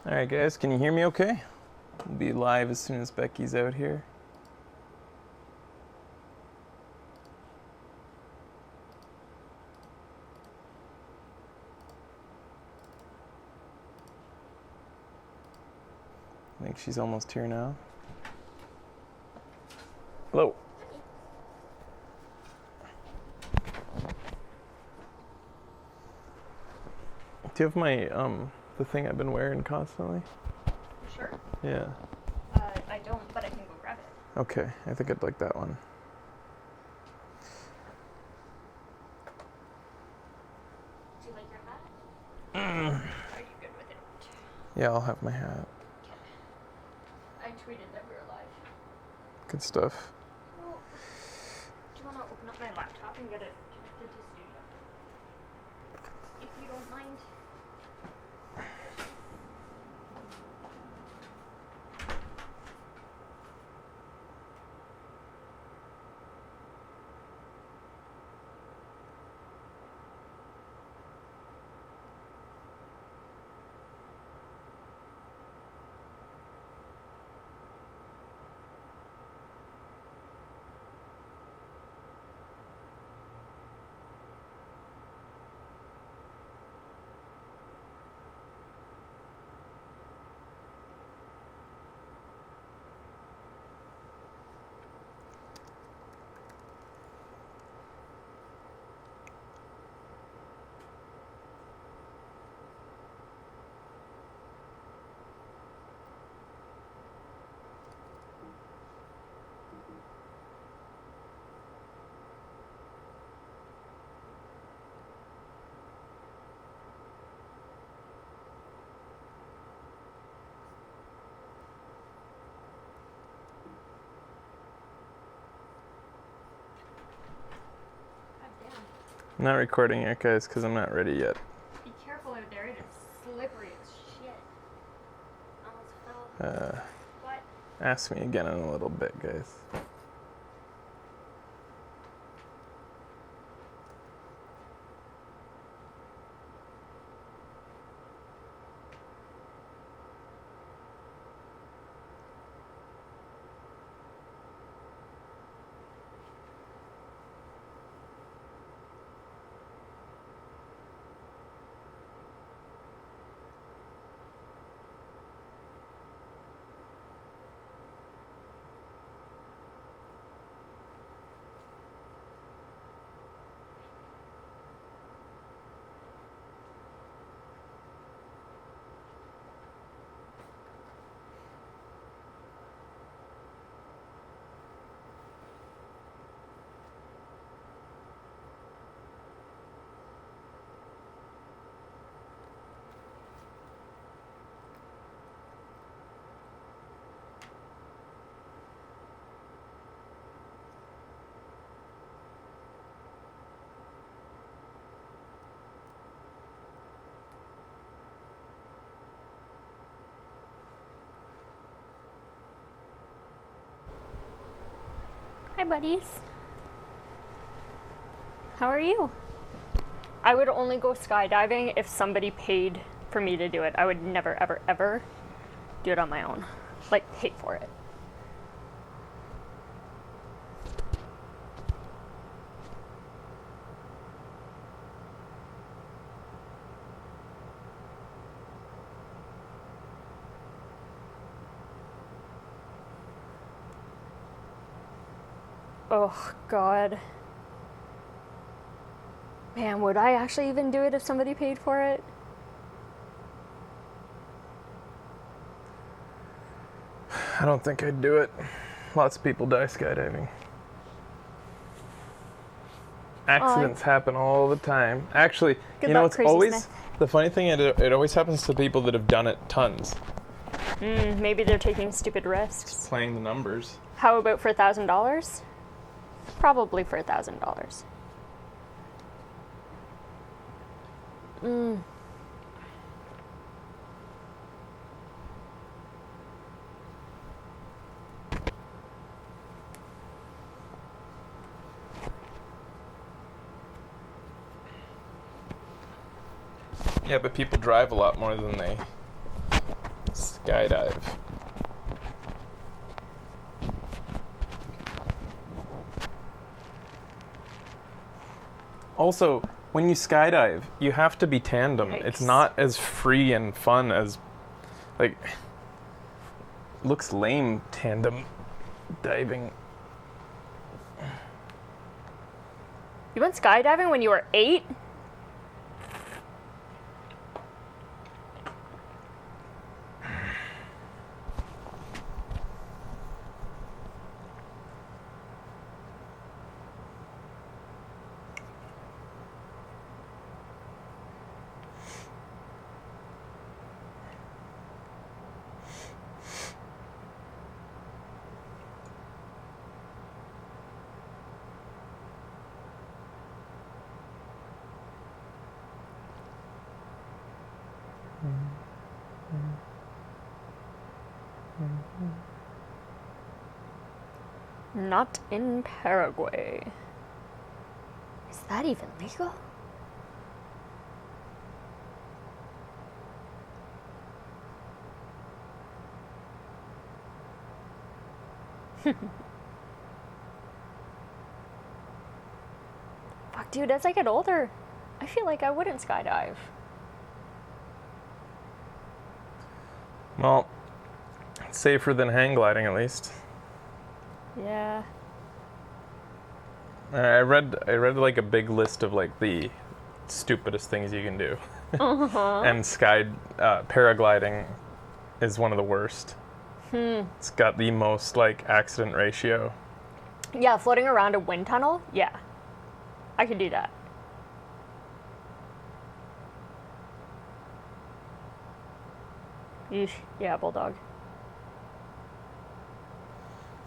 Alright guys, can you hear me okay? We'll be live as soon as Becky's out here. I think she's almost here now. Hello. Do you have my, the thing I've been wearing constantly? Sure. Yeah. I don't, but I can go grab it. Okay, I think I'd like that one. Do you like your hat? Are you good with it? Yeah, I'll have my hat. I tweeted that we were live. Good stuff. Well, do you want to open up my laptop and get it connected to Studio? If you don't mind. I'm not recording yet, guys, because I'm not ready yet. Be careful out there, it is slippery as shit. Almost fell. What? Ask me again in a little bit, guys. Hi, buddies. How are you? I would only go skydiving if somebody paid for me to do it. I would never, ever, ever do it on my own. Like, pay for it. Oh, God. Man, would I actually even do it if somebody paid for it? I don't think I'd do it. Lots of people die skydiving. Accidents happen all the time. Actually, Good you know, luck, it's Crazy always Smith. the funny thing. It always happens to people that have done it tons. Maybe they're taking stupid risks. Playing the numbers. How about for $1,000? Probably for $1,000. Yeah, but people drive a lot more than they Skydive. Also, when you skydive, you have to be tandem. It's Yikes. not as free and fun as, like, looks lame tandem diving. You went skydiving when you were 8? Not in Paraguay. Is that even legal? Fuck, dude, as I get older, I feel like I wouldn't skydive. Well, it's safer than hang gliding at least. Yeah. I read like a big list of like the stupidest things you can do, and paragliding is one of the worst. It's got the most like accident ratio. Yeah, floating around a wind tunnel? Yeah. I could do that. Yeesh. Yeah, bulldog.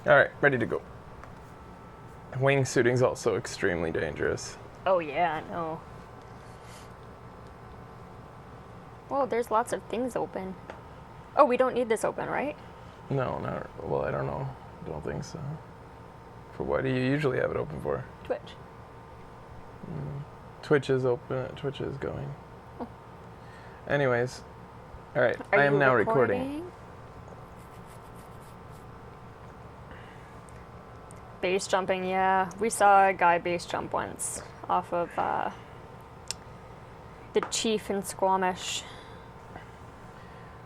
All right, ready to go. Wingsuiting's also extremely dangerous. Oh yeah, I know. Well, there's lots of things open. Oh, we don't need this open, right? No, not well. I don't know. Don't think so. For what do you usually have it open for? Twitch. Twitch is open. Twitch is going. Oh. Anyways, all right. Are I am you now recording. Base jumping, yeah. We saw a guy base jump once off of the Chief in Squamish.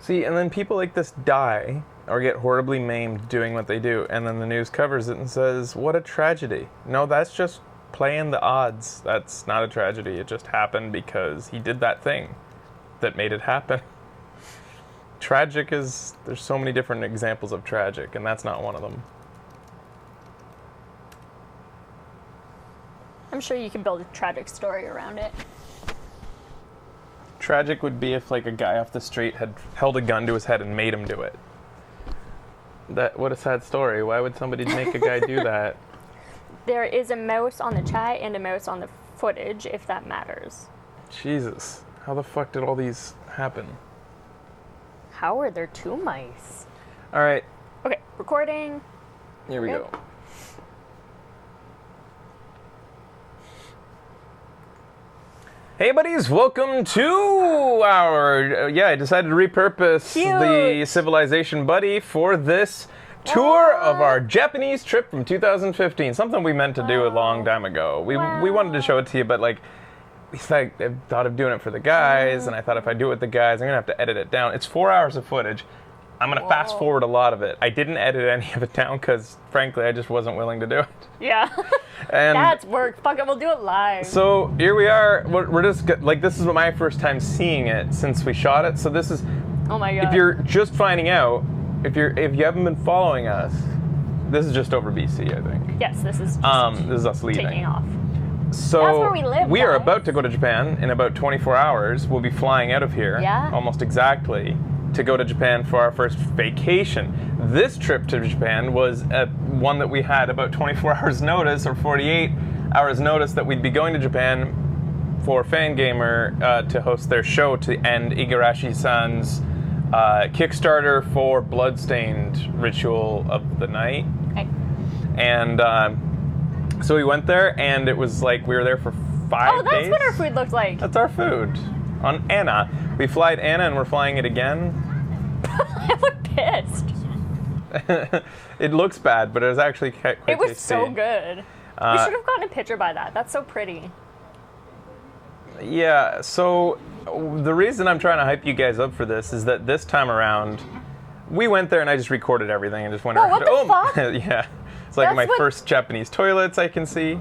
See, and then people like this die or get horribly maimed doing what they do, and then the news covers it and says, "What a tragedy." No, that's just playing the odds. That's not a tragedy. It just happened because he did that thing that made it happen. Tragic is, there's so many different examples of tragic, and that's not one of them. I'm sure you could build a tragic story around it. Tragic would be if like a guy off the street had held a gun to his head and made him do it. What a sad story. Why would somebody make a guy do that? There is a mouse on the chat and a mouse on the footage, if that matters. Jesus. How the fuck did all these happen? How are there 2 mice? All right. Okay, recording. Here we go. Hey buddies, welcome to our, I decided to repurpose the Civilization Buddy for this tour of our Japanese trip from 2015. Something we meant to do a long time ago. We wanted to show it to you, but like, I thought of doing it for the guys, and I thought if I do it with the guys, I'm gonna have to edit it down. It's 4 hours of footage. I'm gonna fast forward a lot of it. I didn't edit any of it down because, frankly, I just wasn't willing to do it. Yeah. And that's work. Fuck it, we'll do it live. so here we are. We're just like, this is my first time seeing it since we shot it. So this is, oh my god. if you're just finding out, if you haven't been following us, this is just over BC, I think. Yes, this is just this is us leaving. taking off. So That's where we live, we are guys. about to go to Japan in about 24 hours. We'll be flying out of here, Yeah. almost exactly, to go to Japan for our first vacation. This trip to Japan was one that we had about 24 hours notice, or 48 hours notice, that we'd be going to Japan for Fangamer to host their show to end Igarashi-san's Kickstarter for Bloodstained Ritual of the Night. Okay. And so we went there, and it was like we were there for 5 days. Oh, that's what our food looked like. That's our food on Anna. We flied Anna, and we're flying it again I look pissed. It looks bad, but it was actually quite It was tasty. so good. We should have gotten a picture by that. That's so pretty. Yeah, so the reason I'm trying to hype you guys up for this is that this time around, we went there and I just recorded everything and just went Whoa, around. what the fuck? Yeah. It's like That's my what- first Japanese toilets I can see.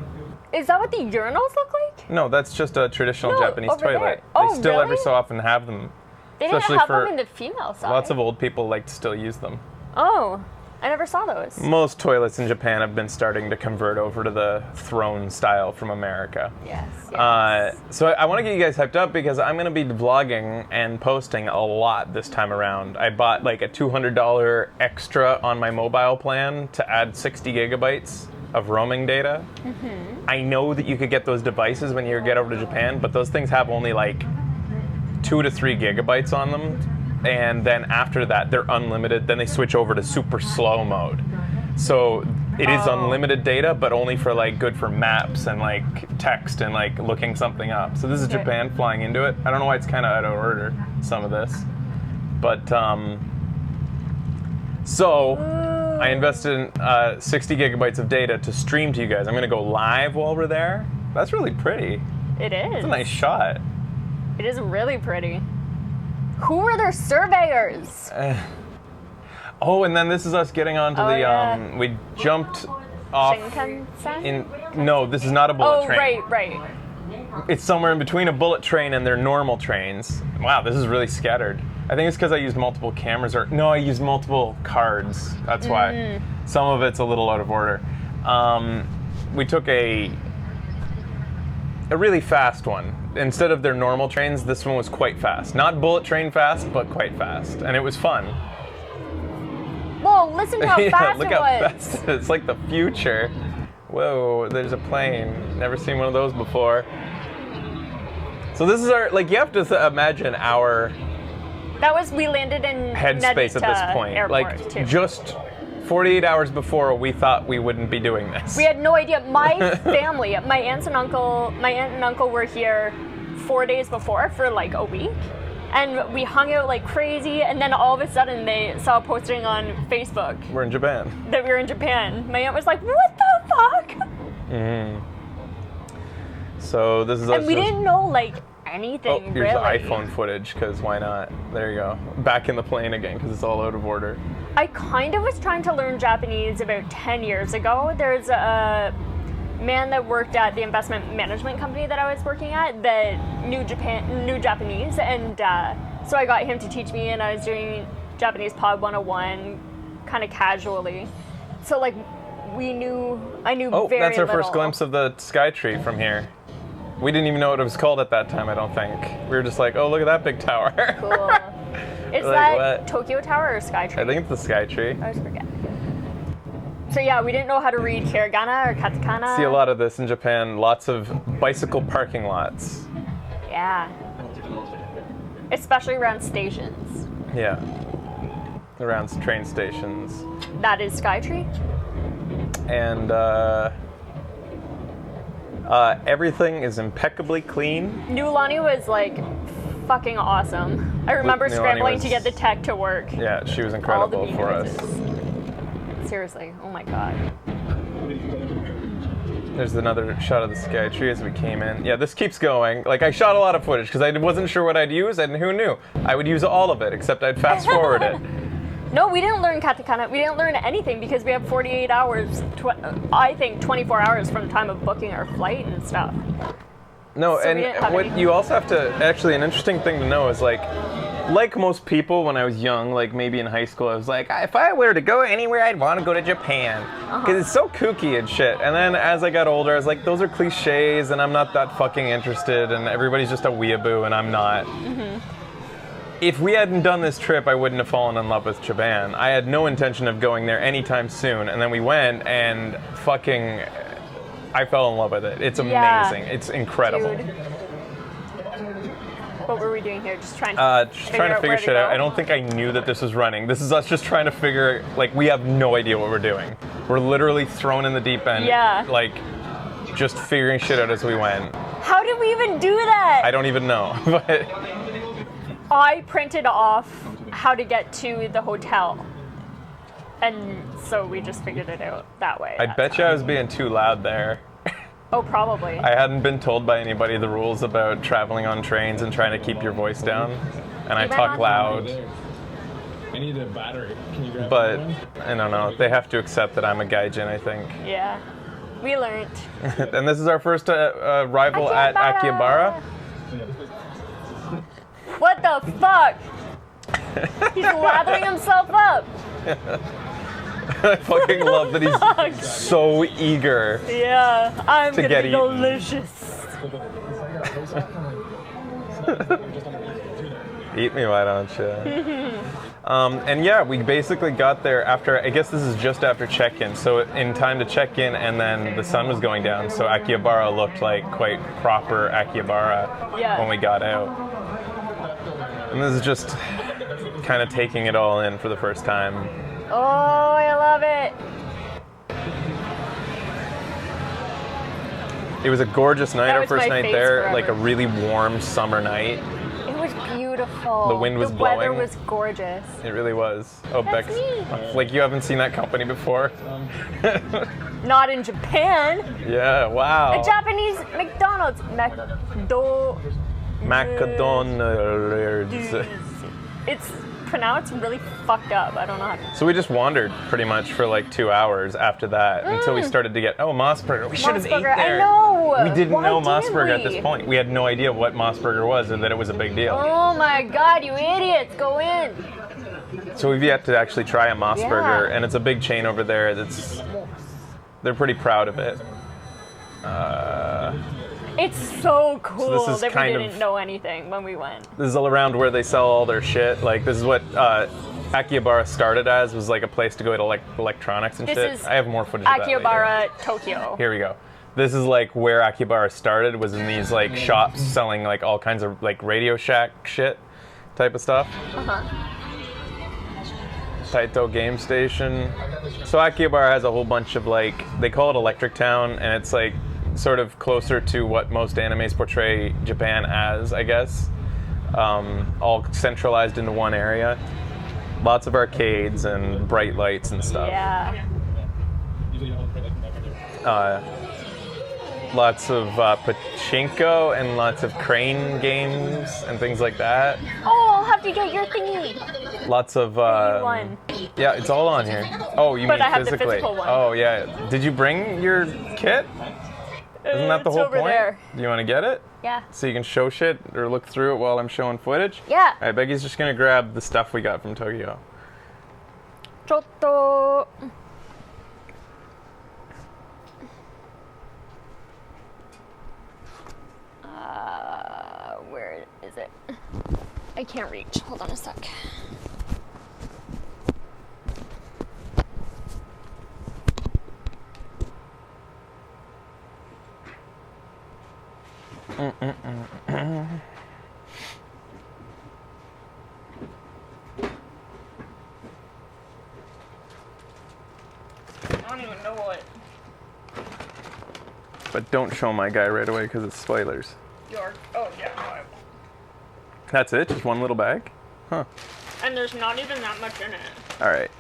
Is that what the urinals look like? No, that's just a traditional No, Japanese over toilet. there. Oh, They still every really? so often have them. They didn't Especially have for them in the female side. Lots of old people like to still use them. Oh, I never saw those. Most toilets in Japan have been starting to convert over to the throne style from America. Yes. yes. So I want to get you guys hyped up because I'm going to be vlogging and posting a lot this time around. I bought like a $200 extra on my mobile plan to add 60 gigabytes of roaming data. Mm-hmm. I know that you could get those devices when you get over to Japan, but those things have only like 2 to 3 gigabytes on them. And then after that, they're unlimited. Then they switch over to super slow mode. So it is unlimited data, but only for like good for maps and like text and like looking something up. So this is Okay. Japan flying into it. I don't know why it's kind of out of order, some of this. But so I invested in 60 gigabytes of data to stream to you guys. I'm going to go live while we're there. That's really pretty. It is. It's a nice shot. It is really pretty. Who were their surveyors? Oh, and then this is us getting onto Oh, the yeah. we jumped off Shinkansen? no, this is not a bullet Oh, train. right. It's somewhere in between a bullet train and their normal trains. Wow, this is really scattered. I think it's because I used multiple cameras I used multiple cards. That's why. Some of it's a little out of order. We took a really fast one. Instead of their normal trains, this one was quite fast. Not bullet train fast, but quite fast. And it was fun. Whoa, listen to how fast look it how was. fast it is. It's like the future. Whoa, there's a plane. Never seen one of those before. So this is our, like, you have to imagine our We landed in headspace at this Narita point. Airport, Like, too. just 48 hours before, we thought we wouldn't be doing this. We had no idea. My family, my aunt and uncle were here 4 days before for like a week. And we hung out like crazy, and then all of a sudden they saw a posting on Facebook We're in Japan. that we were in Japan. My aunt was like, "What the fuck?" So this is us And we just- didn't know like Oh, anything here's really. the iPhone footage, because why not? There you go. Back in the plane again, because it's all out of order. I kind of was trying to learn Japanese about 10 years ago. There's a man that worked at the investment management company that I was working at that knew Japanese, and so I got him to teach me, and I was doing Japanese Pod 101 kind of casually. So like I knew Oh, very that's our little. first glimpse of the sky tree from here. We didn't even know what it was called at that time, I don't think. We were just like, oh, look at that big tower. Cool. Is Like that what? Tokyo Tower or Skytree? I think it's the sky tree. I always forget. So yeah, we didn't know how to read hiragana or katakana. See a lot of this in Japan. Lots of bicycle parking lots. Yeah. Especially around stations. Yeah. Around train stations. That is Skytree? And everything is impeccably clean. Nulani was like fucking awesome. I remember Nulani scrambling was- to get the tech to work. Yeah, she was All the incredible for us. beacons. Seriously, oh my god. There's another shot of the sky tree as we came in. Yeah, this keeps going. Like, I shot a lot of footage because I wasn't sure what I'd use, and who knew? I would use all of it, except I'd fast forward it. No, we didn't learn katakana. We didn't learn anything because we have 48 hours, I think 24 hours from the time of booking our flight and stuff. No, So we didn't have and what any- you also have to, actually, an interesting thing to know is like most people when I was young, like maybe in high school, I was like, if I were to go anywhere, I'd want to go to Japan. Because it's so kooky and shit. And then as I got older, I was like, those are cliches and I'm not that fucking interested and everybody's just a weeaboo and I'm not. If we hadn't done this trip, I wouldn't have fallen in love with Japan. I had no intention of going there anytime soon. And then we went and fucking, I fell in love with it. It's Yeah. amazing. It's incredible. Dude. What were we doing here? Just trying Just trying to figure where shit out. go? I don't think I knew that this was running. This is us just trying to figure, like, we have no idea what we're doing. We're literally thrown in the deep end. Yeah. Like, just figuring shit out as we went. How did we even do that? I don't even know. But I printed off how to get to the hotel. And so we just figured it out that way. I bet you I was being too loud there. Oh, probably. I hadn't been told by anybody the rules about traveling on trains and trying to keep your voice down. And I talk loud. I need a battery. Can you grab But, one? I don't know. They have to accept that I'm a gaijin, I think. Yeah. We learned. And this is our first rival at Akihabara. What the fuck? He's lathering himself up. I fucking love that he's so eager. Yeah, I'm To gonna get be eaten. delicious. Eat me, why don't you? And yeah, we basically got there after, I guess this is just after check-in, so in time to check in, and then the sun was going down, so Akihabara looked like quite proper Akihabara Yeah. when we got out. And this is just kind of taking it all in for the first time. Oh, I love it. It was a gorgeous night, That our was first my night face there, forever. like a really warm summer night. It was beautiful. The wind was The weather blowing. was gorgeous. It really was. Oh, That's Bex, me. like you haven't seen that company before? Not in Japan. Yeah, wow. A Japanese McDonald's. McDonald's. It's pronounced really fucked up. I don't know how to. So we just wandered pretty much for like 2 hours after that until we started to get, Mossburger. We should have ate Mossburger, I there. know. We didn't Why know didn't Mossburger at we? this point. We had no idea what Mossburger was and that it was a big deal. Oh my god, you idiots! Go in. So we've yet to actually try a Mossburger, Yeah. and it's a big chain over there. They're pretty proud of it. It's so cool this is that we kind didn't of- know anything when we went. This is all around where they sell all their shit. Like, this is what Akihabara started as, was like a place to go to electronics and This shit. is I have more footage of that later. Akihabara, Tokyo. Here we go. This is like where Akihabara started, was in these like shops selling like all kinds of like Radio Shack shit type of stuff. Taito Game Station. So Akihabara has a whole bunch of like, they call it Electric Town, and it's like sort of closer to what most animes portray Japan as, I guess. All centralized into one area. Lots of arcades and bright lights and stuff. Yeah. Lots of pachinko and lots of crane games and things like that. Oh, I'll have to get your thingy. Lots of You won. yeah, it's all on here. Oh, you But mean I have the physically? physical one. Oh yeah. Did you bring your kit? Isn't that the It's whole over point? there. Do you want to get it Yeah. so you can show shit or look through it while I'm showing footage? Yeah. All right, Becky's just gonna grab the stuff we got from Tokyo. Chotto. Where is it? I can't reach. Hold on a sec. I don't even know what But don't show my guy right away because it's spoilers. your. Oh yeah, no, I won't. That's it? Just one little bag? Huh. And there's not even that much in it. All right.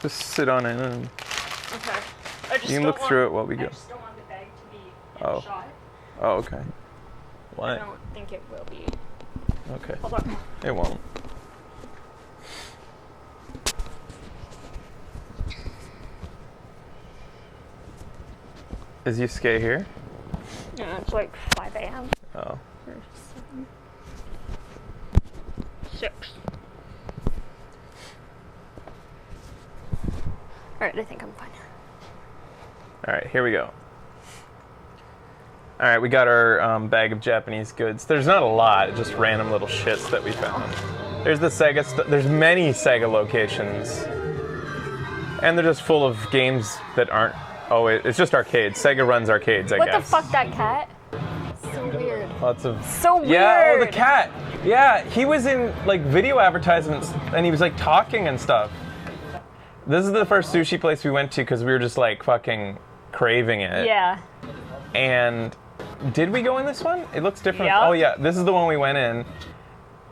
Just sit on it and Okay. I just you can look through it while we I go. just don't want the bag to be Oh. shot. Oh, okay. I What? don't think it will be. Okay. Hold on. It won't. Is Yusuke here? Yeah, it's like 5 a.m. Oh. or 7. 6. Alright, I think I'm fine. All right, here we go. All right, we got our bag of Japanese goods. There's not a lot, just random little shits that we found. There's the Sega there's many Sega locations. And they're just full of games that aren't, it's just arcades. Sega runs arcades, I What guess. the fuck, that cat? So weird. Lots of So weird. Yeah, oh, the cat. Yeah, he was in like video advertisements and he was like talking and stuff. This is the first sushi place we went to because we were just like fucking craving it. Yeah. And did we go in this one? It looks different. Yeah. Oh yeah, this is the one we went in.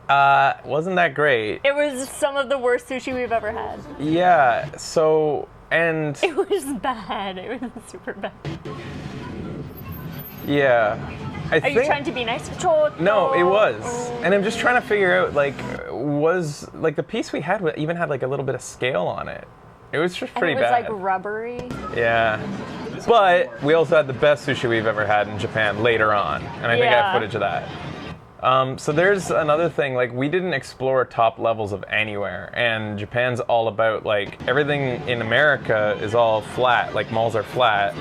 Wasn't that great. It was some of the worst sushi we've ever had. Yeah, so, and It was bad. It was super bad. yeah. Are you trying to be nice? No, it was. And I'm just trying to figure out, like, was, like, the piece we had even had, like, a little bit of scale on it. It was just pretty and it was bad. like rubbery. Yeah. But we also had the best sushi we've ever had in Japan later on. And I think I have footage of that. So there's another thing, like, we didn't explore top levels of anywhere, and Japan's all about, like, everything in America is all flat, like malls are flat,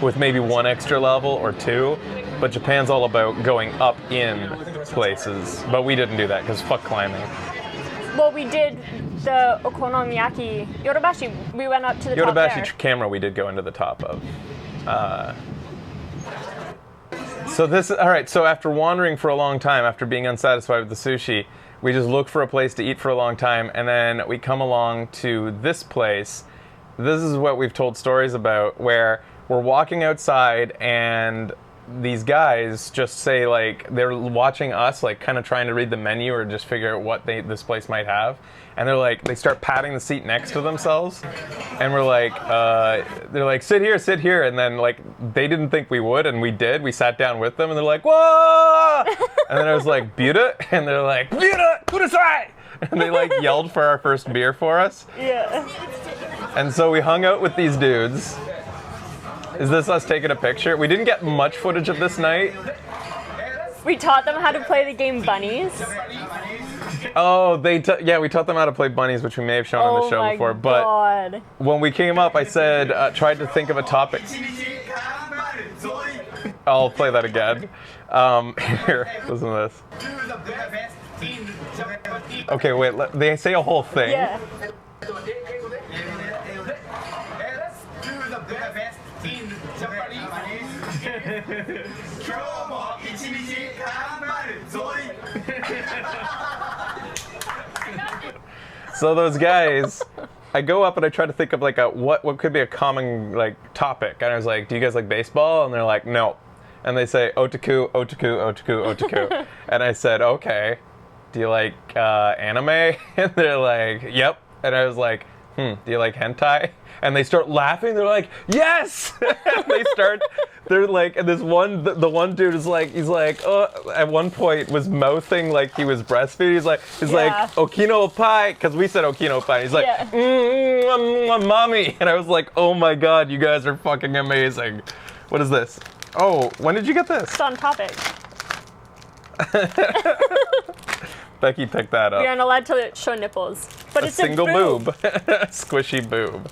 with maybe one extra level or two, but Japan's all about going up in places, but we didn't do that, because fuck climbing. Well, we did the Okonomiyaki, Yodobashi, we went up to the top Yodobashi there. camera we did go into the top of. So after wandering for a long time, after being unsatisfied with the sushi, we just look for a place to eat for a long time, and then we come along to this place. This is what we've told stories about, where we're walking outside and these guys just say, like, they're watching us, like, kind of trying to read the menu or just figure out what this place might have. And they start patting the seat next to themselves. And we're like, they're like, sit here. And then, like, they didn't think we would, and we did. We sat down with them, and they're like, whoa! And then I was like, Buta? And they're like, Buta, kudasai! And they, like, yelled for our first beer for us. Yeah. And so we hung out with these dudes. Is this us taking a picture? We didn't get much footage of this night. We taught them how to play the game Bunnies. Oh, we taught them how to play bunnies, which we may have shown on the show before. But God. when we came up, I said, tried to think of a topic. I'll play that again. Here, listen to this. Okay, wait, they say a whole thing. Yeah. So those guys, I go up and I try to think of like what could be a common like topic, and I was like, "Do you guys like baseball?" And they're like, "No," and they say, "Otaku, otaku, otaku, otaku," and I said, "Okay, do you like anime?" And they're like, "Yep," and I was like, "Do you like hentai?" And they start laughing. They're like, "Yes!" They're like, and the one dude is like, he's like, at one point was mouthing like he was breastfeeding. He's like, Okino pie, because we said Okino pie. He's like, mommy. And I was like, oh my God, you guys are fucking amazing. What is this? Oh, when did you get this? It's on topic. Becky picked that up. We aren't allowed to show nipples. But it's single a boob. Squishy boob.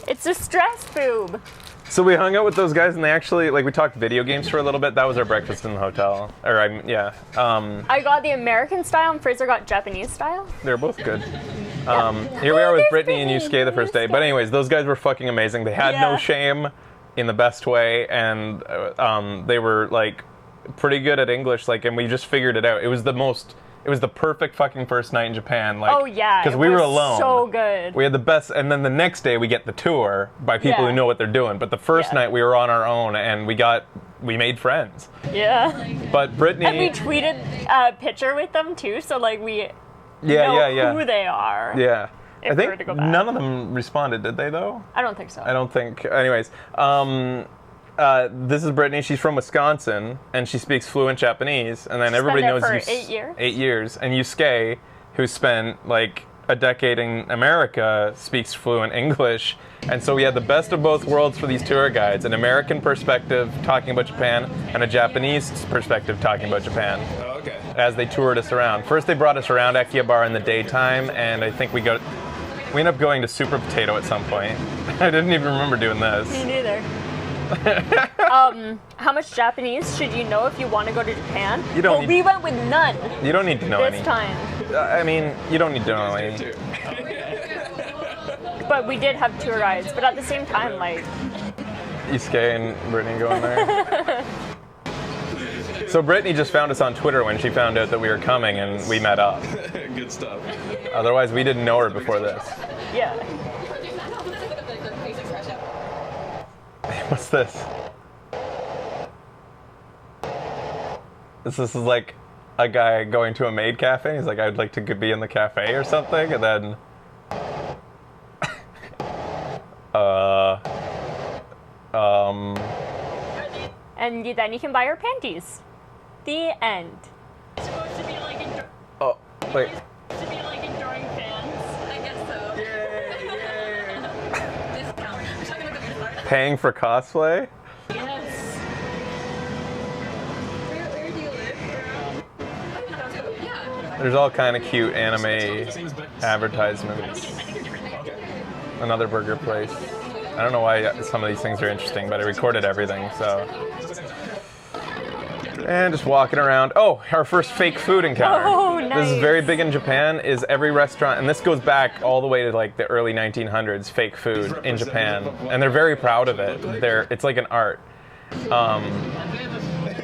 It's a stress boob. So we hung out with those guys, and they actually, like, we talked video games for a little bit. That was our breakfast in the hotel. I got the American style, and Fraser got Japanese style. They're both good. Here we are with Brittany and Yusuke the first day. But anyways, those guys were fucking amazing. They had no shame in the best way, and they were, like, pretty good at English, like, and we just figured it out. It was the perfect fucking first night in Japan, like, oh yeah, because we were alone. So good. We had the best, and then the next day we get the tour by people who know what they're doing. But the first night we were on our own, and we made friends. Yeah. But Brittany, and we tweeted a picture with them too, so like we know who they are. Yeah. If I we were to think go back. none of them responded, did they though? I don't think so. I don't think. Anyways, this is Brittany. She's from Wisconsin, and she speaks fluent Japanese. And then everybody knows for 8 years. 8 years. And Yusuke, who spent like a decade in America, speaks fluent English. And so we had the best of both worlds for these tour guides: an American perspective talking about Japan, and a Japanese perspective talking about Japan. Oh, okay. As they toured us around. First, they brought us around Akihabara in the daytime, and I think we ended up going to Super Potato at some point. I didn't even remember doing this. Me neither. How much Japanese should you know if you want to go to Japan? You don't need- we went with none You don't need to know this any. time. I mean, you don't need to know any. But we did have tour guides. But at the same time, like... Yusuke and Brittany going there. So Brittany just found us on Twitter when she found out that we were coming, and we met up. Good stuff. Otherwise, we didn't know her before this. Yeah. What's this? This is like a guy going to a maid cafe. He's like, I'd like to be in the cafe or something, and then And then you can buy her panties. The end. It's supposed to be like oh wait. to be like enjoying fans. I guess so. Yay! Discount. We're talking about the good part. Paying for cosplay? Yes. Where do you live? Yeah. There's all kind of cute anime advertisements. Another burger place. I don't know why some of these things are interesting, but I recorded everything, so. And just walking around. Oh, our first fake food encounter. Oh, This is nice. very big in Japan. Is every restaurant, and this goes back all the way to like the early 1900s. Fake food in Japan, and they're very proud of it. It's like an art.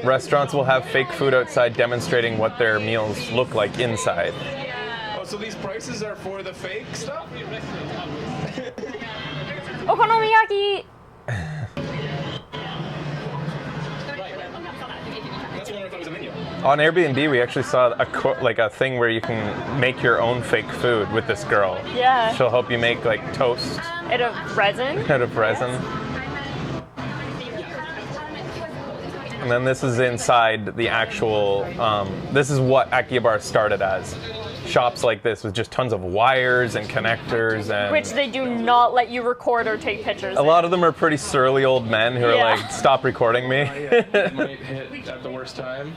Restaurants will have fake food outside, demonstrating what their meals look like inside. Oh, so these prices are for the fake stuff? Okonomiyaki. That's what I thought was a menu. On Airbnb, we actually saw a thing where you can make your own fake food with this girl. Yeah. She'll help you make like toast Out of resin. out of resin. And then this is inside the actual, this is what Akihabara started as. Shops like this with just tons of wires and connectors and... Which they do not let you record or take pictures. a lot of them are pretty surly old men who are Yeah. like, stop recording me. It might hit at the worst time.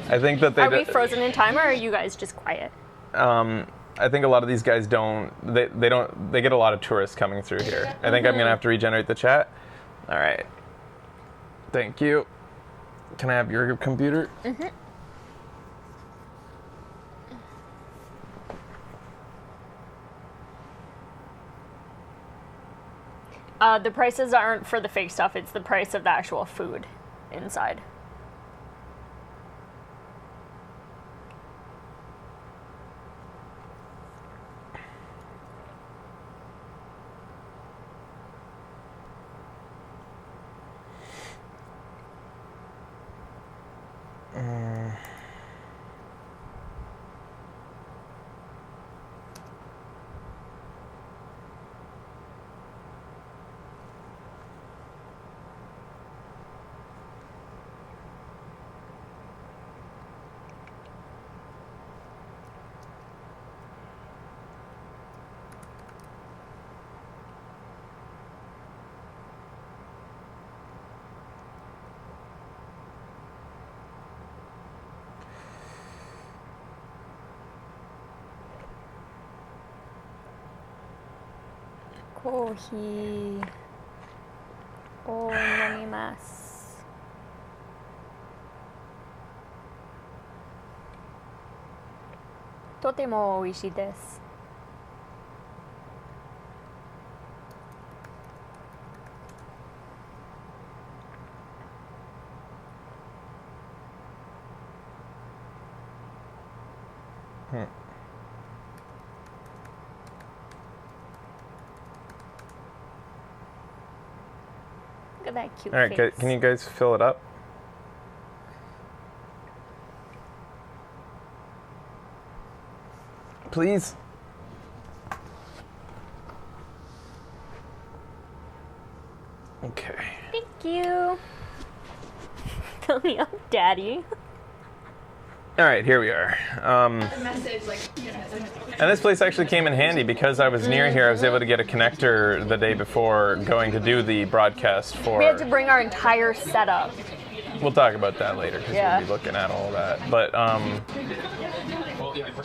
I think that they... Are we frozen in time, or are you guys just quiet? I think a lot of these guys they get a lot of tourists coming through here. I think I'm gonna have to regenerate the chat. All right. Thank you. Can I have your computer? The prices aren't for the fake stuff, it's the price of the actual food inside. Coffee. Oh, namimasu. Totemo oishii desu. Look at that cute All right, face. can you guys fill it up? Please. Okay. Thank you. Fill me up, Daddy. All right, here we are. Message like, And this place actually came in handy because I was near here. I was able to get a connector the day before going to do the broadcast for... We had to bring our entire setup. We'll talk about that later because Yeah. we'll be looking at all that. But,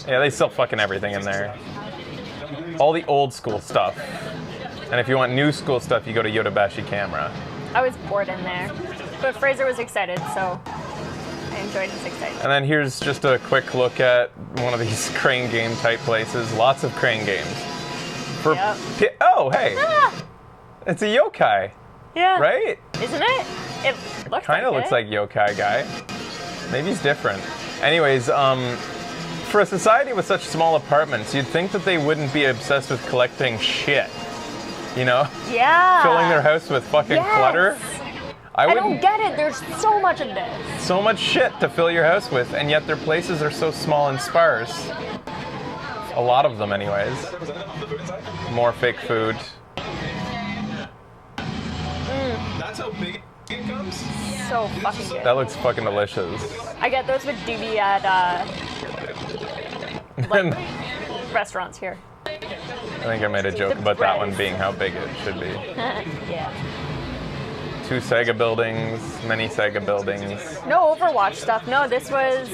yeah, they sell fucking everything in there. All the old school stuff. And if you want new school stuff, you go to Yodobashi Camera. I was bored in there. But Fraser was excited, so I enjoyed his excitement. And then here's just a quick look at one of these crane game type places. Lots of crane games. For Yep. oh, hey. Ah, It's a yokai, yeah. right? Isn't it? It looks Kind of like looks it. like yokai guy. Maybe he's different. Anyways, for a society with such small apartments, you'd think that they wouldn't be obsessed with collecting shit. You know? Yeah. Filling their house with fucking Yes. clutter. I don't wouldn't- get it. There's so much of this. So much shit to fill your house with, and yet their places are so small and sparse. A lot of them, anyways. More fake food. That's how big it comes? So fucking good. That looks fucking delicious. I get those with DB at like restaurants here. I think I made a joke about that one being how big it should be. Yeah. 2 Sega buildings, many Sega buildings. No Overwatch stuff. No, this was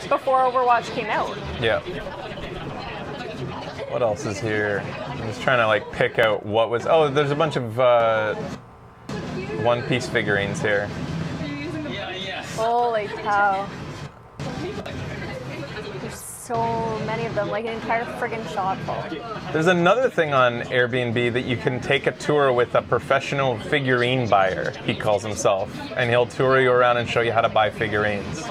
before Overwatch came out. Yeah. What else is here? I'm just trying to like pick out what was. Oh, there's a bunch of One Piece figurines here. Holy cow. There's so many of them, like an entire friggin' shop full. There's another thing on Airbnb that you can take a tour with a professional figurine buyer, he calls himself. And he'll tour you around and show you how to buy figurines.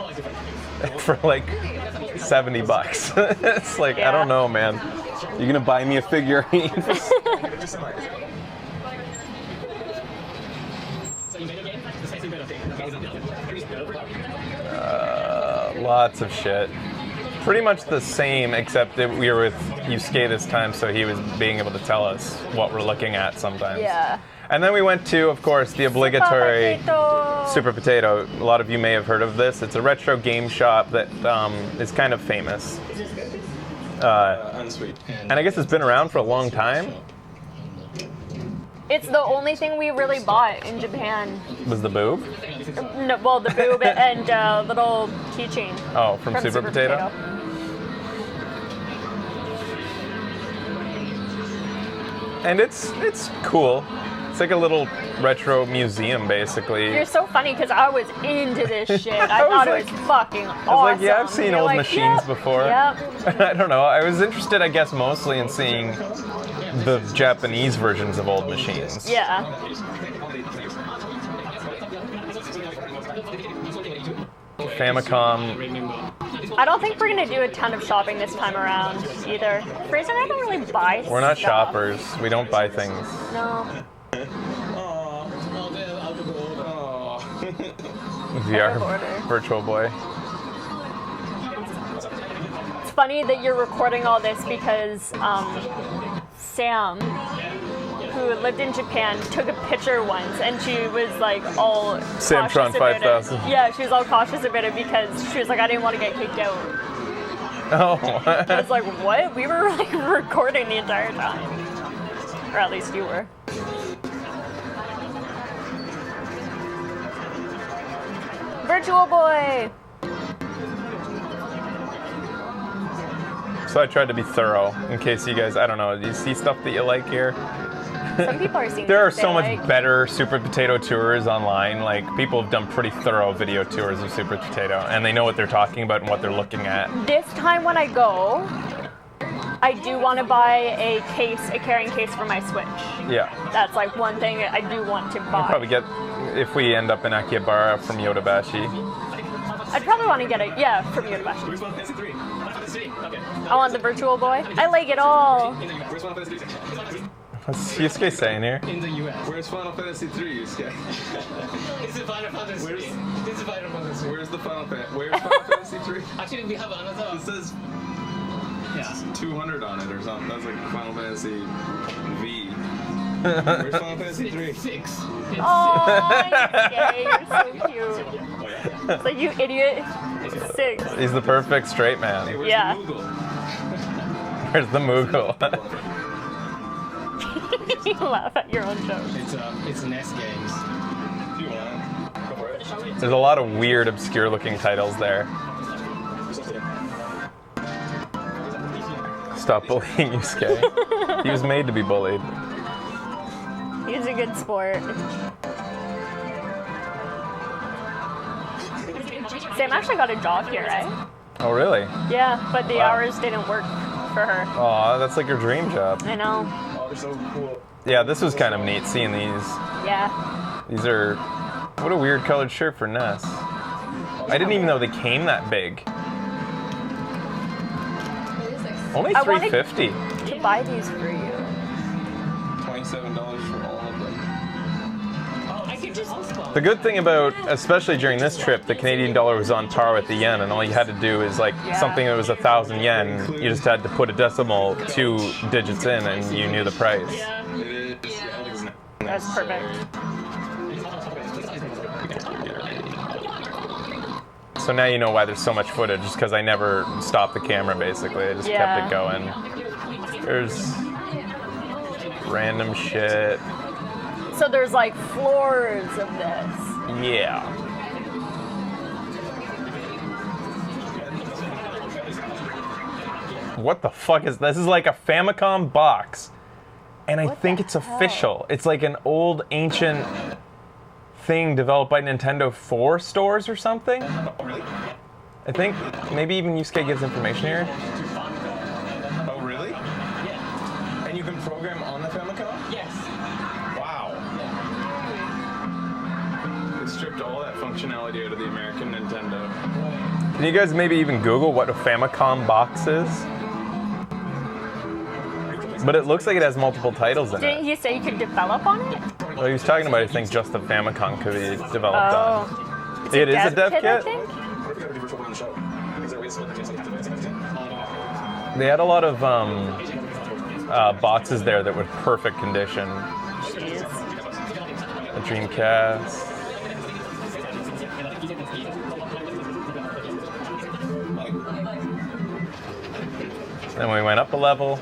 For like $70. It's like, I don't know, man. You gonna buy me a figurine? Lots of shit. Pretty much the same, except that we were with Yusuke this time, so he was being able to tell us what we're looking at sometimes. Yeah. And then we went to, of course, the obligatory Super Potato. A lot of you may have heard of this. It's a retro game shop that is kind of famous. Unsweet. And I guess it's been around for a long time. It's the only thing we really bought in Japan. Was the boob? No, well, the boob and little keychain. Oh, from Super Potato? And it's cool. It's like a little retro museum, basically. You're so funny because I was into this shit. I I was thought like- it was fucking awesome. I was like, yeah, I've seen You're old like, machines yep, before. Yep. I don't know. I was interested, I guess, mostly in seeing the Japanese versions of old machines. Yeah. Famicom. I don't think we're gonna do a ton of shopping this time around either. Fraser and I don't really buy We're not stuff. shoppers. We don't buy things. No. VR order. Virtual Boy. It's funny that you're recording all this because Sam, who lived in Japan, took a picture once and she was like all Samtron cautious about it. 5000. Yeah, she was all cautious about it because she was like, I didn't want to get kicked out. Oh. I was like, what? We were like recording the entire time. Or at least you were. Virtual Boy! So I tried to be thorough in case you guys, I don't know, do you see stuff that you like here? Some people are seeing There are things so they much like. better Super Potato tours online. Like, people have done pretty thorough video tours of Super Potato, and they know what they're talking about and what they're looking at. This time when I go, I do want to buy a carrying case for my Switch. Yeah. That's like one thing I do want to buy. Probably get, if we end up in Akihabara, from Yodobashi. I'd probably want to get it, yeah, from Yodobashi. Where's Final Fantasy 3? Final Fantasy 3. Okay. I want the Virtual Boy. I like it all. Where's Final Fantasy 3? What's Yusuke saying here? In the US. Where's Final Fantasy 3, Yusuke? It's the Final Fantasy. Where's- It's the Final Fantasy. Where's the Final Fantasy? Where's Final Fantasy 3? Actually, we have another. It says Yeah. 200 on it or something. That's like Final Fantasy V. Where's Final Fantasy 3? 6. Oh, you're so cute. It's like, you idiot. 6. He's the perfect straight Hey, man. where's Yeah. the Moogle? Where's the Moogle? You laugh at your own jokes. It's NES games. If you want. Go for it. There's a lot of weird, obscure-looking titles there. Stop bullying Yusuke. He was made to be bullied. He's a good sport. Sam actually got a job here, right? Oh, really? Yeah, but the Wow. hours didn't work for her. Aw, that's like your dream job. I know. Oh, they're so cool. Yeah, this was kind of neat seeing these. Yeah. These are... What a weird colored shirt for Ness. I didn't even know they came that big. Only I wanted- $3.50. To buy these for you. $27 for all of them. The good thing about, especially during this trip, the Canadian dollar was on par with the yen, and all you had to do is like something that was 1,000 yen, you just had to put a decimal 2 digits in, and you knew the price. It is. That's perfect. So now you know why there's so much footage, just because I never stopped the camera, basically. I just kept it going. There's random shit. So there's like floors of this. Yeah. What the fuck is this? This is like a Famicom box. And I think it's official. It's like an old ancient thing developed by Nintendo for stores or something. I think maybe even Yusuke gives information here. Oh, really? Yeah. And you can program on the Famicom? Yes. Wow. It stripped all that functionality out of the American Nintendo. Can you guys maybe even Google what a Famicom box is? But it looks like it has multiple titles in Didn't it. you say you could develop on it? Well, he was talking about, I think, just the Famicom could be developed on. Oh. It is a dev I kit? think? They had a lot of boxes there that were perfect condition. Jeez. A Dreamcast. Then we went up a level.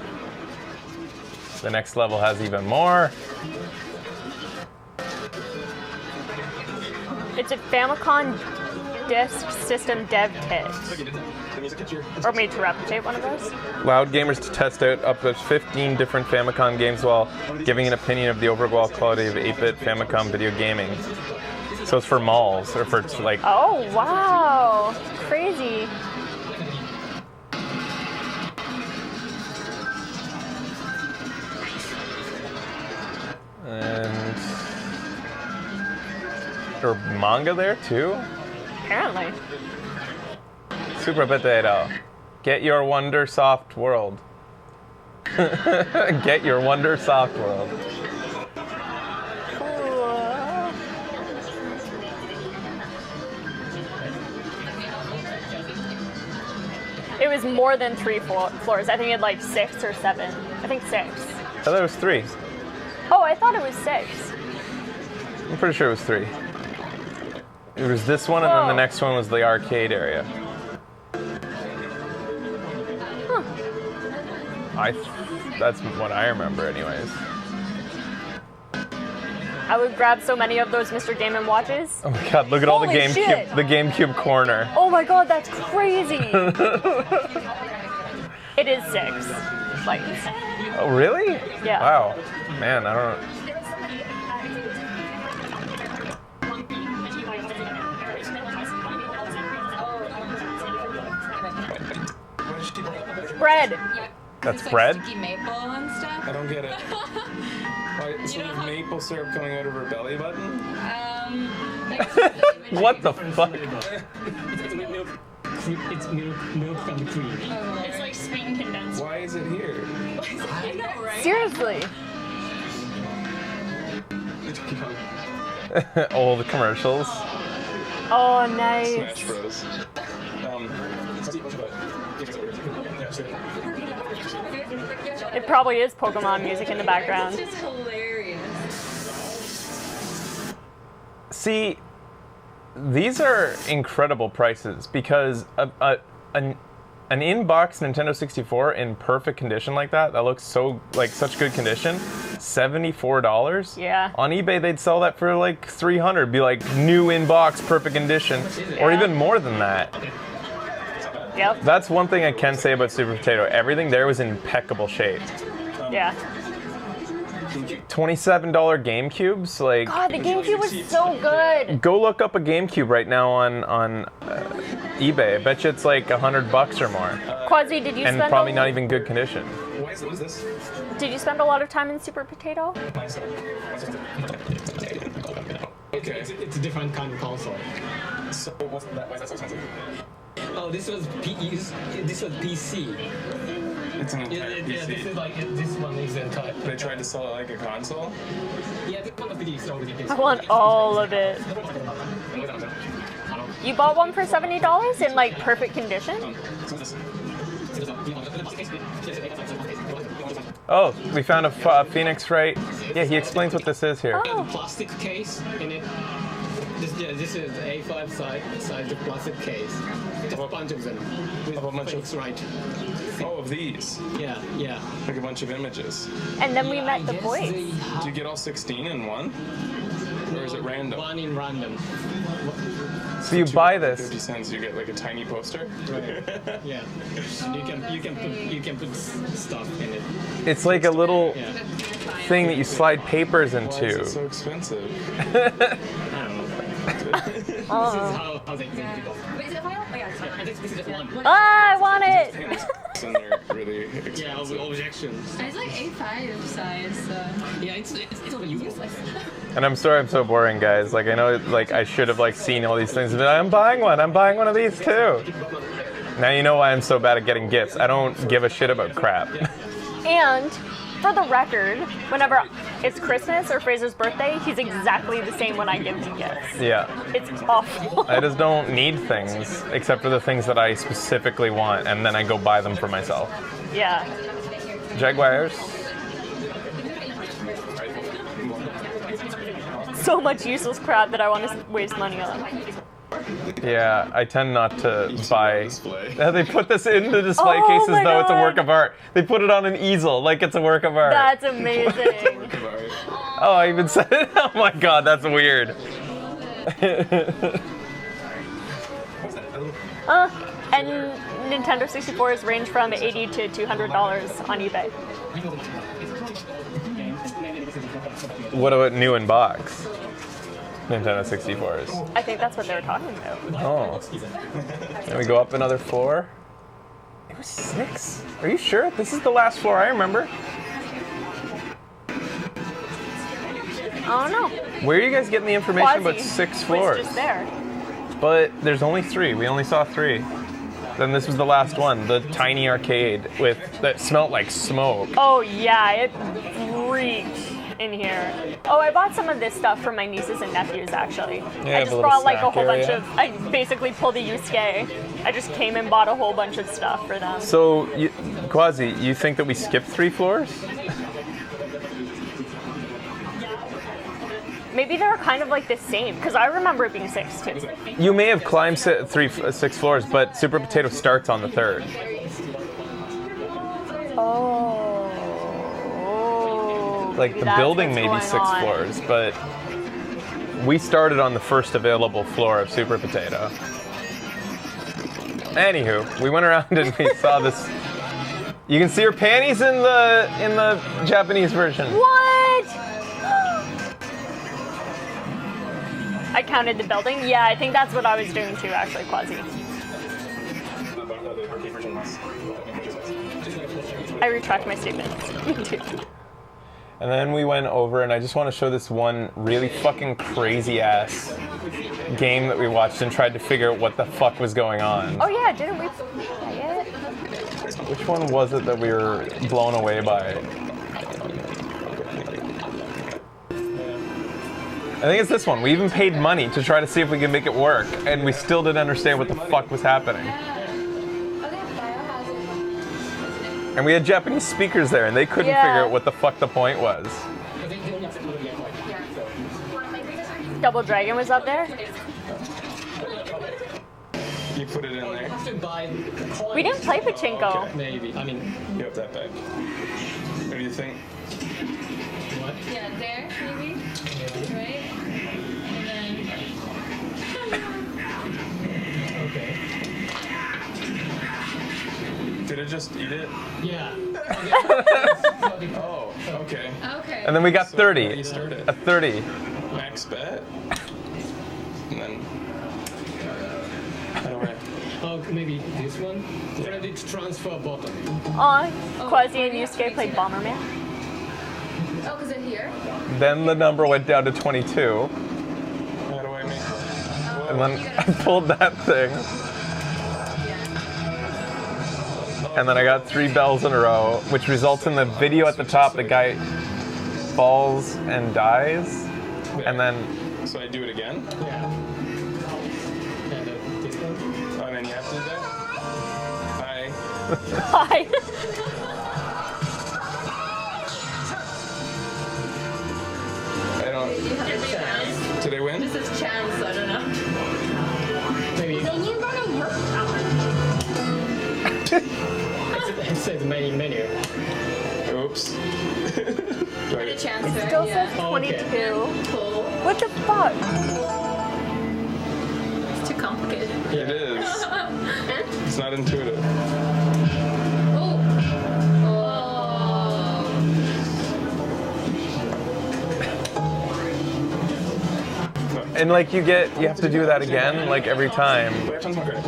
The next level has even more. It's a Famicom Disk System Dev Kit. Or made to replicate one of those. Allowed gamers to test out up to 15 different Famicom games while giving an opinion of the overall quality of 8-bit Famicom video gaming. So it's for malls, or for like... Oh, wow. Crazy. And... There manga there too? Apparently. Super Potato. Get your Wonder Soft World. Get your Wonder Soft World. Cool. It was more than 3 floors. I think it had like 6 or 7. I think 6. I thought it was 3. Oh, I thought it was 6. I'm pretty sure it was 3. It was this one, and then the Whoa. next one was the arcade area. That's what I remember, anyways. I would grab so many of those Mr. Game & Watches. Oh my god, look at all the Holy GameCube, shit. the GameCube corner. Oh my god, that's crazy! It is 6 lights. Oh, really? Yeah. Wow. Man, I don't know. Bread! That's bread? Sticky maple and stuff. I don't get it. Why, so there's maple syrup coming out of her belly button? What the fuck? It's milk. It's milk and cream. It's like sweet and condensed. Why is it here? I know, right? Seriously. Old commercials. Oh, nice. Smash Bros. It probably is Pokemon music in the background. It's just hilarious. See, these are incredible prices because an in-box Nintendo 64 in perfect condition like that looks so like such good condition, $74. Yeah. On eBay they'd sell that for like $300, be like new in-box, perfect condition, or Yeah. even more than that. Yep. That's one thing I can say about Super Potato. Everything there was in impeccable shape. Yeah. $27 GameCubes, like. God, the GameCube was so good. Go look up a GameCube right now on eBay. I bet you it's like $100 or more, Quasi, did you and spend probably not even good condition. What is this? Did you spend a lot of time in Super Potato? Okay. It's a different kind of console. So what's that? Why is that so expensive? Oh, this was PC. It's an Yeah, entire yeah, PC. this is like this one is the entire. They tried to sell it like a console. Yeah, this one of the already. I want all of it. You bought one for $70 in like perfect condition? Oh, we found a Phoenix right. Yeah, he explains what this is here. Oh. Plastic case in it. This is the A5 size of plastic case. Just a bunch of them. With Of a bunch of- Phoenix right. Oh, of these. Yeah, yeah. Like a bunch of images. And then we Yeah, met I the guess voice. they have Do you get all 16 in one? Or is it random? One in random. So you buy this. 50 cents, you get like a tiny poster. Right. Yeah. You can put stuff in it. It's like a little Yeah. thing that you slide papers Why is it into. so expensive? I don't know. This is Oh. how they think people. Wait, is it a file? Oh, yeah, it's fine. I think this is just one. Ah, I want it! And they're really Yeah, expensive. objections. It's like A5 size, so. Yeah, it's not useful. And I'm sorry I'm so boring, guys. Like I know, like I should have like seen all these things, but I'm buying one. I'm buying one of these too. Now you know why I'm so bad at getting gifts. I don't give a shit about crap. And for the record, whenever it's Christmas or Fraser's birthday, he's exactly the same when I give him gifts. Yeah. It's awful. I just don't need things except for the things that I specifically want, and then I go buy them for myself. Yeah. Jaguars. So much useless crap that I want to waste money on. Yeah, I tend not to buy. Display. They put this in the display Oh case as my though it's a God. work of art. They put it on an easel like it's a work of art. That's amazing. Oh, I even said it. Oh my god, that's weird. And Nintendo 64s range from $80 to $200 on eBay. What about new in box? Nintendo 64s. I think that's what they were talking about. Oh. Can we go up another floor? It was 6? Are you sure? This is the last floor I remember. I don't know. Where are you guys getting the information about Quasi 6 was floors? just there. But there's only 3. We only saw 3. Then this was the last one, the tiny arcade with that smelled like smoke. Oh yeah, it reeked in here. Oh, I bought some of this stuff for my nieces and nephews actually. Yeah, I the just little brought like a snack whole bunch area. of. I basically pulled a Yusuke. I just came and bought a whole bunch of stuff for them. So, Quasi, you think that we skipped 3 floors? Maybe they're kind of like the same because I remember it being 6 too. You may have climbed 6 floors, but Super Potato starts on the 3rd. Oh. Like the That's building what's may be going 6 on. floors, but we started on the first available floor of Super Potato. Anywho, we went around and we saw this. You can see her panties in the Japanese version. What? I counted the building. Yeah, I think that's what I was doing too, actually, Quasi. I retract my statement. Me too. And then we went over, and I just want to show this one really fucking crazy ass game that we watched and tried to figure out what the fuck was going on. Oh yeah, didn't we play it? Which one was it that we were blown away by? I think it's this one. We even paid money to try to see if we could make it work, and we still didn't understand what the fuck was happening. And we had Japanese speakers there, and they couldn't Yeah. figure out what the fuck the point was. Double Dragon was up there. You put it in there. To buy We didn't play pachinko. Okay. maybe. I mean, You have that back. What do you think? what? Yeah, there, maybe. Right? And then. Okay. Did it just eat it? Yeah. Oh, okay. Okay. And then we got So 30. you started. A 30. Max bet. And then. How do I? Oh, maybe this one. Credit transfer button. Quasi and Yusuke played Bomberman. Oh, is it here? Then the number went down to 22. How do I make? And then I pulled that thing. and then I got 3 bells in a row, which results in the video at the top. The guy falls and dies, and then So I do it again? Yeah. And this one. Oh, and then you have to do that? Hi. Hi. I don't. Did I win? This is chance, I don't know. Maybe it says main menu. Oops. Do I The get chance, It right? still Yeah. says 22. Cool. What the fuck? It's too complicated. It is. It's not intuitive. Oh. Oh. and like you have to do that again like every time. Wait, okay.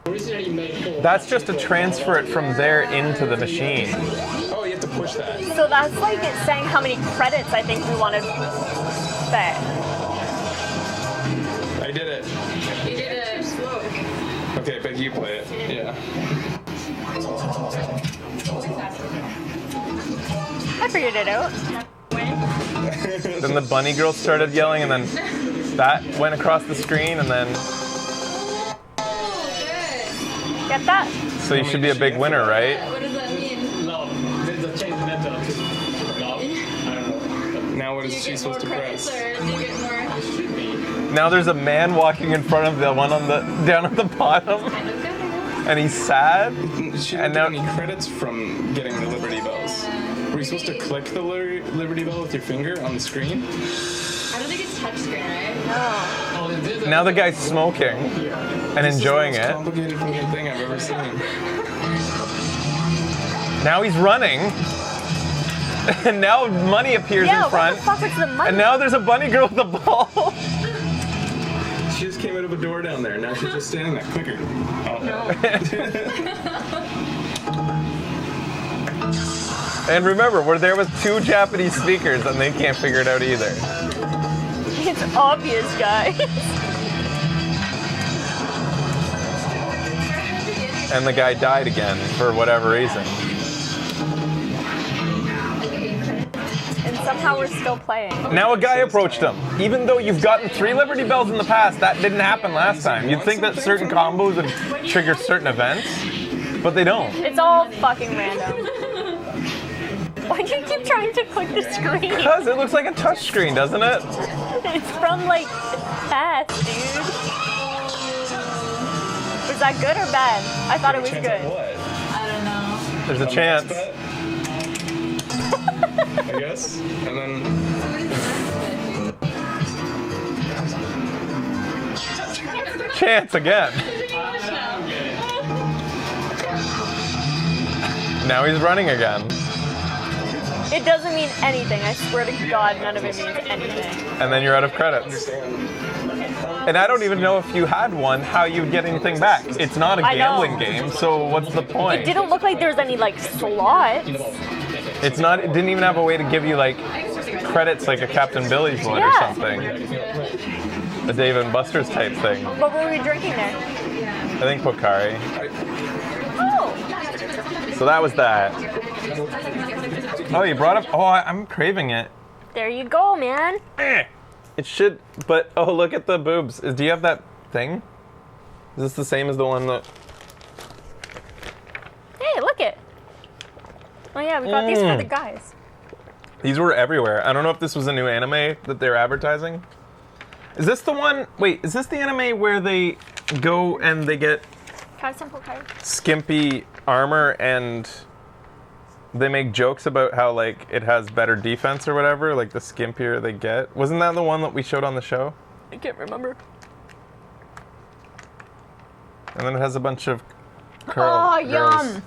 Originally made for. That's just to transfer it from there into the machine. Oh, you have to push that. So that's like it's saying how many credits I think we want to bet. I did it. You did it slow. Okay, but you play it. Yeah. I figured it out. Then the bunny girl started yelling, and then that went across the screen, and then Get that? so you should be a big winner, right? What does that mean? Love. There's a change method to love. I don't know. Now what Do is you she get more supposed to credits press? or do you get more? Should be. Now there's a man walking in front of the one on the down at the bottom, Kind of good, I guess. and he's sad. She And didn't now- get any credits from getting the Liberty Bells. Were you supposed to click the Liberty Bell with your finger on the screen? I don't think it's touchscreen, right? Oh, there's a- Now the guy's smoking and enjoying This is the most it. complicated fucking thing I've ever seen. Now he's running, and now money appears Yeah, in front, what the fuck is the money? and now there's a bunny girl with a ball. She just came out of a door down there. Now she's just standing there. Clicker. Oh no. And remember, we're there with 2 Japanese speakers, and they can't figure it out either. It's obvious, guys. And the guy died again for whatever reason. And somehow we're still playing. Now a guy approached him. Even though you've gotten 3 Liberty Bells in the past, that didn't happen last time. You'd think that certain combos would trigger certain events, but they don't. It's all fucking random. Why do you keep trying to click the screen? Because it looks like a touch screen, doesn't it? It's from like past, dude. Was that good or bad? I thought it was Chance at good. what? I don't know. There's a chance. I guess. And then Chance again. Now he's running again. It doesn't mean anything. I swear to God, none of it means anything. And then you're out of credits. And I don't even know if you had one, how you'd get anything back. It's not a I know. gambling game, so what's the point? It didn't look like there was any like slots. It's not. It didn't even have a way to give you like credits like a Captain Billy's would Yeah. or something. A Dave and Buster's type thing. What were we drinking there? I think Pocari. Oh, So that was that. Oh, you brought up. Oh, I'm craving it. there you go, man. Eh. It should. But oh, look at the boobs. Do you have that thing? Is this the same as the one that? Hey, look it. Oh yeah, we got these for the guys. These were everywhere. I don't know if this was a new anime that they're advertising. Is this the one? Wait, is this the anime where they go and they get Can I have some Pocari? skimpy armor and they make jokes about how like it has better defense or whatever, like the skimpier they get? Wasn't that the one that we showed on the show? I can't remember. And then it has a bunch of curl Oh, girls. yum.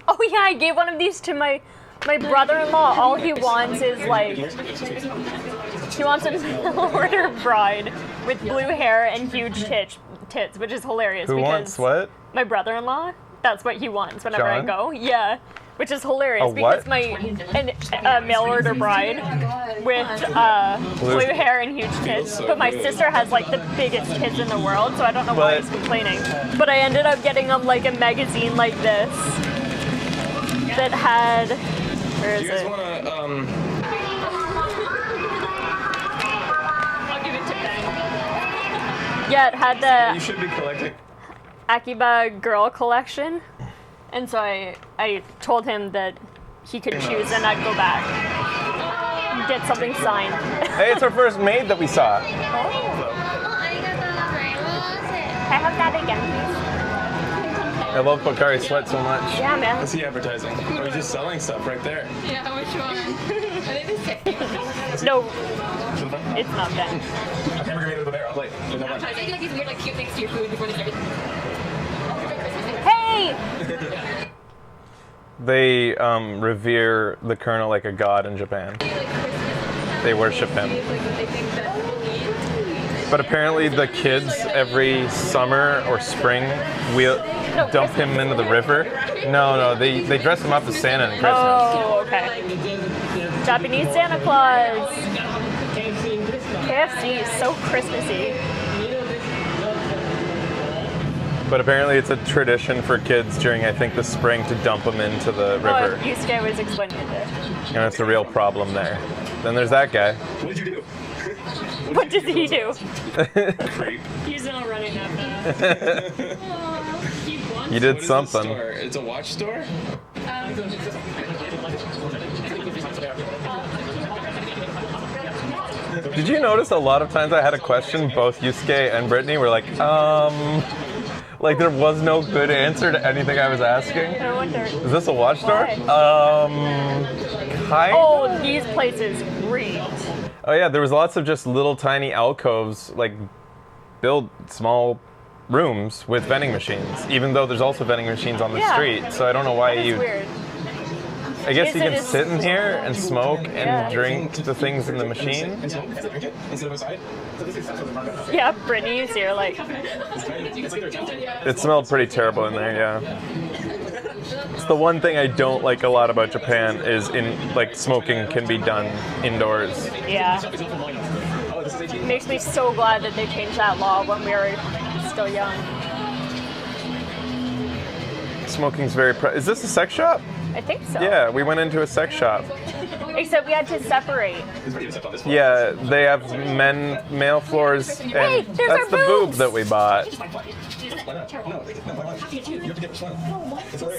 Oh yeah, I gave one of these to my brother-in-law. All he wants is like he wants a order bride with blue hair and huge tits, which is hilarious Who because wants what? my brother-in-law. That's what he wants whenever I John? go. Yeah. which is hilarious A what? because a mail order bride with blue hair and huge tits. But my sister has like the biggest tits in the world, so I don't know why he's complaining. But I ended up getting him like a magazine like this that had. Where is You guys it? wanna I'll give it to Ben. Yeah, it had the you should be collecting. Akiba girl collection, and so I told him that he could choose and I'd go back and get something signed. Hey, it's our first maid that we saw. Can I have that again, please? I love Pocari Sweat so much. Yeah, man. Is he advertising? Or he's just selling stuff right there? Yeah, which one? Are they the same? No, it's not Ben. A hamburger made with a barrel. Like, there's no one. I think like these weird like cute things to your food before they start. Hey! They revere the Colonel like a god in Japan. They worship him. But apparently the kids every summer or spring dump him into the river. No, they dress him up as Santa in Christmas. Oh, okay. Japanese Santa Claus. KFC is so Christmassy. But apparently it's a tradition for kids during, I think, the spring to dump them into the river. Oh, Yusuke was explaining it. And it's a real problem there. Then there's that guy. What did you do? What does he do? Creep. He's not running that fast. You did What is this something. store? It's a watch store? Did you notice a lot of times I had a question, both Yusuke and Brittany were like there was no good answer to anything I was asking? I wonder. Is this a watch store? Kind Oh, these places reek. Oh yeah, there was lots of just little tiny alcoves, like build small rooms with vending machines, even though there's also vending machines on the Yeah. street. So I don't know why That's you. weird. I guess Is you it can a- sit in here and smoke and Yeah. drink the things in the machine. And smoke? Drink it? Instead of outside? Yeah, Brittany's here, like, It's like they're attempting. It smelled pretty terrible in there, yeah. It's the one thing I don't like a lot about Japan is smoking can be done indoors. yeah. Makes me so glad that they changed that law when we were still young. Smoking's very. Is this a sex shop? I think so. Yeah, we went into a sex shop. Except we had to separate. Yeah, they have male floors, and Hey, there's that's our the boob boobs. that we bought.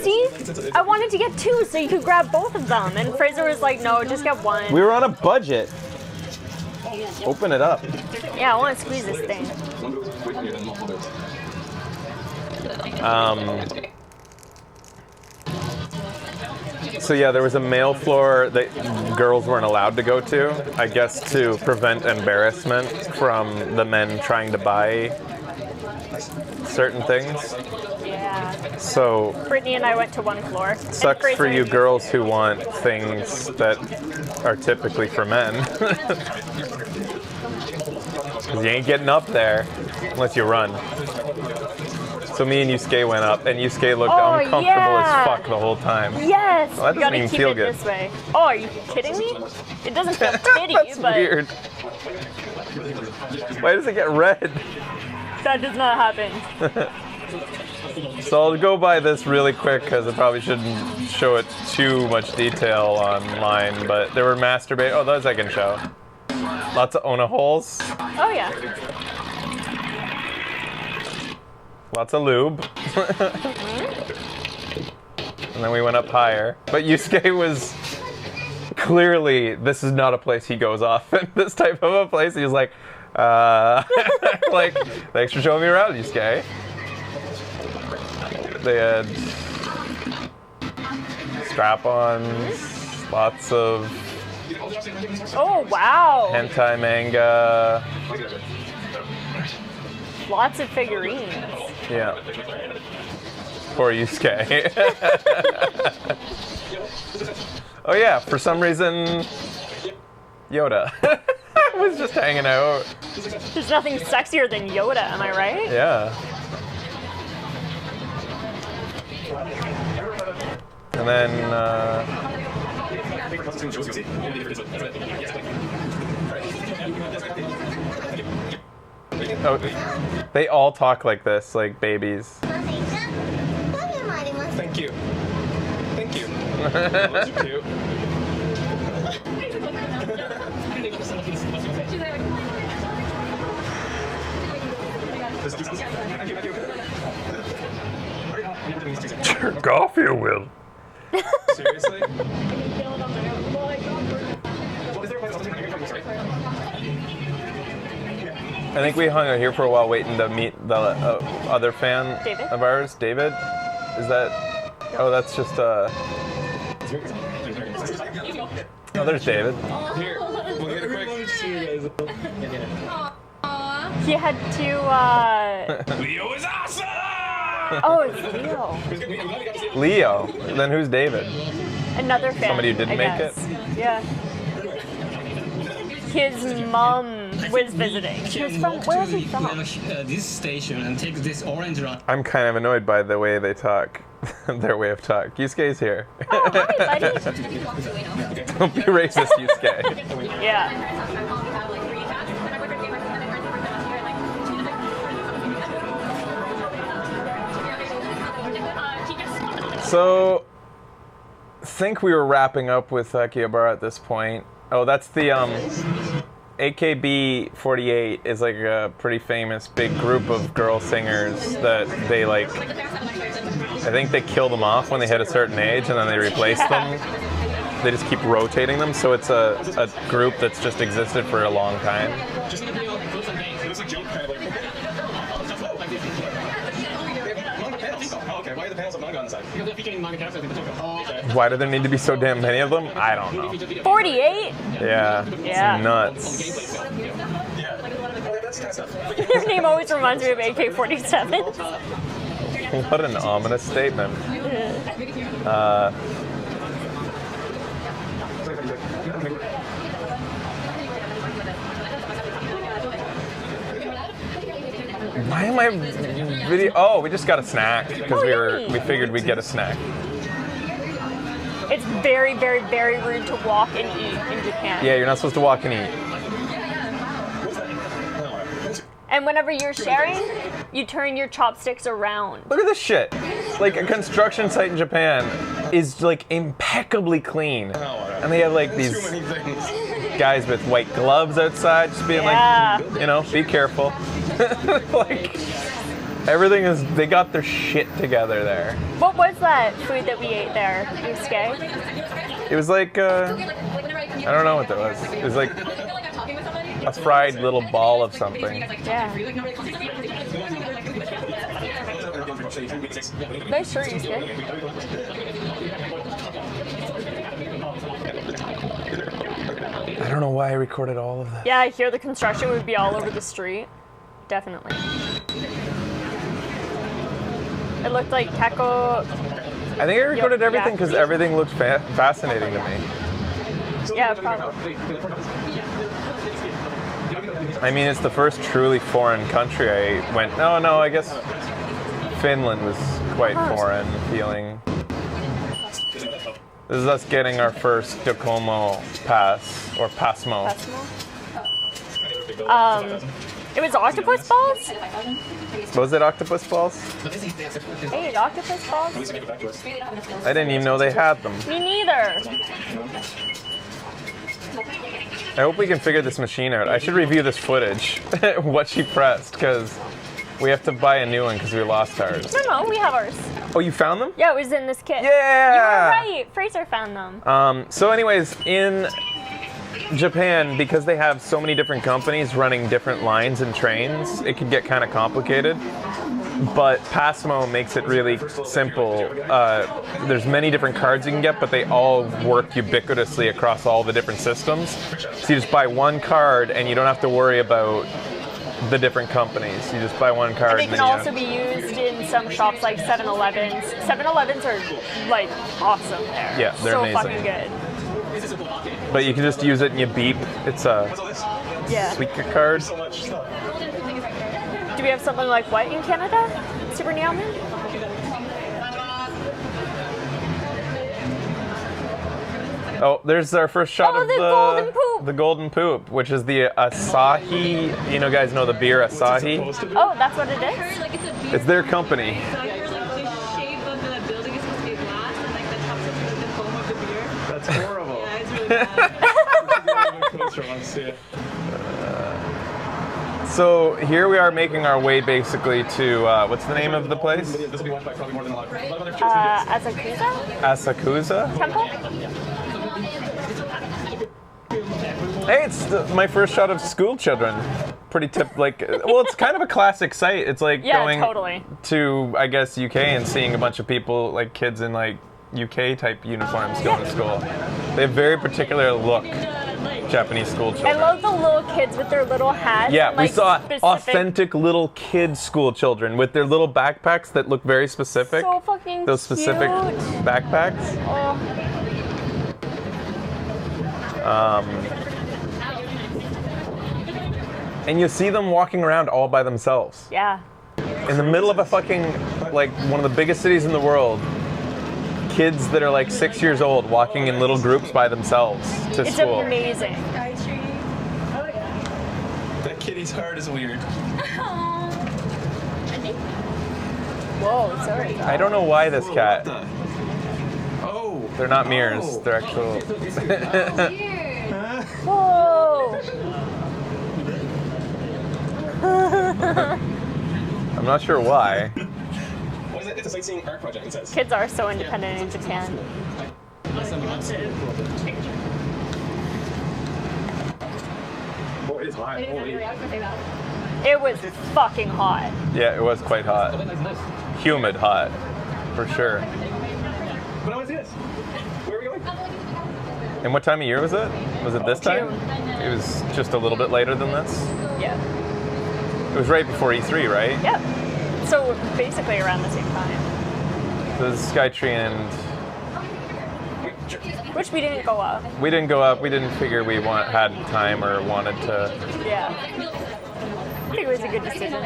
See? I wanted to get two so you could grab both of them. And Fraser was like, no, just get one. We were on a budget. Open it up. Yeah, I want to squeeze this thing. So yeah, there was a male floor that girls weren't allowed to go to, I guess to prevent embarrassment from the men trying to buy certain things. Yeah. So Brittany and I went to one floor. And sucks for Fraser- you girls who want things that are typically for men. Because you ain't getting up there unless you run. So me and Yusuke went up, and Yusuke looked Oh, uncomfortable yeah. as fuck the whole time. Yes! Well, that you doesn't gotta even keep feel it good. this way. Oh, are you kidding me? It doesn't feel titty, That's but weird. Why does it get red? that does not happen. So I'll go by this really quick because I probably shouldn't show it too much detail online, but there were masturbate. Oh, those I can show. Lots of Ona holes. Oh, yeah. Lots of lube. And then we went up higher. But Yusuke was clearly, this is not a place he goes off in. This type of a place. He was like, like, thanks for showing me around, Yusuke. They had strap-ons, lots of Oh, wow. hentai manga. Lots of figurines. Yeah. Poor Yusuke. Oh yeah, for some reason, Yoda was just hanging out. There's nothing sexier than Yoda, am I right? Yeah. And then oh, they all talk like this, like babies. Thank you. Thank you. Those are cute. Jerk off, you will. Seriously? I think we hung out here for a while waiting to meet the other fan David? of ours, David. Is that? Oh, that's just Oh, there's David. Here, we'll get a quick. He had to. Leo is awesome! Oh, it's Leo. Leo. Then who's David? Another fan. Somebody who didn't I make it? guess. Yeah. His mom was visiting. He was from. Where was he from? This station and take this orange route. I'm kind of annoyed by the way they talk. Their way of talk. Yusuke's here. Oh, hi, buddy. Don't be racist, Yusuke. Yeah. So, think we were wrapping up with Akihabara at this point. Oh, that's the AKB48 is like a pretty famous big group of girl singers that they like. I think they kill them off when they hit a certain age, and then they replace them. They just keep rotating them, so it's a group that's just existed for a long time. Why are the panels of manga on the side? Because they're featuring manga characters in the Tokyo. Why do there need to be so damn many of them? I don't know. 48? Yeah, Yeah. it's nuts. That's kind of stuff. His name always reminds me of AK-47. What an ominous statement. Why am I video? Oh, we just got a snack because we figured we'd get a snack. It's very, very, very rude to walk and eat in Japan. Yeah, you're not supposed to walk and eat. And whenever you're sharing, you turn your chopsticks around. Look at this shit. Like a construction site in Japan is like impeccably clean, and they have like these Too many things. guys with white gloves outside, just being Yeah. like, you know, be careful. Like everything is, they got their shit together there. What was that food that we ate there, Yusuke? It was like I don't know what that was. It was like a fried little ball of something. Yeah. Nice shirt, Yusuke. I don't know why I recorded all of that. Yeah, I hear the construction would be all over the street. Definitely. It looked like Keko. I think I recorded Yep, everything yeah. because everything looked fascinating to me. Yeah, probably. I mean, it's the first truly foreign country I went. No, I guess Finland was quite foreign feeling. This is us getting our first Docomo pass, or Passmo. It was octopus balls? Was it octopus balls? Hey, octopus balls? I didn't even know they had them. Me neither. I hope we can figure this machine out. I should review this footage, what she pressed, because we have to buy a new one because we lost ours. No, we have ours. Oh, you found them? Yeah, it was in this kit. Yeah! You were right. Fraser found them. So anyways, in Japan, because they have so many different companies running different lines and trains, it can get kind of complicated. But Passmo makes it really simple. There's many different cards you can get, but they all work ubiquitously across all the different systems. So you just buy one card and you don't have to worry about the different companies. You just buy one card. They and can then also be used in some shops like 7-Elevens. 7-Elevens are like awesome there. Yeah, they're so amazing. fucking good. But you can just use it and you beep. It's a Yeah. Suica card. Do we have something like what in Canada? Super Neoman? Oh, there's our first shot Oh, of the golden poop. the golden poop, which is the Asahi. You know, guys know the beer Asahi. Oh, that's what it is? Like it's a beer. It's their company. So like the shape of the building is supposed to be glass, and like the top is supposed to be the foam of the beer. That's horrible. Yeah, it's really bad. Closer once, yeah. So here we are making our way basically to what's the name of the place? This will be watched by probably more than a lot of other Asakusa Asakusa. Temple? Hey, it's my first shot of school children. Pretty well, it's kind of a classic sight. It's like Yeah, going totally. to, I guess, UK and seeing a bunch of people, like kids in like UK type uniforms going to school. They have very particular look, Japanese school I children. love the little kids with their little hats. Yeah, and, we like, saw specific- authentic little kid school children with their little backpacks that look very specific. So fucking Those specific cute. backpacks. Oh, And you see them walking around all by themselves. yeah. In the middle of a fucking, like, one of the biggest cities in the world. Kids that are like 6 years old walking in little groups by themselves to It's school. amazing. That kitty's heart is weird. Whoa, sorry. I don't know why this cat. What the? Oh. They're not mirrors. Oh. They're actual. Whoa. I'm not sure why. What is it? It's a sightseeing art project, it says. Kids are so independent in Japan. Oh, it is hot. Holy. It was fucking hot. Yeah, it was quite hot. Humid hot, for sure. But I want to see this. Where are we going? And what time of year was it? Was it this time? June. It was just a little bit later than this. Yeah. It was right before E3, right? Yep. So basically around the same time. The Skytree and Which we didn't go up. we didn't go up. We didn't figure we had time or wanted to. Yeah. I think it was a good decision.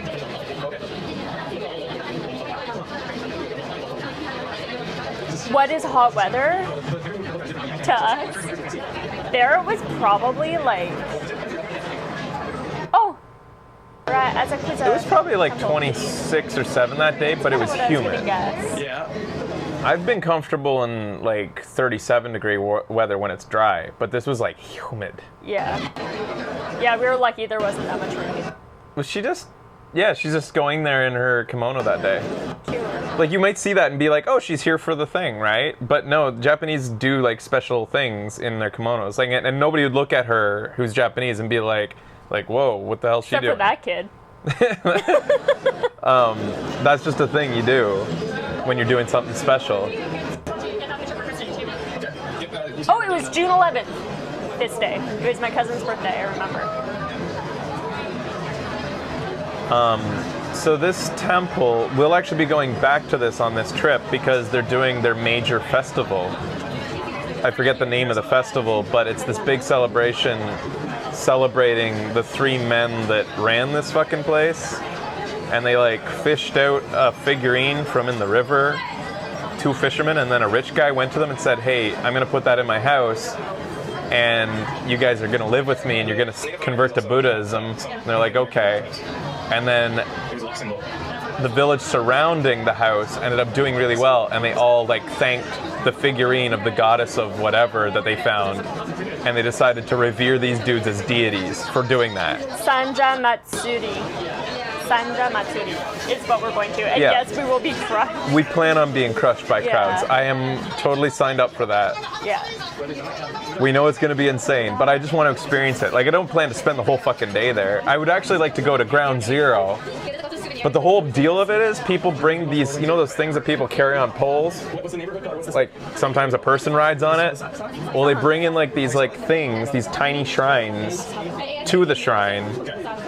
What is hot weather to us? There it was probably like. Oh! Right, as a It was probably like 26 or 7 that day, but it was humid. Yeah. I've been comfortable in like 37 degree weather when it's dry, but this was like humid. Yeah. Yeah, we were lucky there wasn't that much rain. Was she just? Yeah, she's just going there in her kimono that day. Cute. Like you might see that and be like, oh, she's here for the thing, right? But no, Japanese do like special things in their kimonos. Like, and nobody would look at her who's Japanese and be like, whoa, what the hell's she Except doing? for that kid. That's just a thing you do when you're doing something special. Oh, it was June 11th this day. It was my cousin's birthday, I remember. So this temple, we'll actually be going back to this on this trip because they're doing their major festival. I forget the name of the festival, but it's this big celebration celebrating the 3 men that ran this fucking place. And they like fished out a figurine from in the river, 2 fishermen, and then a rich guy went to them and said, hey, I'm gonna put that in my house and you guys are gonna live with me and you're gonna convert to Buddhism. And they're like, okay. And then the village surrounding the house ended up doing really well, and they all like thanked the figurine of the goddess of whatever that they found, and they decided to revere these dudes as deities for doing that. Sanja Matsuri. Sanja Matsuri is what we're going to. And Yeah. yes, we will be crushed. We plan on being crushed by Yeah. crowds. I am totally signed up for that. Yeah. We know it's going to be insane, but I just want to experience it. Like, I don't plan to spend the whole fucking day there. I would actually like to go to Ground Zero. But the whole deal of it is people bring these, you know those things that people carry on poles? What's the neighborhood called? What's this? Like, sometimes a person rides on it. Well, they bring in like these like things, these tiny shrines to the shrine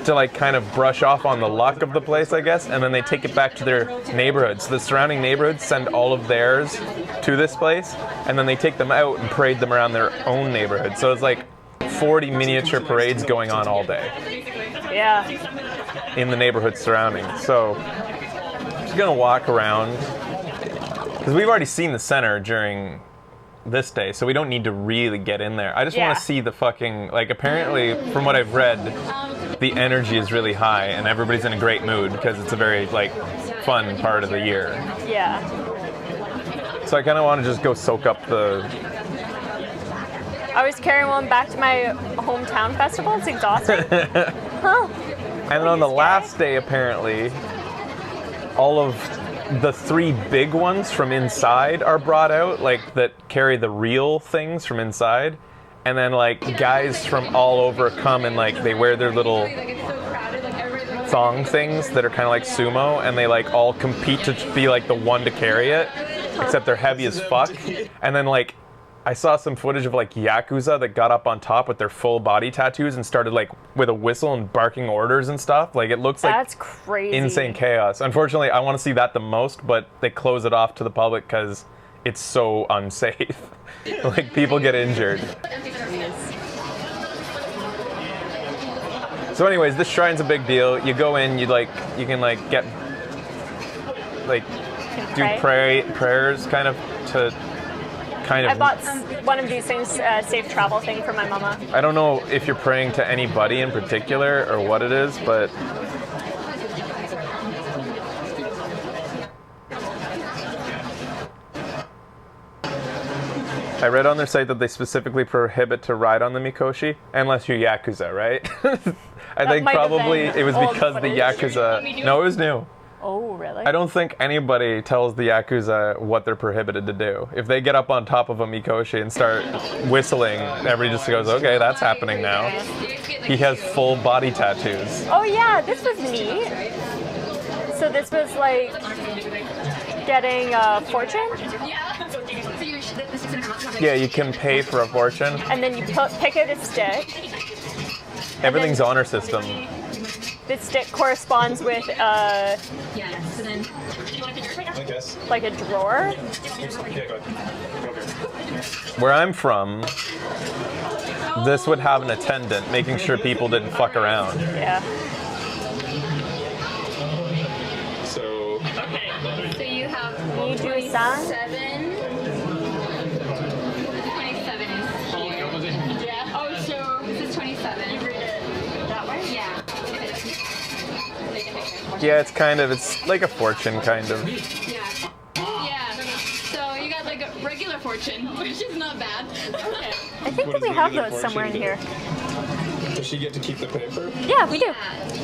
to like kind of brush off on the luck of the place, I guess, and then they take it back to their neighborhoods. The surrounding neighborhoods send all of theirs to this place, and then they take them out and parade them around their own neighborhood. So it's like 40 miniature parades going on all day Yeah. in the neighborhood surrounding. So just gonna walk around because we've already seen the center during this day, so we don't need to really get in there. I just want Yeah. to see the fucking, like, apparently, from what I've read, the energy is really high and everybody's in a great mood because it's a very, like, fun part of the year. Yeah. So I kind of want to just go soak up the... I was carrying one back to my hometown festival. It's exhausting. Huh. And then on the last day, apparently, all of the 3 big ones from inside are brought out, like, that carry the real things from inside. And then, like, guys from all over come and, like, they wear their little thong things that are kind of like sumo, and they, like, all compete to be, like, the one to carry it, except they're heavy as fuck. And then, like, I saw some footage of, like, Yakuza that got up on top with their full body tattoos and started, like, with a whistle and barking orders and stuff. Like, it looks like That's crazy. insane chaos. Unfortunately, I want to see that the most, but they close it off to the public because it's so unsafe. Like, people get injured. So anyways, this shrine's a big deal. You go in, you can get, like, do prayers kind of to kind of... I bought one of these things, safe travel thing for my mama. I don't know if you're praying to anybody in particular or what it is, but I read on their site that they specifically prohibit to ride on the Mikoshi unless you're Yakuza, right? I think might have probably been it was old because the footage. Yakuza... No, it was new. Oh, really? I don't think anybody tells the Yakuza what they're prohibited to do. If they get up on top of a Mikoshi and start whistling, everybody just goes, okay, that's happening now. He has full body tattoos. Oh, yeah, this was neat. So this was like getting a fortune, Yeah, you can pay for a fortune. and then you pick out a stick. Everything's honor system. This stick corresponds with I guess. like a drawer. Yeah, go ahead. Where I'm from, this would have an attendant making sure people didn't fuck around. Yeah. So, So you have You do some. 27. 27 is here. Yeah. Oh, so this is 27. You read it that way? Yeah. Yeah, it's like a fortune, kind of. Yeah. Yeah. So you got like a regular fortune, which is not bad. Okay. I think that we have those somewhere in here. does she get to keep the paper? Yeah, we do. Yeah.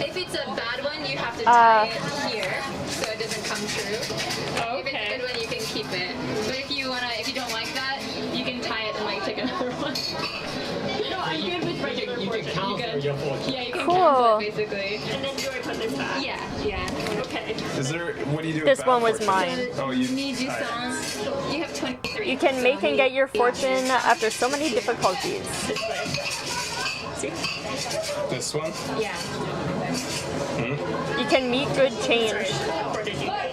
If it's a bad one, you have to tie it here so it doesn't come true. If it's a good one, you can keep it. But if you don't like that, you can tie it and like take another one. No, I'm good with regular You fortune. can count for your fortune. Yeah, you can Cool. cancel it basically. And then do I put this back? Yeah, yeah. Okay. Is there, what do you do This with one bad was fortune? mine. Oh, You need to some. You have 23. You can make and get your fortune after so many difficulties. See? This one? Yeah. You can meet good change.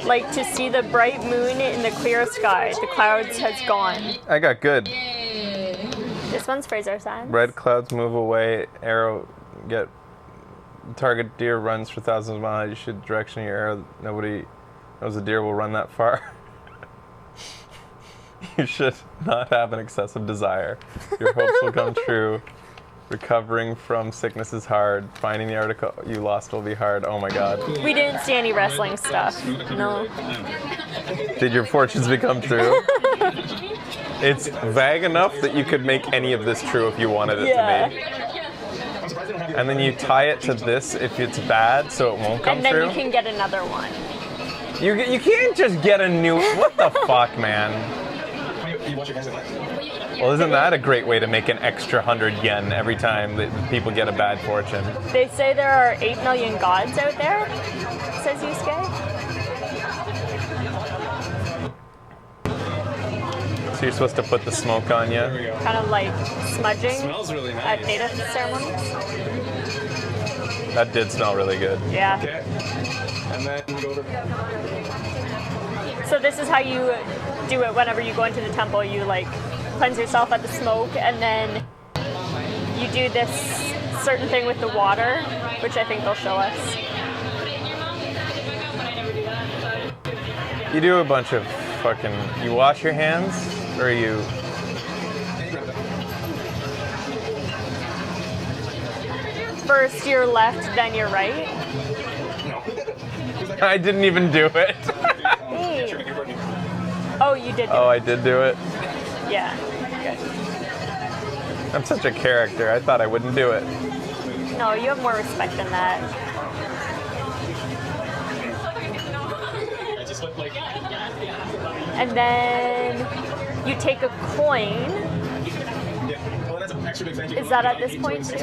Like to see the bright moon in the clear sky. The clouds has gone. I got good. Yay. This one's Fraser Sands. Red clouds move away. Arrow get target deer runs for thousands of miles. You shoot the direction of your arrow. Nobody knows the deer will run that far. You should not have an excessive desire. Your hopes will come true. Recovering from sickness is hard. Finding the article you lost will be hard. Oh my god. We didn't see any wrestling stuff. No. Did your fortunes become true? It's vague enough that you could make any of this true if you wanted it to be. And then you tie it to this if it's bad, so it won't come And then true. you can get another one. You can't just get a new... What the fuck, man? You wash your hands in that? Well, isn't that a great way to make an extra 100 yen every time that people get a bad fortune? They say there are 8 million gods out there, says Yusuke. So you're supposed to put the smoke on you? Kind of like smudging Smells really at nice. native ceremonies. That did smell really good. Yeah. Okay. And then go to... So this is how you do it whenever you go into the temple. You like cleanse yourself at the smoke, and then you do this certain thing with the water, which I think they'll show us. You do a bunch of fucking... You wash your hands, or you first your left, then your right. I didn't even do it. Hey. Oh, you did. Oh, I did do it. Yeah. Good. I'm such a character. I thought I wouldn't do it. No, you have more respect than that. And then you take a coin. Is that at this point too?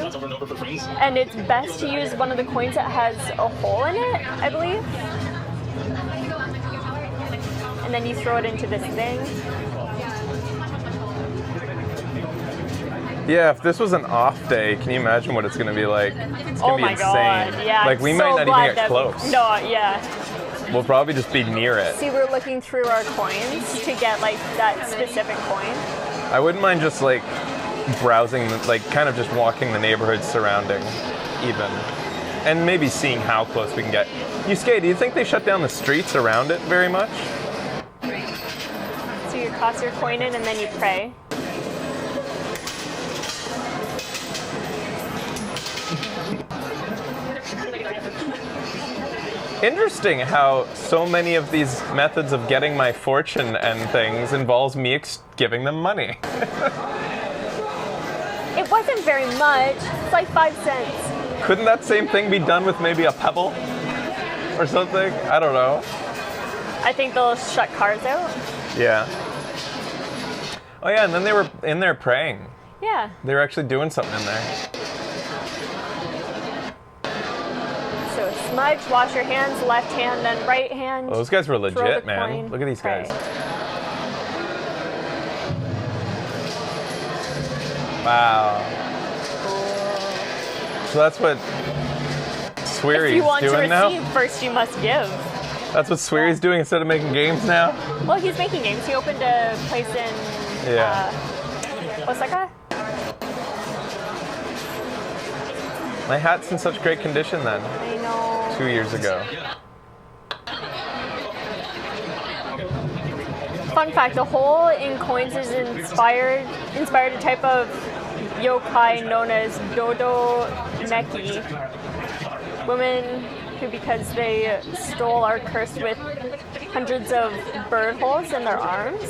And it's best to use one of the coins that has a hole in it, I believe. And then you throw it into this thing. Yeah, if this was an off day, can you imagine what it's going to be like? It's Oh going to be my insane. god, yeah. Like, we I'm might so not glad even get that- close. No, yeah. We'll probably just be near it. See, we're looking through our coins to get like that specific coin. I wouldn't mind just like browsing, like kind of just walking the neighborhood surrounding even. And maybe seeing how close we can get. Yusuke, do you think they shut down the streets around it very much? So you toss your coin in and then you pray. Interesting how so many of these methods of getting my fortune and things involves me giving them money. It wasn't very much. It's like 5 cents. Couldn't that same thing be done with maybe a pebble or something? I don't know. I think they'll shut cars out. Yeah. Oh yeah, and then they were in there praying. Yeah. They were actually doing something in there. So smudge, wash your hands, left hand, then right hand. Well, those guys were Throw legit, the man. coin, Look at these pray. guys. Wow. So that's what If Sweary's you want to doing receive, now? first you must give. That's what Sweary's doing instead of making games now? Well, he's making games. He opened a place in Yeah. Osaka. My hat's in such great condition then, I know. 2 years ago. Fun fact: the hole in coins is inspired a type of yokai known as Dodo Neki. Women who, because they stole, are cursed with hundreds of bird holes in their arms.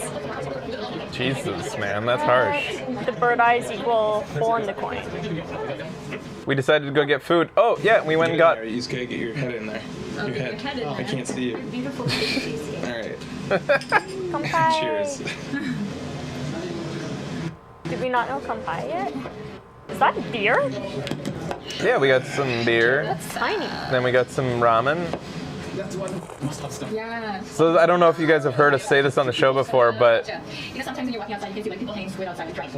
Jesus, man, that's harsh. The bird eyes equal hole in the coin. We decided to go get food. Oh, yeah, we went and got... You just gotta get your head in there. Your head. I can't see you. Alright. Kampai. Cheers. Did we not know kampai yet? Is that beer? Yeah, we got some beer. That's tiny. Then we got some ramen. Yeah. So I don't know if you guys have heard us say this on the show before, but You know, sometimes when you're walking outside, you can see like people hanging squid outside the truck.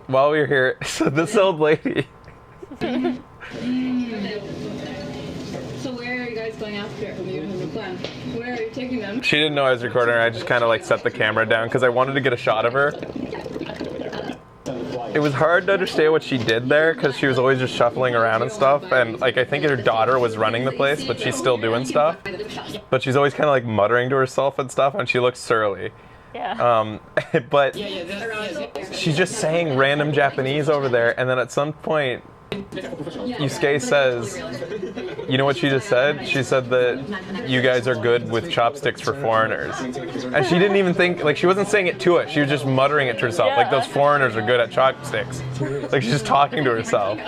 while we were here, so this old lady, So where are you guys going after? You have a plan. Where are you taking them? she didn't know I was recording her. I just kind of like set the camera down because I wanted to get a shot of her. It was hard to understand what she did there because she was always just shuffling around and stuff. And like I think her daughter was running the place, but she's still doing stuff. But she's always kind of like muttering to herself and stuff, and she looks surly. Yeah. But she's just saying random Japanese over there, and then at some point, Yusuke says, you know what she just said? She said that you guys are good with chopsticks for foreigners. And she didn't even think, like she wasn't saying it to us, she was just muttering it to herself, like those foreigners are good at chopsticks. Like she's just talking to herself.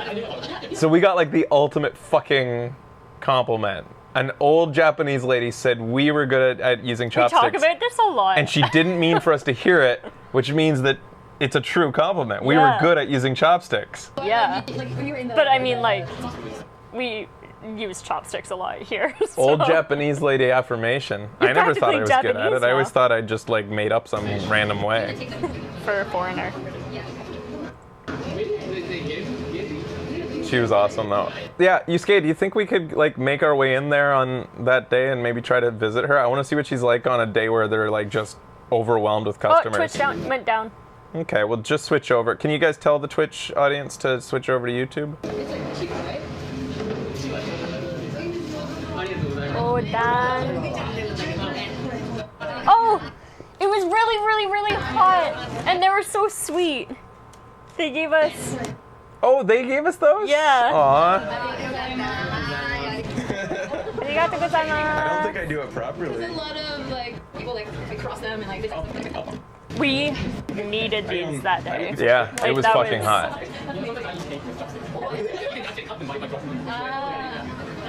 So we got like the ultimate fucking compliment. An old Japanese lady said we were good at using we chopsticks. talk about this a lot. And she didn't mean for us to hear it, which means that it's a true compliment. We were Yeah. good at using chopsticks. Yeah. Like when you were in the. But I mean, like, we use chopsticks a lot here. So. Old Japanese lady affirmation. I You're never thought I practically was good at it. Japanese I always now. thought I just like made up some random way. For a foreigner. She was awesome though. Yeah, Yusuke, do you think we could like make our way in there on that day and maybe try to visit her? I want to see what she's like on a day where they're like just overwhelmed with Oh, customers. Twitch went down. Okay, well just switch over. Can you guys tell the Twitch audience to switch over to YouTube? Oh, damn. Oh, it was really, really, really hot. And they were so sweet. They gave us Oh, they gave us those? Yeah. Aw. Arigatou I don't gozaimasu. think I do it properly. A lot of like people like cross them and like We needed these that day. Yeah, it Like, was that fucking was- hot.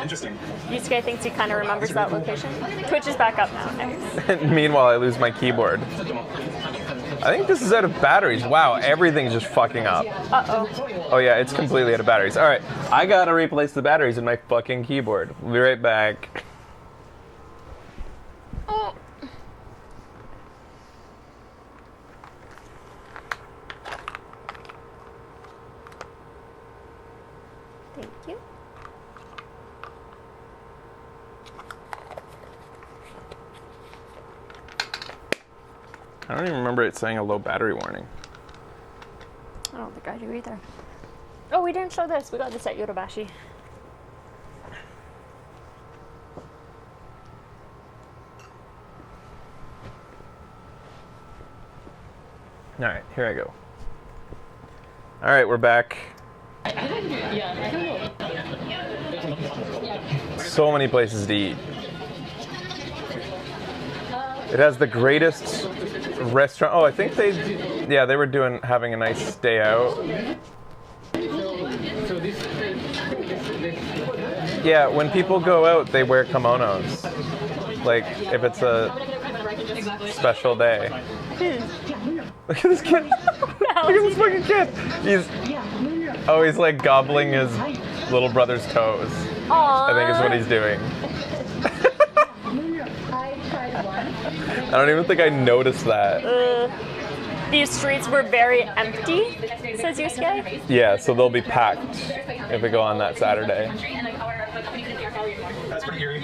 Interesting. Yusuke thinks he kind of remembers that location. Twitch is back up now. Nice. Meanwhile, I lose my keyboard. I think this is out of batteries. Wow, everything's just fucking up. Uh-oh. Oh yeah, it's completely out of batteries. All right, I gotta replace the batteries in my fucking keyboard. We'll be right back. Oh. Thank you. I don't even remember it saying a low battery warning. I don't think I do either. Oh, we didn't show this. We got this at Yodobashi. All right, here I go. All right, we're back. So many places to eat. It has the greatest restaurant. Oh, I think they were having a nice day out. Yeah, when people go out, they wear kimonos. Like, if it's a special day. Look at this kid. Look at this fucking kid. He's like gobbling his little brother's toes. Aww. I think is what he's doing. I don't even think I noticed that. These streets were very empty, says Yusuke. Yeah, so they'll be packed if we go on that Saturday. That's pretty eerie.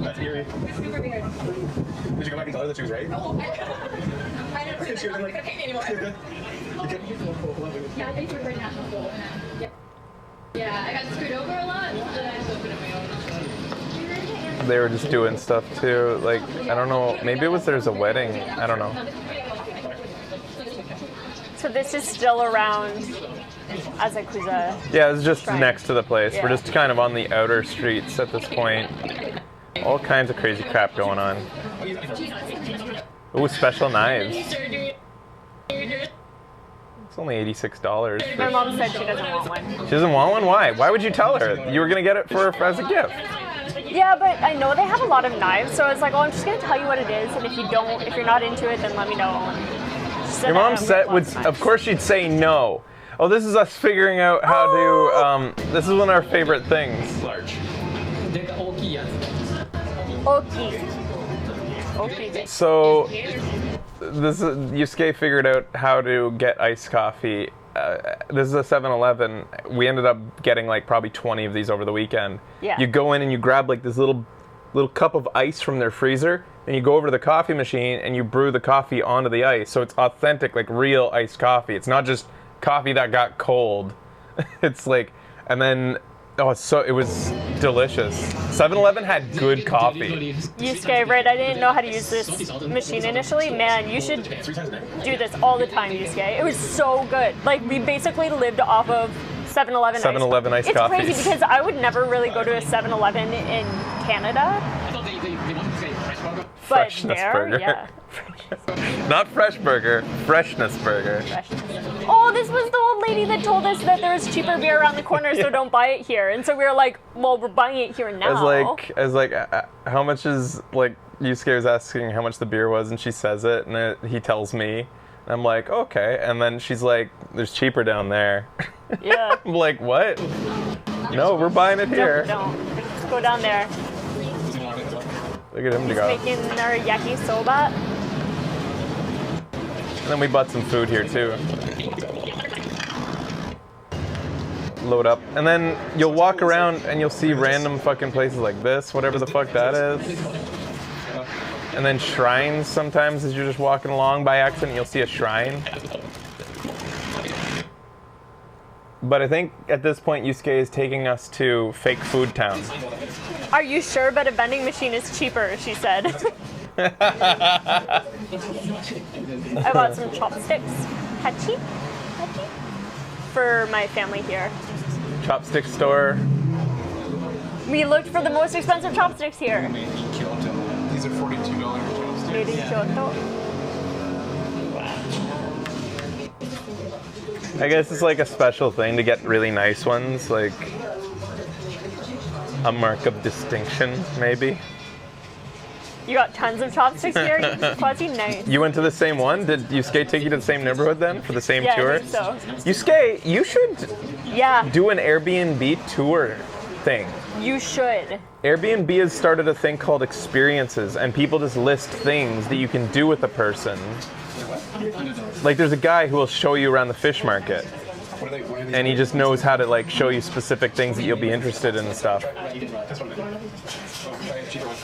That's eerie. Did you go back and tell her that she was right? She was like, pay me anymore. Yeah, I think we're pretty national school. Yeah, I got screwed over a lot. They were just doing stuff too. Like, I don't know, maybe there's a wedding. I don't know. So this is still around Asakusa. Yeah, it's just Shrine. next to the place. We're Yeah. just kind of on the outer streets at this point. All kinds of crazy crap going on. Ooh, special knives. It's only $86. My mom said she doesn't want one. She doesn't want one? Why? Why would you tell her? You were gonna get it for as a gift. Yeah, but I know they have a lot of knives, so it's like, oh, I'm just gonna tell you what it is, and if you're not into it, then let me know. She said Your that mom I'm said, with lots of of knives. course she'd say no. Oh, this is us figuring out how to, this is one of our favorite things. large. Oki. Oki. So, Yusuke figured out how to get iced coffee. This is a 7-Eleven. We ended up getting like probably 20 of these over the weekend. Yeah. You go in and you grab like this little cup of ice from their freezer, and you go over to the coffee machine and you brew the coffee onto the ice. So it's authentic, like real iced coffee. It's not just coffee that got cold. It's like, and then, it was delicious. 7-Eleven had good coffee. Yusuke, right? I didn't know how to use this machine initially. Man, you should do this all the time, Yusuke. It was so good. Like, we basically lived off of 7-Eleven 7-Eleven iced It's coffees. crazy because I would never really go to a 7-Eleven in Canada. I thought they wanted to say fresh burger. But Freshness there, burger. yeah. Not fresh burger, freshness burger. Oh, this was the old lady that told us that there was cheaper beer around the corner, so don't buy it here. And so we were like, well, we're buying it here now. I was like, how much is, like, Yusuke was asking how much the beer was, and she says it, and he tells me. And I'm like, okay. And then she's like, there's cheaper down there. Yeah. I'm like, what? No, we're buying it here. Don't. Just go down there. Look at him He's go. making our yakisoba. And then we bought some food here too. Load up. And then you'll walk around and you'll see random fucking places like this, whatever the fuck that is. And then shrines sometimes as you're just walking along by accident, you'll see a shrine. But I think at this point Yusuke is taking us to fake food town. Are you sure? But a vending machine is cheaper, she said. I bought some chopsticks. Hachi? Hachi? for my family here. Chopstick store. We looked for the most expensive chopsticks here. Made in Kyoto. These are $42 chopsticks. Made in Kyoto. I guess it's like a special thing to get really nice ones, like a mark of distinction, maybe. You got tons of chopsticks here? Quasi nice. You went to the same one? Did Yusuke take you to the same neighborhood then for the same Yeah, tour? I think so. Yusuke, you should Yeah, do an Airbnb tour thing. you should. Airbnb has started a thing called experiences, and people just list things that you can do with a person. Like there's a guy who will show you around the fish market, What are these? and he just knows how to like show you specific things that you'll be interested in and stuff. This one. Cheaper one.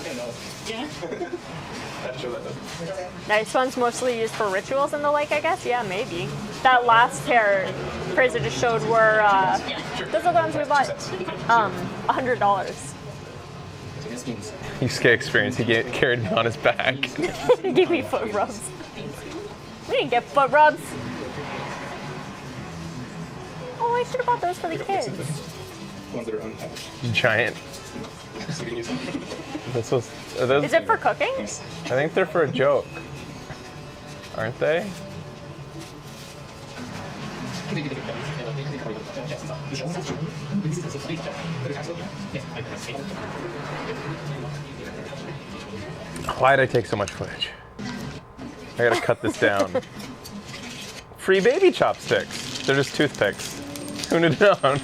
I'd show that though. Nice one's mostly used for rituals and the like, I guess. Yeah, maybe. That last pair Fraser just showed were those are the ones we bought. $100. Yusuke experience, he carried me on his back. Give me foot rubs. We didn't get foot rubs. Oh, I should have bought those for the kids. Ones that are unpacked. Giant. So you can use them. Are those, Is it for cooking? I think they're for a joke. Aren't they? Why did I take so much footage? I gotta cut this down. Free baby chopsticks. They're just toothpicks. Who would have known?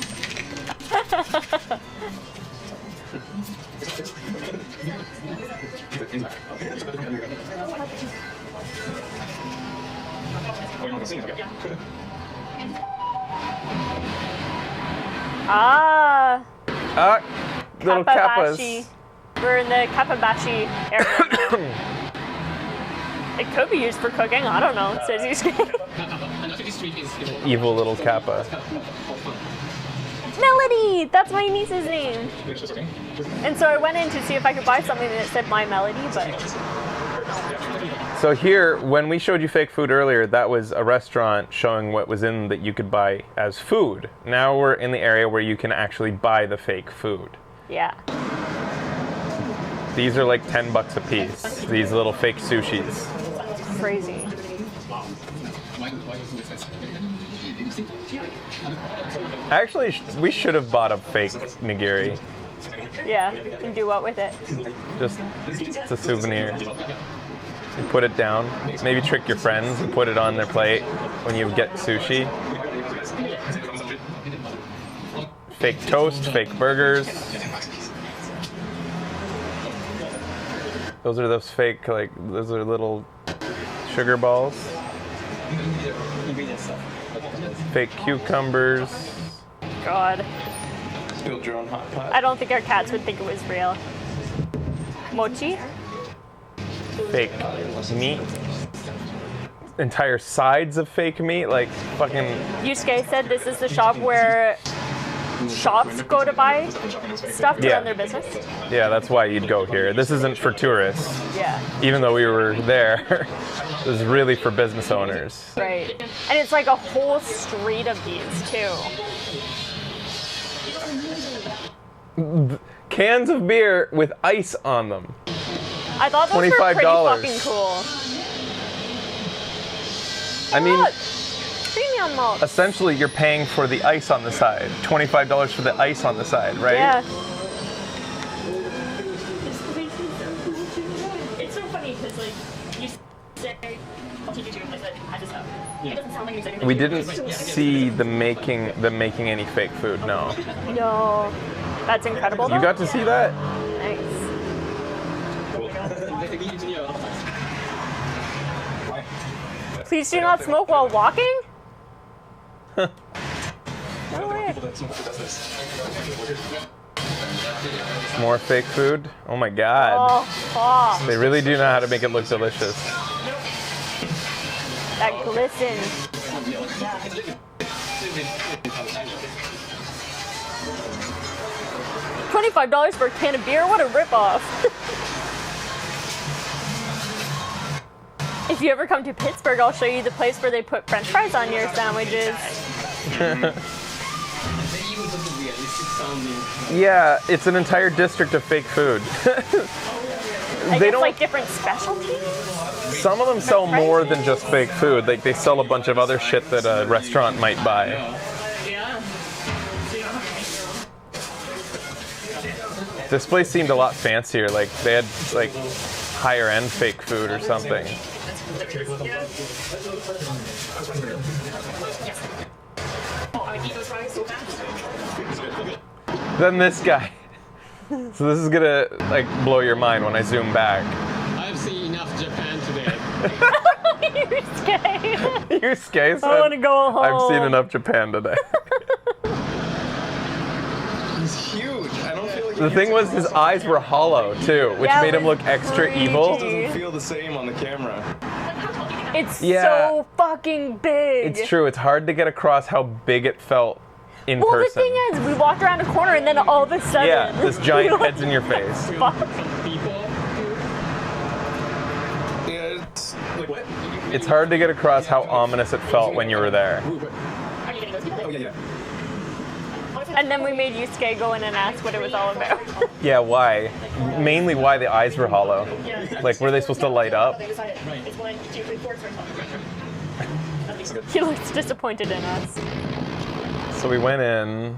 Ah, Little kappas. Kappabashi. We're in the Kappabashi area. It could be used for cooking. I don't know. It says used. Evil little kappa. Melody! That's my niece's name. And so I went in to see if I could buy something that said My Melody, but So here, when we showed you fake food earlier, that was a restaurant showing what was in that you could buy as food. Now we're in the area where you can actually buy the fake food. yeah. These are like $10 a piece. These little fake sushis. Crazy. Actually, we should have bought a fake nigiri. Yeah. And do what with it? Just, it's a souvenir. You put it down. Maybe trick your friends and put it on their plate when you get sushi. Fake toast, fake burgers. Those are those fake, like, those are little sugar balls. Fake cucumbers. God. Build your own hot pot. I don't think our cats would think it was real. Mochi? Fake meat. Entire sides of fake meat, like fucking. Yusuke said this is the shop where shops go to buy stuff to Yeah. run their business. Yeah, that's why you'd go here. This isn't for tourists. Yeah. Even though we were there, this is really for business owners. Right. And it's like a whole street of these too. Cans of beer with ice on them. I thought those were pretty $25. fucking cool. I mean, Look! Premium malt. essentially you're paying for the ice on the side. $25 for the ice on the side, right? Yeah. It's so funny because like you say I'll take you to a place that has this stuff. It doesn't sound like exactly. We didn't see them making any fake food, no. No. That's incredible though. You got to see that? Nice. Please do not smoke while walking? No way. More fake food? Oh my god. Oh, fuck. They really do know how to make it look delicious. That glisten. $25 for a can of beer? What a ripoff. If you ever come to Pittsburgh, I'll show you the place where they put French fries on your sandwiches. They even put the realistic sounding. Yeah, it's an entire district of fake food. I They guess don't. like different specialties. Some of them sell more than just fake food. Like they sell a bunch of other shit that a restaurant might buy. Yeah. This place seemed a lot fancier. Like they had like higher end fake food or something. Oh, I eat those fries so fast. Then this guy. So this is gonna like blow your mind when I zoom back. I've seen enough Japan today. You're scared. You're scared. I want to go home. I've seen enough Japan today. He's huge. I don't feel like The thing was, his eyes were hollow too, which Yeah, it made him was look extra creepy. evil. doesn't feel the same on the camera. It's Yeah. so fucking big. It's true. It's hard to get across how big it felt in Well, person. the thing is, we walked around a corner and then all of a sudden, Yeah, this giant head's in your face. Some people. Yeah, it's like what? It's hard to get across how ominous it felt when you were there. Are you getting those people? Oh yeah. And then we made Yusuke go in and ask what it was all about. Yeah, why? Mainly why the eyes were hollow. Like, were they supposed to light up? They decided it's 1, 2, 3, 4. Starts off. He looks disappointed in us. So we went in.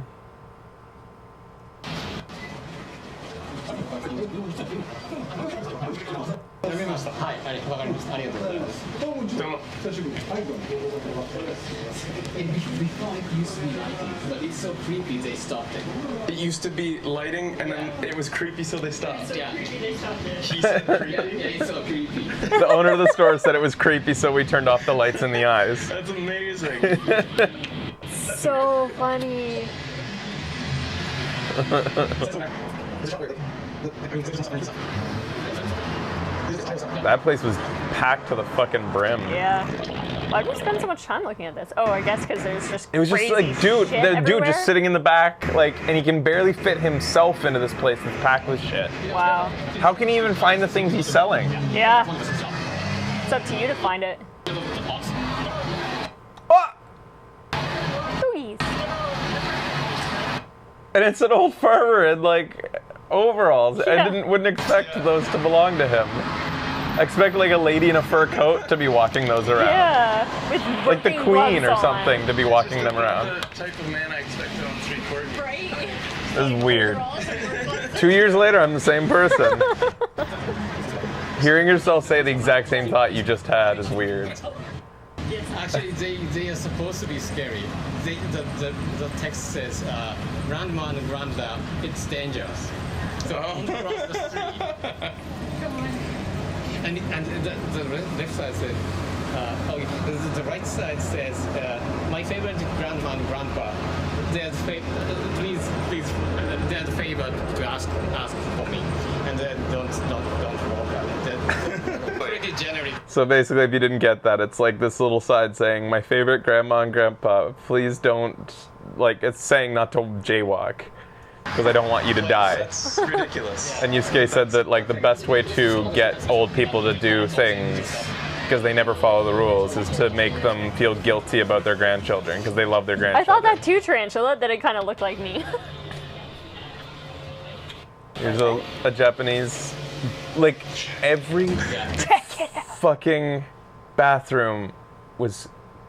Before it used to be lighting, but it's so creepy they stopped it. It used to be lighting, and then it was creepy, so they stopped. Yeah, They stopped it. He said yeah, creepy. it's so creepy. The owner of the store said it was creepy, so we turned off the lights in the eyes. That's amazing. So funny. That place was packed to the fucking brim. Yeah. Why did we spend so much time looking at this? Oh, I guess because there's just It was just crazy like, dude, shit the dude everywhere. just sitting in the back, like, and he can barely fit himself into this place that's packed with shit. Wow. How can he even find the things he's selling? Yeah. It's up to you to find it. Oh! Louise. And it's an old farmer in like overalls. Yeah. Wouldn't expect those to belong to him. I expect like a lady in a fur coat to be walking those around. Yeah. With Like the working queen or gloves on. something to be walking them around. The type of man I expect to own street court. Right? This is weird. 2 years later, I'm the same person. Hearing yourself say the exact same thought you just had is weird. Actually, they are supposed to be scary. The text says, grandma and grandpa, it's dangerous. So don't cross the street. And the left side says, the right side says, my favorite grandma and grandpa. There's please, there's a favor to ask for me, and then don't walk out. Pretty generic. So basically, if you didn't get that, it's like this little side saying, my favorite grandma and grandpa, please don't, like, it's saying not to jaywalk, because I don't want you to die. That's ridiculous. And Yusuke said that, like, the best way to get old people to do things, because they never follow the rules, is to make them feel guilty about their grandchildren, because they love their I grandchildren. thought that too, Tarantula, that it kind of looked like me. Here's a Japanese, like, every fucking bathroom was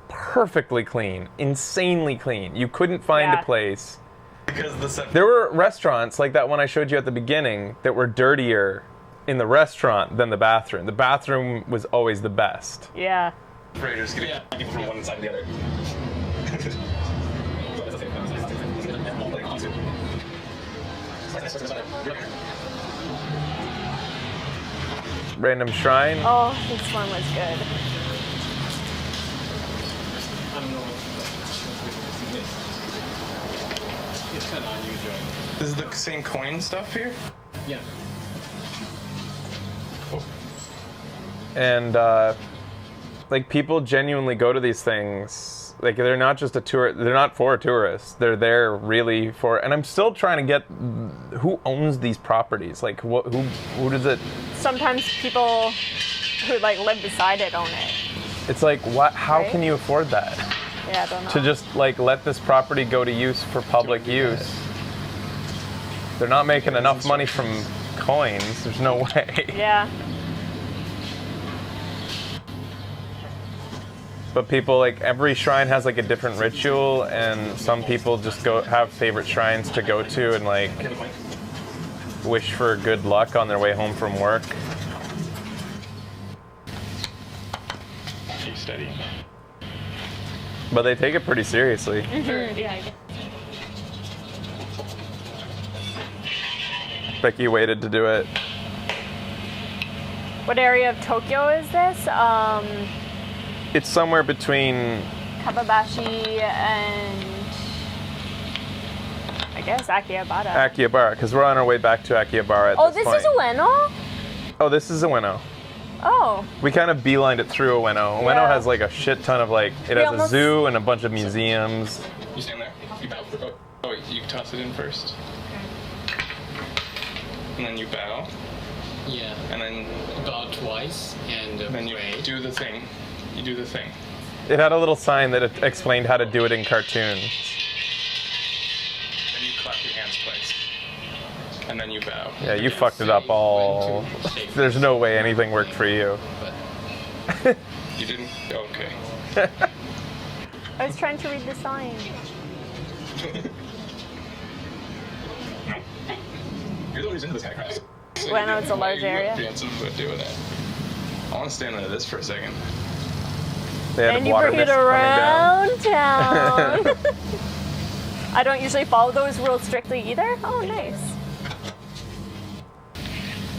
perfectly clean, insanely clean. You couldn't find Yeah. a place. Because the septic. There were restaurants like that one I showed you at the beginning that were dirtier in the restaurant than the bathroom. The bathroom was always the best. Yeah. Raiders getting people from one side to the other. Random shrine. Oh, this one was good. I don't know. It's kind of unusual. This is the same coin stuff here? Yeah. And like people genuinely go to these things. Like they're not just a tour. They're not for tourists. They're there really for. And I'm still trying to get who owns these properties. Like who does it? Sometimes people who like live beside it own it. It's like what? How Right? can you afford that? Yeah, I don't know. to just like let this property go to use for public use. They're not making enough money from coins. There's no way. Yeah. But people, like, every shrine has like a different ritual, and some people just go have favorite shrines to go to and like wish for good luck on their way home from work. Keep steady. But they take it pretty seriously. Yeah, I guess. Becky waited to do it. What area of Tokyo is this? It's somewhere between Kababashi and I guess Akihabara. Akihabara, because we're on our way back to Akihabara at Oh, this this point. is Ueno? Oh, this is Ueno. Oh. We kind of beelined it through Ueno. Ueno Yeah. has like a shit ton of like, it has a almost- zoo and a bunch of museums. You stand there. You bow. Oh, you toss it in first. And then you bow. Yeah. And then About twice and then you pray. do the thing. You do the thing. It had a little sign that it explained how to do it in cartoons. Then you clap your hands twice. And then you bow. Yeah, you fucked it up all. There's no way anything worked for you. You didn't? Okay. I was trying to read the sign. You're the reason this kind of crap. Well, I know it's a large area. You had something to do with it. I want to stand under this for a second. They had And you water bring it mist coming down. around town. I don't usually follow those rules strictly either. Oh, nice.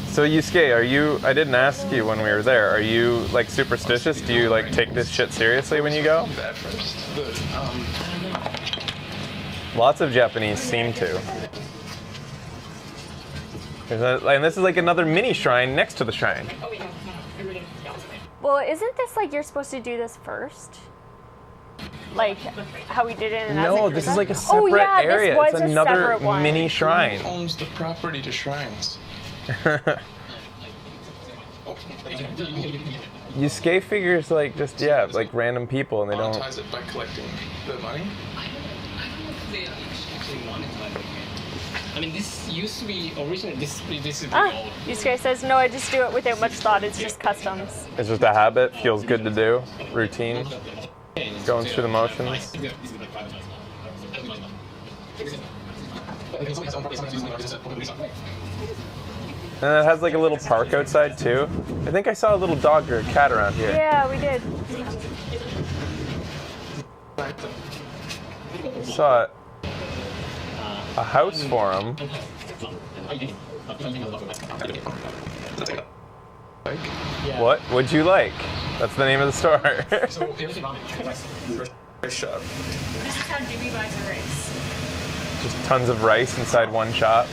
So Yusuke, are you, I didn't ask you when we were there, are you like superstitious? Do you like take this shit seriously when you go? That first. But, Lots of Japanese seem to. And this is like another mini shrine next to the shrine. Well, isn't this like you're supposed to do this first? Like how we did it in No, Asakusa? this is like a Oh separate yeah, area. this was It's a another separate one. mini shrine. who owns the property to shrines? Yusuke figures like just, yeah, like random people and they don't. Monetize it by collecting the money? They actually monetize it. I mean, this used to be originally this is Ah, old. Yusuke says, no, I just do it without much thought. It's just customs. It's just a habit, feels good to do, routine, going through the motions. And it has like a little park outside too. I think I saw a little dog or a cat around here. Yeah, we did. Saw a house for him. What would you like? That's the name of the store. Rice shop. This is how Jimmy buys a race. Just tons of rice inside one shop.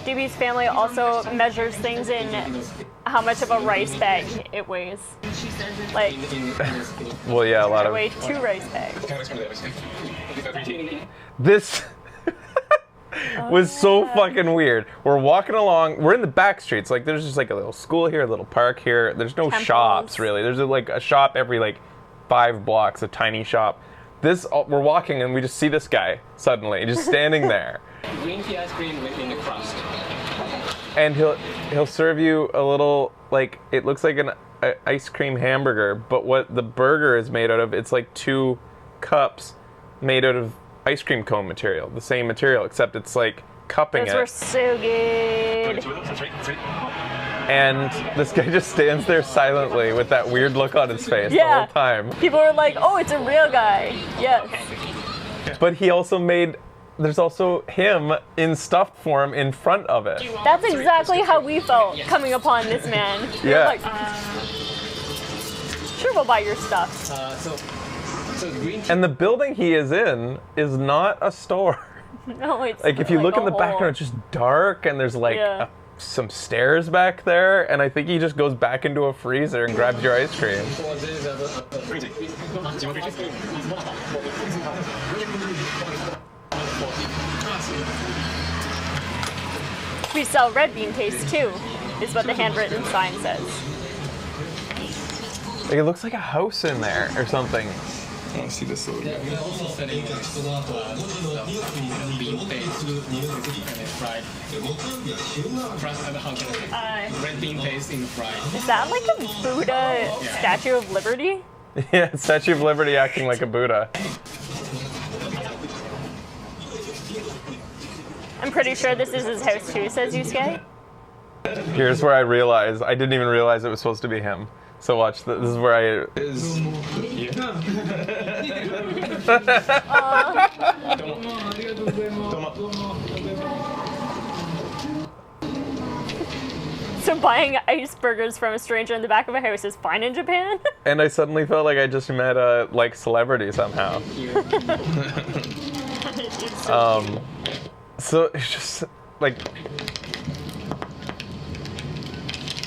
DB's family also measures things in how much of a rice bag it weighs. Like, Well, yeah, a lot I of weigh 2 rice bags. this was so fucking weird. We're walking along. We're in the back streets. Like, there's just like a little school here, a little park here. There's no Temples. shops really. There's like a shop every like 5 blocks, a tiny shop. We're walking and we just see this guy suddenly just standing there. Green tea ice cream within the crust. And he'll serve you a little, like, it looks like an ice cream hamburger, but what the burger is made out of, it's like 2 cups made out of ice cream cone material, the same material, except it's like cupping Those were it. so good. And this guy just stands there silently with that weird look on his face the Yeah. whole time. People were like, oh, it's a real guy. Yes. But he also there's also him in stuffed form in front of it. That's exactly how we felt coming upon this man. We were Yeah. like, sure, we'll buy your stuff. So green tea. And the building he is in is not a store. No, it's Like, if you look a in the hole. background, it's just dark, and there's like Yeah. some stairs back there, and I think he just goes back into a freezer and grabs your ice cream. We sell red bean taste too, is what the handwritten sign says. Like, it looks like a house in there or something. I want to see this a little bit. We're also selling bean paste and it's fried. How can I say? Red bean paste in fried. Is that like a Buddha Statue of Liberty? Yeah, Statue of Liberty acting like a Buddha. I'm pretty sure this is his house too, says Yusuke. Here's where I realized, I didn't even realize it was supposed to be him. So watch, this is where I... Is So buying ice burgers from a stranger in the back of a house is fine in Japan? And I suddenly felt like I just met a, like, celebrity somehow. So it's just, like...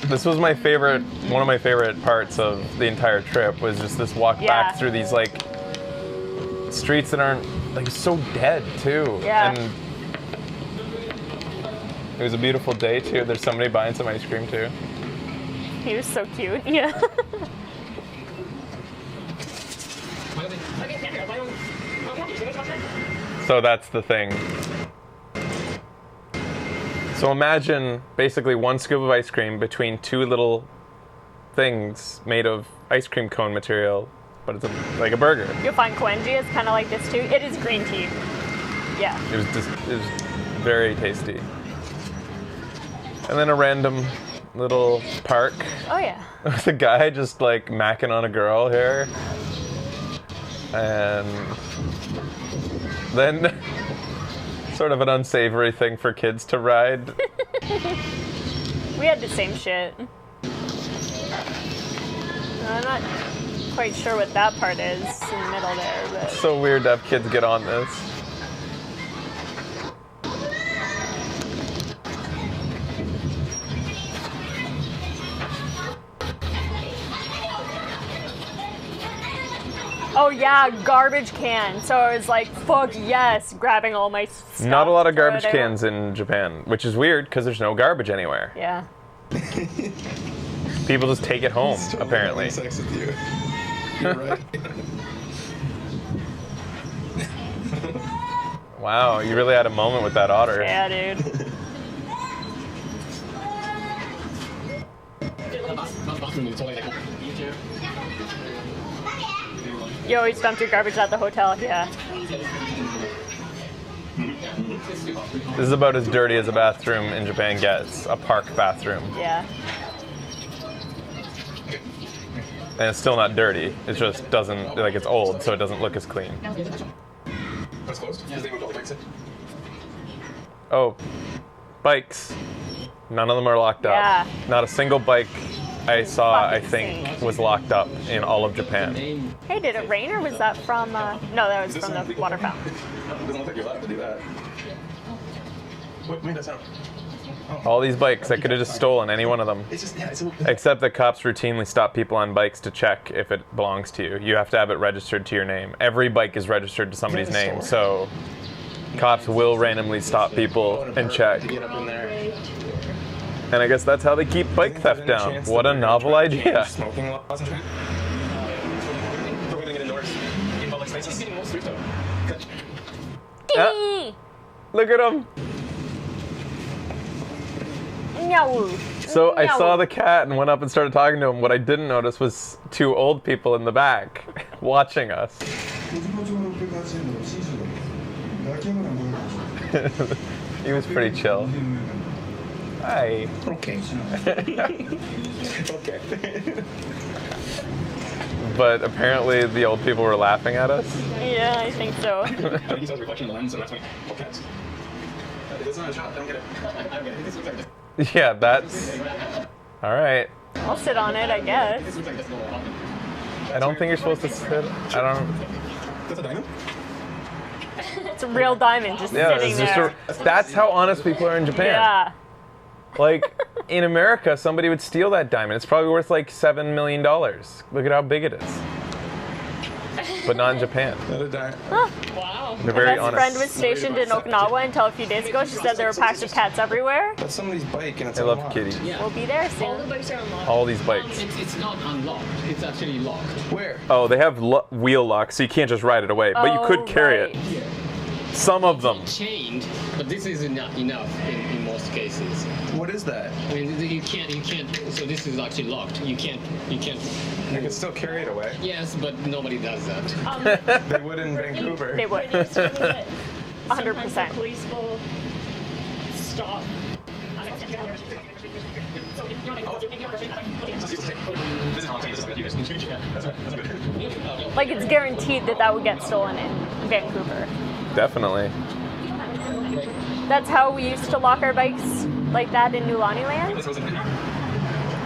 This was my favorite, one of my favorite parts of the entire trip was just this walk back through these like streets that aren't like so dead too. Yeah. And it was a beautiful day too. There's somebody buying some ice cream too. He was so cute, yeah. So that's the thing. So imagine basically one scoop of ice cream between two little things made of ice cream cone material, but it's like a burger. You'll find Koenji is kind of like this too. It is green tea. Yeah. It was very tasty. And then a random little park Oh yeah. with a guy just like macking on a girl here. And then sort of an unsavory thing for kids to ride. We had the same shit. I'm not quite sure what that part is in the middle there, but So weird to have kids get on this. oh yeah, garbage can. So I was like, fuck yes, grabbing all my stuff. Not a lot of throw it garbage out. cans in Japan, which is weird because there's no garbage anywhere. Yeah. People just take it home, apparently. Having sex with you. You're right. Wow, you really had a moment with that otter. Yeah, dude. You always dump your garbage at the hotel, yeah. This is about as dirty as a bathroom in Japan gets, a park bathroom. Yeah. And it's still not dirty. It just doesn't, like it's old, so it doesn't look as clean. That's closed? Because they moved all the bikes in. Oh, bikes. None of them are locked up. Yeah. Not a single bike I saw, I Fucking think, insane. was locked up in all of Japan. Hey, did it rain or was that from, no, that was from the water fountain. It doesn't look like you're allowed to do that. What made that sound? All these bikes, I could have just stolen any one of them. It's just, yeah, it's a Except that cops routinely stop people on bikes to check if it belongs to you. You have to have it registered to your name. Every bike is registered to somebody's name, so cops will randomly stop people and check. to get up in there. And I guess that's how they keep bike theft down. What a novel idea. Smoking laws and shit. Prohibiting it indoors in public spaces. Getting most thrift though. Look at him. Meow. So I Meow. saw the cat and went up and started talking to him. What I didn't notice was two old people in the back watching us. He was pretty chill. Hi. Okay. Okay. But apparently the old people were laughing at us. Yeah, I think so. I think he saw his reflection in the lens, and that's when cats. It's not a shot. I don't get it. I don't get it. This looks like this. Yeah, that's... All right. I'll sit on it, I guess. This looks like this little. I don't think you're supposed to sit. I don't... That's a diamond. It's a real diamond just Yeah, sitting it's just there. that's how honest people are in Japan. Yeah. Like, in America, somebody would steal that diamond. It's probably worth like $7 million. Look at how big it is. but not in Japan. Not a dime. Wow. They're My very best honest. friend was stationed in Okinawa until a few days ago. She said there were packs of cats everywhere. That's somebody's bike and it's I love unlocked. kitties. Yeah. We'll be there All the soon. bikes are unlocked. All these bikes. It's not unlocked. It's actually locked. Where? Oh, they have wheel locks, so you can't just ride it away. But you could Oh, carry right. it. Some of them. Chained, but this is not enough in most cases. What is that? I mean, you can't. So this is actually locked. You can't. I can still carry it away. Yes, but nobody does that. They would in Vancouver. They would. Sometimes the 100%. police will stop. Like it's guaranteed that that would get stolen in Vancouver. Definitely. That's how we used to lock our bikes like that in Nulani Land.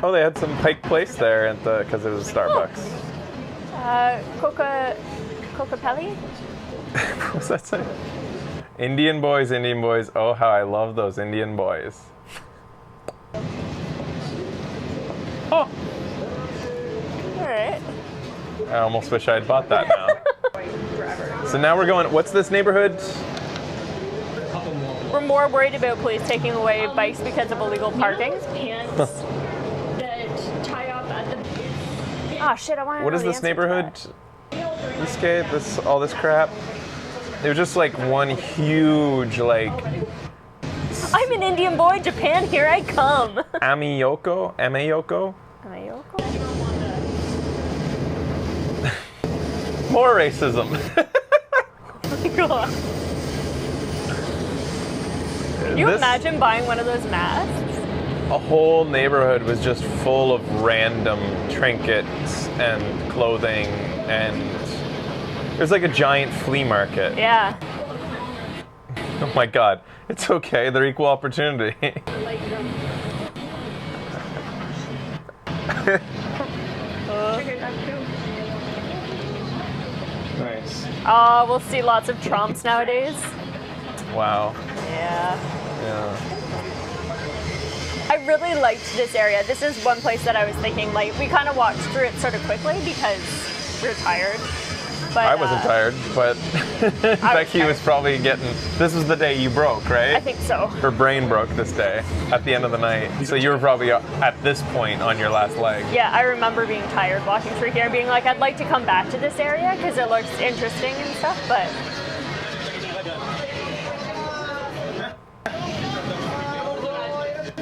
Oh, they had some Pike Place there at the because it was a Starbucks. Kokapelli? What's that say? Indian boys, Indian boys. Oh, how I love those Indian boys. Oh, Alright. I almost wish I had bought that now. So now we're going. What's this neighborhood? We're more worried about police taking away bikes because of illegal parking. Pants that tie up at the. Oh shit, I want to What is this neighborhood? Eastgate. All this crap. It was just like one huge like I'm an Indian boy, Japan, here I come. Ameyoko. Amayoko? More racism. Can you imagine buying one of those masks? A whole neighborhood was just full of random trinkets and clothing, and it was like a giant flea market. Yeah. Oh my god, it's okay, they're equal opportunity. Nice. Oh, we'll see lots of Trumps nowadays. Wow. Yeah. Yeah. I really liked this area. This is one place that I was thinking, like, we kind of walked through it sort of quickly because we were tired. But I wasn't tired, but Becky was probably getting. This was the day you broke, right? I think so. Her brain broke this day at the end of the night. So you were probably at this point on your last leg. Yeah, I remember being tired walking through here and being like, I'd like to come back to this area because it looks interesting and stuff, but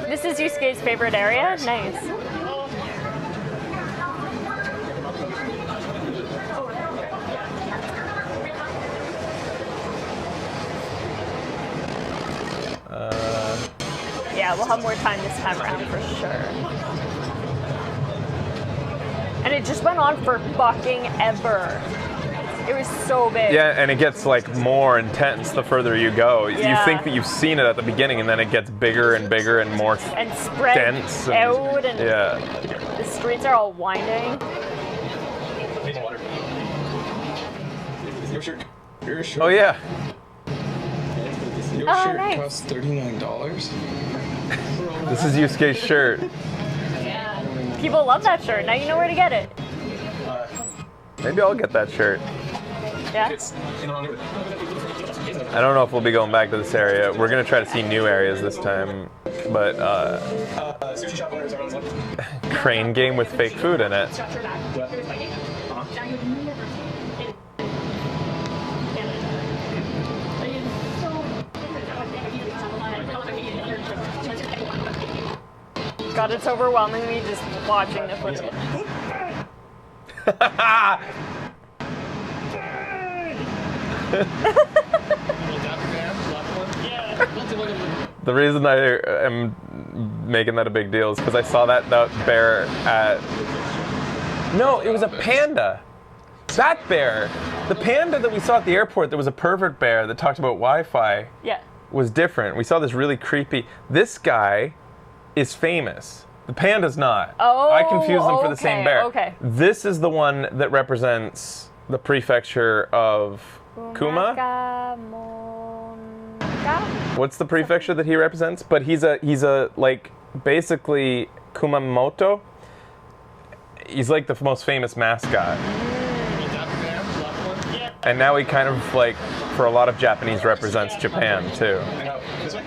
this is Yusuke's favorite area. Nice. Yeah, we'll have more time this time around for sure. And it just went on for fucking ever. It was so big. Yeah, and it gets like more intense the further you go. You Yeah. think that you've seen it at the beginning, and then it gets bigger and bigger and more And spread dense. out, and Yeah. the streets are all winding. Your shirt. Your shirt. Oh yeah. Your Oh, shirt nice. costs $39. This is Yusuke's shirt. People love that shirt. Now you know where to get it. Maybe I'll get that shirt. Yeah. I don't know if we'll be going back to this area. We're gonna try to see new areas this time, but Sushi shop owners, everyone's like. crane game with fake food in it. God, it's overwhelming me just watching the footage. The reason I am making that a big deal is because I saw that bear at. No, it was a panda. That bear, the panda that we saw at the airport, that was a pervert bear that talked about Wi-Fi, Yeah. was different. We saw this really creepy. This guy is famous. The panda's not. Oh, I confused them for the same okay, bear. okay. This is the one that represents the prefecture of Kuma. Monga? What's the prefecture that he represents? But he's a like basically Kumamoto. He's like the most famous mascot. And now he kind of like, for a lot of Japanese, represents Japan too. And out this way.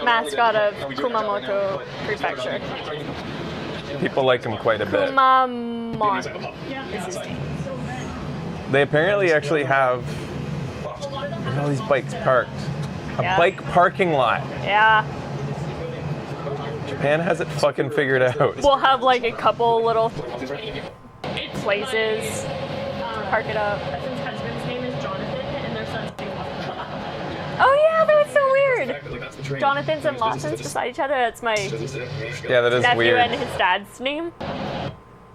Mascot of Kumamoto Prefecture. People like him quite a bit. Kumamon is his name. They apparently actually have all these bikes parked. A bike parking lot. Yeah. Japan has it fucking figured out. We'll have like a couple little places to park it up. Husband's husband's name is Jonathan, and their son's name is Oh yeah, that was so weird. Jonathan's and Lawson's beside each other. That's my Yeah, that is nephew weird. and his dad's name.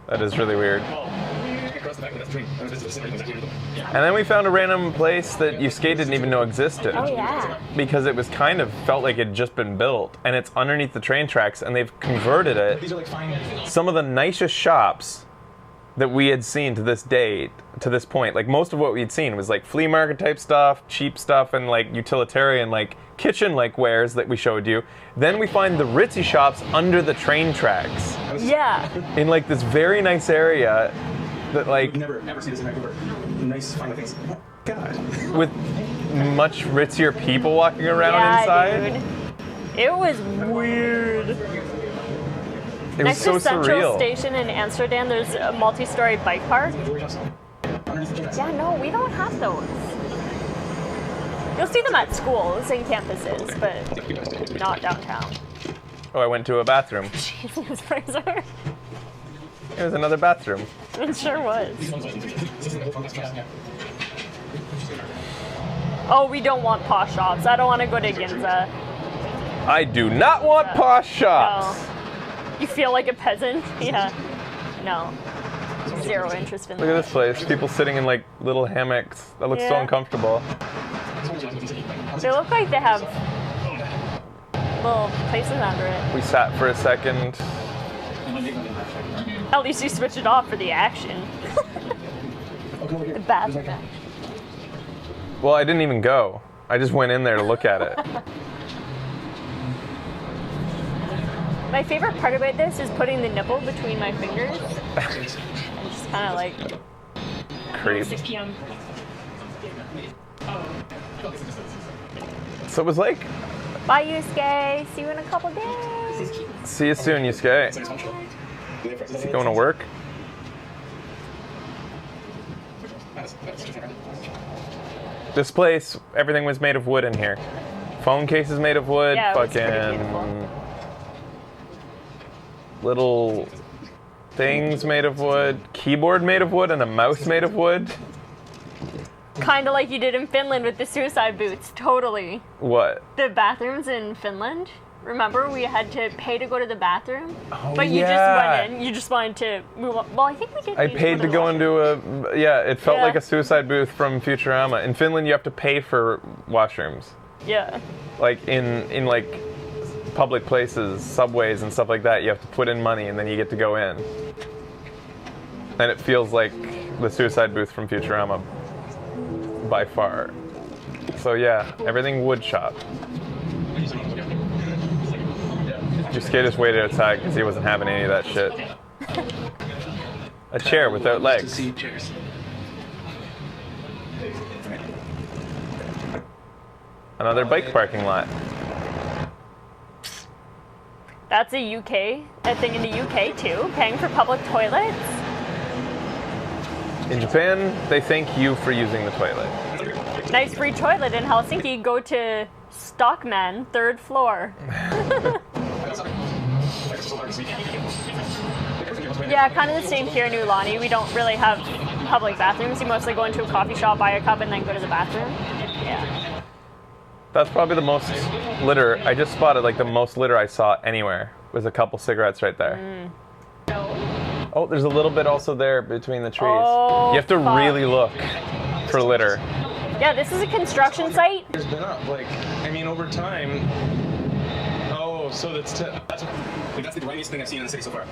That is really weird. And then we found a random place that Yusuke didn't even know existed. Oh yeah. Because it was kind of felt like it had just been built, and it's underneath the train tracks, and they've converted it. These are like fine. Some of the nicest shops that we had seen to this date, to this point, like most of what we had seen was like flea market type stuff, cheap stuff, and like utilitarian, like kitchen like wares that we showed you. Then we find the ritzy shops under the train tracks Yeah. in like this very nice area that like I've never ever seen this in Vancouver. Nice fine things. Oh, God. with much ritzier people walking around Yeah, inside. dude. It was weird. It was Next so to Central surreal. Station in Amsterdam, there's a multi-story bike park. Yeah, no, we don't have those. You'll see them at schools and campuses, but not downtown. Oh, I went to a bathroom. Jesus, Fraser. It was another bathroom. It sure was. Oh, we don't want posh shops. I don't want to go to Ginza. I do not want posh shops. No. You feel like a peasant? Yeah. No. Zero interest in Look at that. this place. People sitting in like little hammocks. That looks so Yeah. uncomfortable. They look like they have little places under it. We sat for a second. At least you switch it off for the action. The bathroom action. Well, I didn't even go. I just went in there to look at it. My favorite part about this is putting the nipple between my fingers and just kind of like, Creep. 6 p.m. So it was like, bye Yusuke, see you in a couple days. see you soon, Yusuke. Going to work? This place, everything was made of wood in here. Phone cases made of wood, Yeah, it was pretty fucking beautiful. little things made of wood, keyboard made of wood, and a mouse made of wood. Kind of like you did in Finland with the suicide boots, totally. What? The bathrooms in Finland, remember we had to pay to go to the bathroom? Oh, But you yeah. just went in, you just wanted to move on. Well, I think we did. I pay paid to go into a, yeah, it felt Yeah. like a suicide booth from Futurama. In Finland, you have to pay for washrooms. Yeah. Like in like public places, subways and stuff like that, you have to put in money and then you get to go in. And it feels like the suicide booth from Futurama by far. So yeah, everything wood shop. Yusuke just waited outside because he wasn't having any of that shit. A chair without legs. Cheers. Another bike parking lot. That's a thing in the UK too, paying for public toilets. In Japan, they thank you for using the toilet. Nice free toilet in Helsinki. Go to Stockman, 3rd floor. Yeah, kind of the same here in Ulani. We don't really have public bathrooms. You mostly go into a coffee shop, buy a cup, and then go to the bathroom. Yeah. That's probably the most litter. I just spotted like the most litter I saw anywhere was a couple cigarettes right there. Oh, there's a little bit also there between the trees. Oh, You have to fuck. really look for litter. Yeah, this is a construction site. There's been up, like, I mean, over time. Oh, so that's the grimiest thing I've seen in the city so far.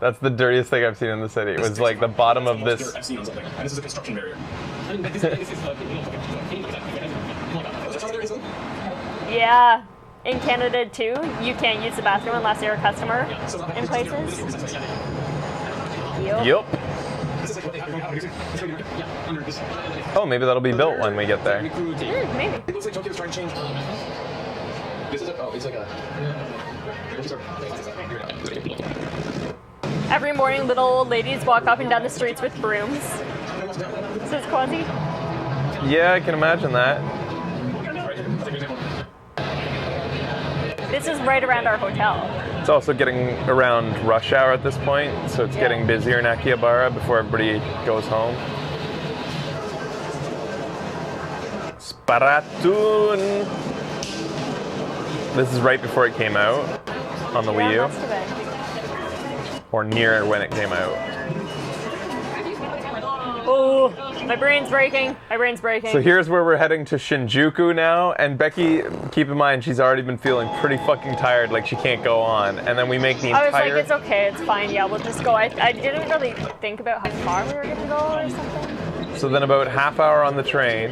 That's the dirtiest thing I've seen in the city. It was like the bottom of Most this. dirt I've seen on something, and this is a construction barrier. Yeah. In Canada too, you can't use the bathroom unless you're a customer in places. Yup. Yup. Oh, maybe that'll be built when we get there. Maybe. It looks like Tokyo's trying to change. This is it's like a. Every morning, little old ladies walk up and down the streets with brooms. Says Quasi. Yeah, I can imagine that. This is right around our hotel. It's also getting around rush hour at this point, so it's getting busier in Akihabara before everybody goes home. Splatoon! This is right before it came out on the Wii U. Must have been. Or near when it came out. Oh, my brain's breaking. My brain's breaking. So here's where we're heading to Shinjuku now, and Becky, keep in mind, she's already been feeling pretty fucking tired, like she can't go on. And then we make the I entire... was like, it's okay, it's fine, yeah, we'll just go. I didn't really think about how far we were gonna go or something. So then about half hour on the train.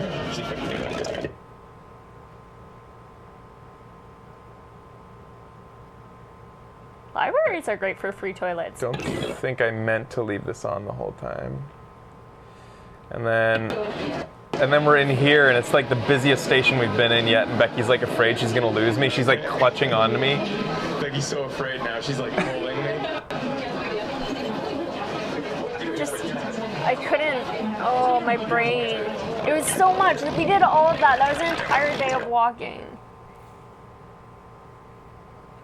Libraries are great for free toilets. Don't think I meant to leave this on the whole time. And then we're in here, and it's like the busiest station we've been in yet, and Becky's like afraid she's gonna lose me. She's like clutching onto me. Becky's so afraid now. She's like pulling me. I couldn't, oh, my brain. It was so much. We did all of that. That was an entire day of walking.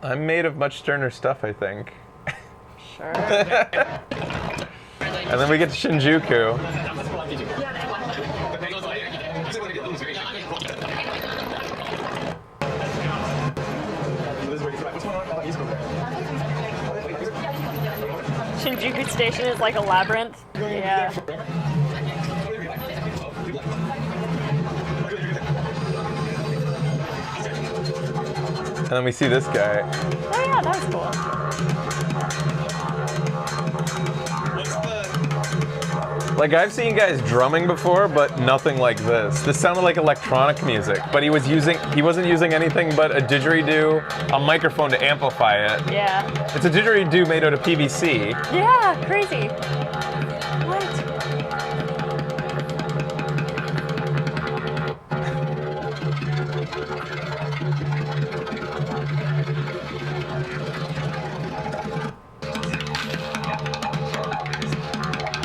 I'm made of much sterner stuff, I think. Sure. And then we get to Shinjuku. Shinjuku Station is like a labyrinth. Yeah. And then we see this guy. Oh yeah, that was cool. Like, I've seen guys drumming before, but nothing like this. This sounded like electronic music, but he wasn't using anything but a didgeridoo, a microphone to amplify it. Yeah. It's a didgeridoo made out of PVC. Yeah, crazy. What?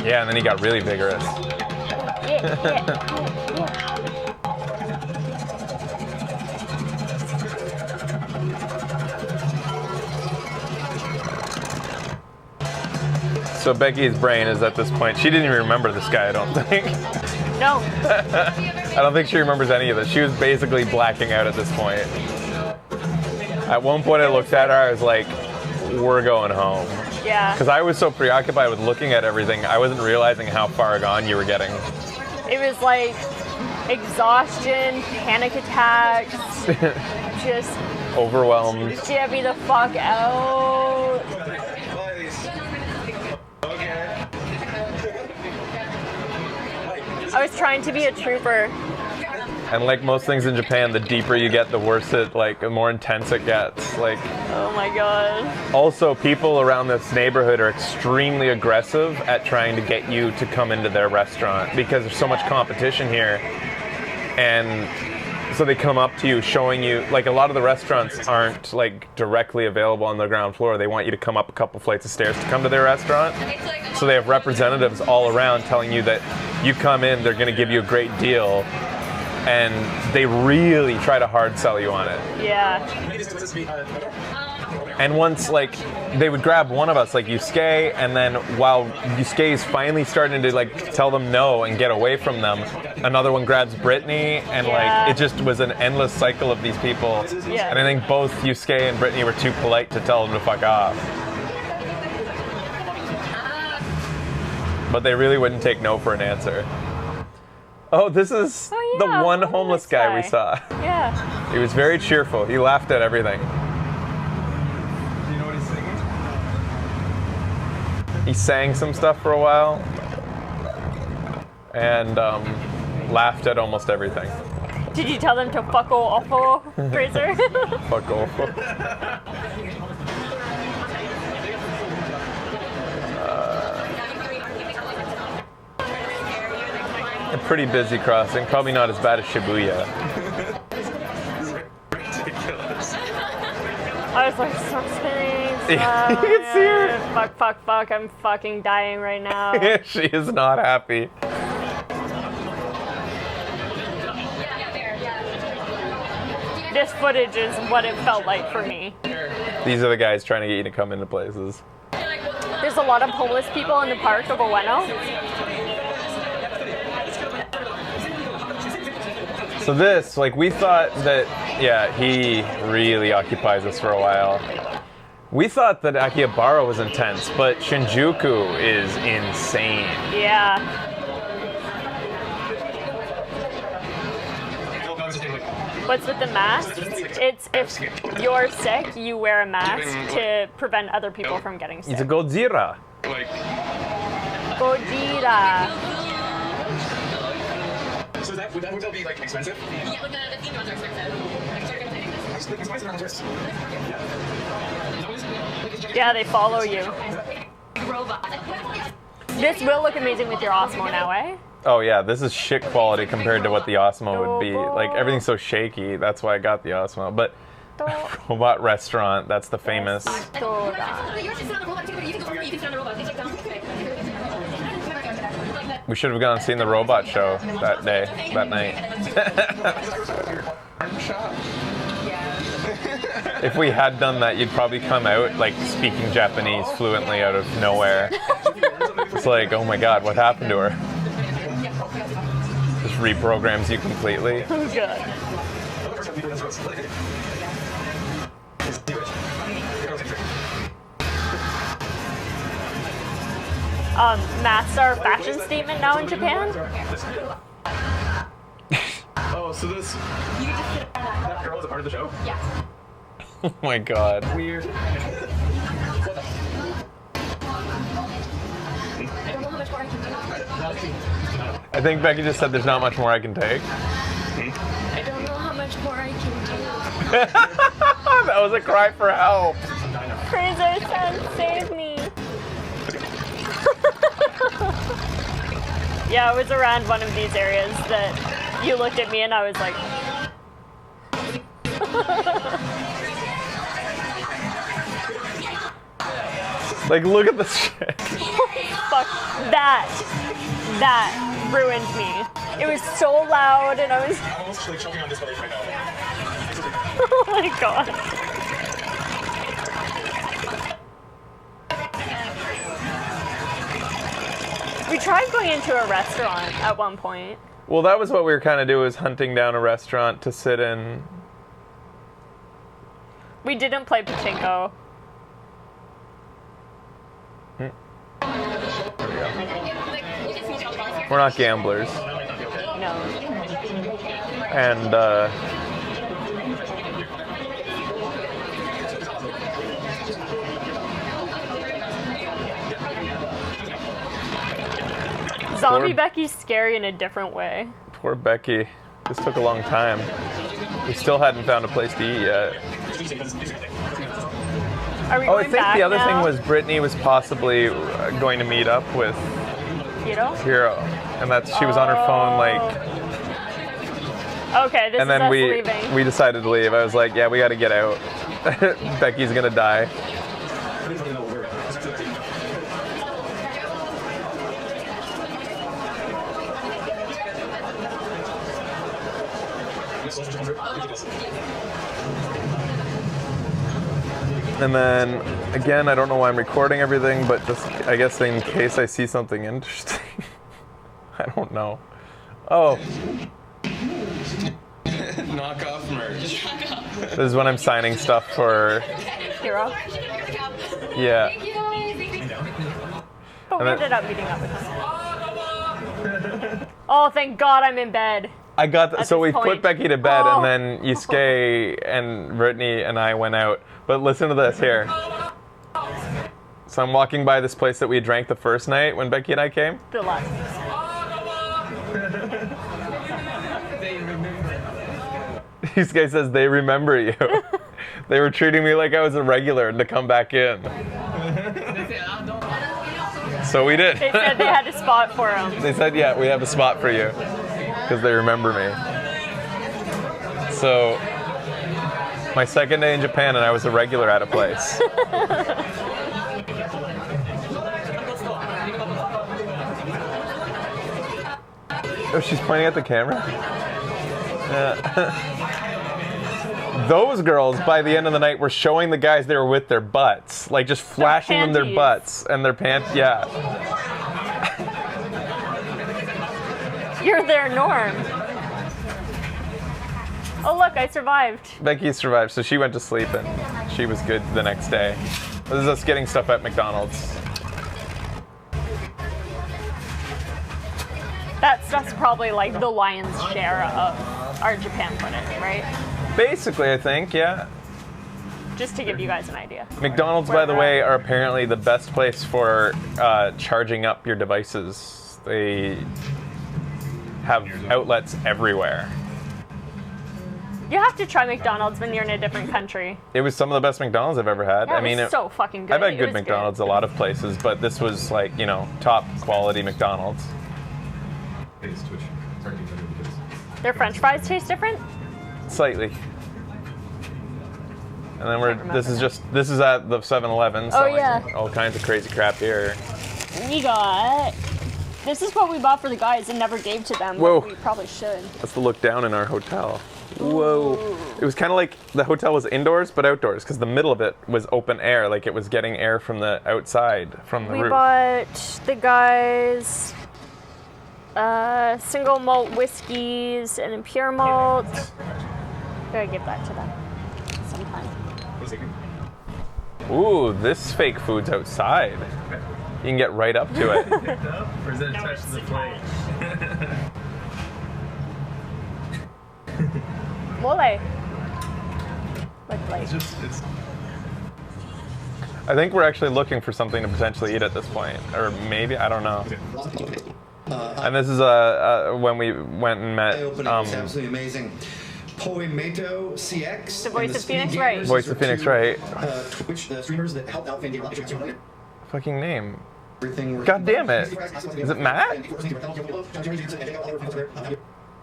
Yeah, and then he got really vigorous. Yeah. So Becky's brain is at this point, she didn't even remember this guy, I don't think. No. I don't think she remembers any of this. She was basically blacking out at this point. At one point I looked at her, I was like, we're going home. Yeah. Because I was so preoccupied with looking at everything, I wasn't realizing how far gone you were getting. It was like exhaustion, panic attacks, just Overwhelmed. get me the fuck out. I was trying to be a trooper. And like most things in Japan, the deeper you get, the worse it, like, the more intense it gets. Like, Oh my god. also, people around this neighborhood are extremely aggressive at trying to get you to come into their restaurant because there's so much competition here. And so they come up to you showing you, like, a lot of the restaurants aren't like directly available on the ground floor. They want you to come up a couple flights of stairs to come to their restaurant. So they have representatives all around telling you that you come in, they're going to give you a great deal. And they really try to hard sell you on it. Yeah. And once, like, they would grab one of us, like Yusuke, and then while Yusuke is finally starting to, like, tell them no and get away from them, another one grabs Brittany, and, Yeah. like, it just was an endless cycle of these people. Yeah. And I think both Yusuke and Brittany were too polite to tell them to fuck off. But they really wouldn't take no for an answer. Oh, this is Oh, the yeah, one homeless guy we saw. Yeah. He was very cheerful. He laughed at everything. Do you know what he's singing? He sang some stuff for a while and laughed at almost everything. Did you tell them to fuck off, Fraser? Fuck off. A pretty busy crossing. Probably not as bad as Shibuya. Ridiculous. I was like, something. You can see her. Fuck. I'm fucking dying right now. She is not happy. This footage is what it felt like for me. These are the guys trying to get you to come into places. There's a lot of homeless people in the park of Ueno. So this, like, we thought that, yeah, he really occupies us for a while. We thought that Akihabara was intense, but Shinjuku is insane. Yeah. What's with the mask? It's if you're sick, you wear a mask to prevent other people from getting sick. It's a Godzilla. Like, Gojira. so would that hotel be like expensive? Yeah, like the theme ones are expensive. Yeah, they follow you. Robot. This will look amazing with your Osmo now, eh? Oh yeah, this is shit quality compared to what the Osmo would be. Like, everything's so shaky, that's why I got the Osmo. But Robot Restaurant, that's the famous. Dora. Yours is on the robot too, but you can go over, you can sit on the robot. It's like down. We should have gone and seen the robot show that day, that night. If we had done that, you'd probably come out like speaking Japanese fluently out of nowhere. It's like, oh my god, what happened to her? Just reprograms you completely. Oh god. Masks are a fashion statement now in Japan. Oh, so this that girl is a part of the show? Yeah. Oh my god. Weird. I don't know how much more I can do. I think Becky just said there's not much more I can take. I don't know how much more I can do. That was a cry for help. Fraser-san, save me. Yeah, I was around one of these areas that you looked at me and I was like... Like, look at this shit. Fuck, that ruined me. It was so loud and I was... I'm almost like choking on this belief right now. Oh my god. We tried going into a restaurant at one point. Well, that was what we were kind of doing, was hunting down a restaurant to sit in. We didn't play pachinko. We're not gamblers. No. And, Zombie Poor- Becky's scary in a different way. poor Becky. This took a long time. We still hadn't found a place to eat yet. Are we Oh, I going think back the other now? thing was Brittany was possibly going to meet up with Hiro? Hiro. And she was on her phone, like, Okay, this and is then us we leaving. decided to leave. I was like, yeah, we got to get out. Becky's gonna die. And then again, I don't know why I'm recording everything, but just I guess in case I see something interesting. I don't know. Oh, Knockoff merch. this is when I'm signing stuff for. Hiro? Yeah. But we And then- ended up meeting up with him. Oh, thank God I'm in bed. I got At so this we put point. Becky to bed, Oh. and then Yusuke and Brittany and I went out. But listen to this here. So I'm walking by this place that we drank the first night when Becky and I came. The last. Yusuke says they remember you. They were treating me like I was a regular and to come back in. So we did. They said they had a spot for him. They said, yeah, we have a spot for you. Because they remember me. So, my second day in Japan and I was a regular at a place. Oh, she's pointing at the camera? Yeah. Those girls, by the end of the night, were showing the guys they were with their butts. Like, just flashing them their panties. butts and their pants. Yeah. You're their norm. Oh look, I survived. Becky survived, so she went to sleep and she was good the next day. This is us getting stuff at McDonald's. That stuff's probably like the lion's share of our Japan footage, right? Basically, I think, yeah. Just to give you guys an idea. McDonald's, by the way, are apparently the best place for charging up your devices. They have outlets everywhere. You have to try McDonald's when you're in a different country. It was some of the best McDonald's I've ever had. Yeah, I mean, it was so fucking good. I've had It good was McDonald's a lot of places, but this was like, you know, top quality McDonald's. Their French fries taste different? Slightly. And then this is at the 7-Eleven, so yeah. all kinds of crazy crap here. This is what we bought for the guys and never gave to them. Whoa. But we probably should. That's the look down in our hotel. Whoa. It was kind of like the hotel was indoors but outdoors because the middle of it was open air, like it was getting air from the outside, from the We roof. bought the guys single malt whiskeys and impure malt. Gotta give that to them sometime. Ooh, this fake food's outside. You can get right up to it. Or is it attached to the plate? Mole. Like, It's I think we're actually looking for something to potentially eat at this point. Or maybe, I don't know. And this is when we went and met It's absolutely amazing. Poimato CX. The voice and of Phoenix Speed Wright. Gamers Voice of are Phoenix two, Wright. Twitch streamers that helped out Fan Game Fucking name. everything. God damn it. Is it Matt?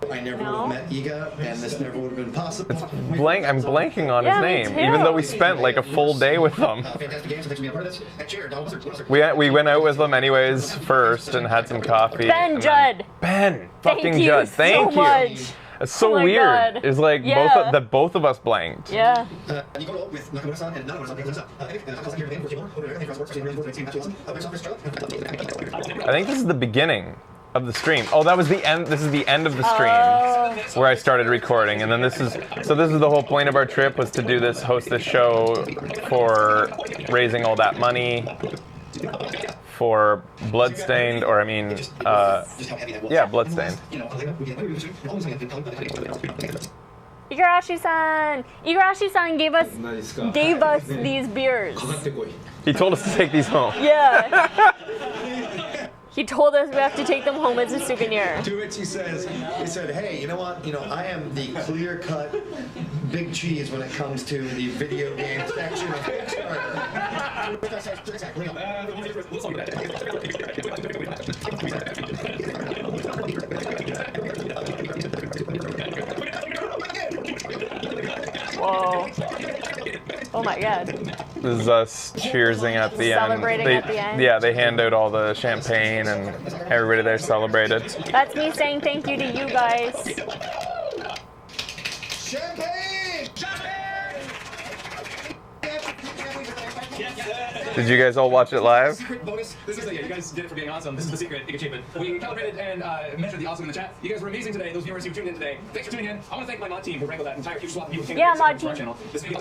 I never No. would have met Iga, and this never would have been possible. I'm blanking on Yeah, me his name, too. even though we spent like a full day with them. Fantastic games, thanks for being a part of this. And Jared, Donald, what's your- We went out with them anyways first and had some coffee. Ben and then- Judd. Ben, Thank fucking you Judd, so thank you. much. It's so Oh my weird. God. It's like Yeah. both of us blanked. Yeah. Nicola with Nakamura-san and Nakamura-san. I think this is the beginning of the stream. Oh, that was the end. This is the end of the stream where I started recording, and then this is the whole point of our trip was to do this, host this show for raising all that money for Bloodstained, or I mean, yeah, Bloodstained. Igarashi-san. Igarashi-san gave us these beers. He told us to take these home. Yeah. He told us we have to take them home as a souvenir. To which he said, hey, you know what? I am the clear-cut big cheese when it comes to the video game section of Whoa. Oh my god. This is us cheersing at the end. Celebrating at the end. Yeah, they hand out all the champagne and everybody there celebrated. That's me saying thank you to you guys. Champagne! Did you guys all watch it live? secret bonus. This is you guys did it for being awesome. This is the secret achievement. We calibrated and measured the awesome in the chat. You guys were amazing today. Those viewers who tuned in today. Thanks for tuning in. I want to thank my mod team who wrangled that entire huge swath of people. Yeah, mod team. This video.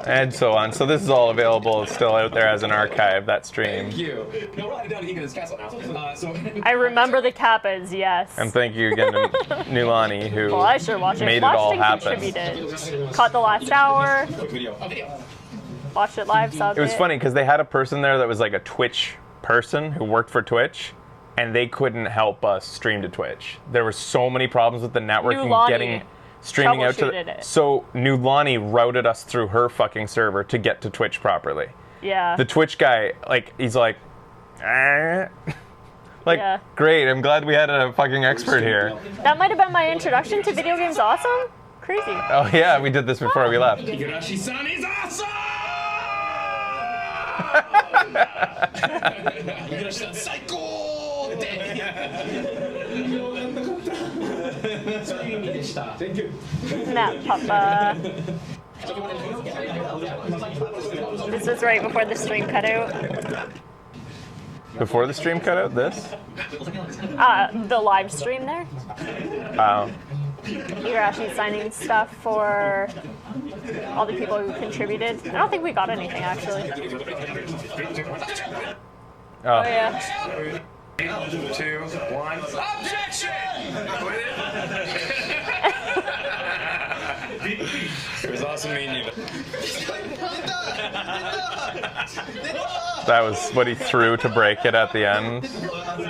And so on. So this is all available. It's still out there as an archive, that stream. Thank you. No, we're headed down to Iga's castle now. So I remember the Kappas, yes. And thank you again to Nulani, who Well, I sure watched it. made it Watched all and happen. contributed. Caught the last hour. video. Watched it live. Saw It was funny because they had a person there that was like a Twitch person who worked for Twitch, and they couldn't help us stream to Twitch. There were so many problems with the networking Nulani getting streaming out to troubleshooted it. So Nulani routed us through her fucking server to get to Twitch properly. Yeah. The Twitch guy, like, he's like, "Ah." Like, Yeah. great. I'm glad we had a fucking expert here. That might have been my introduction to Video Games Awesome. Crazy. Oh yeah, we did this before we left. Igarashi-san is awesome! Igarashi-san, psycho! Thank you. Matt Papa. This was right before the stream cut out. Before the stream cut out, this? The live stream there. Oh. You're actually signing stuff for all the people who contributed. I don't think we got anything actually. Oh. Oh yeah. 2, 1. Objection! It was awesome meeting you. That was what he threw to break it at the end.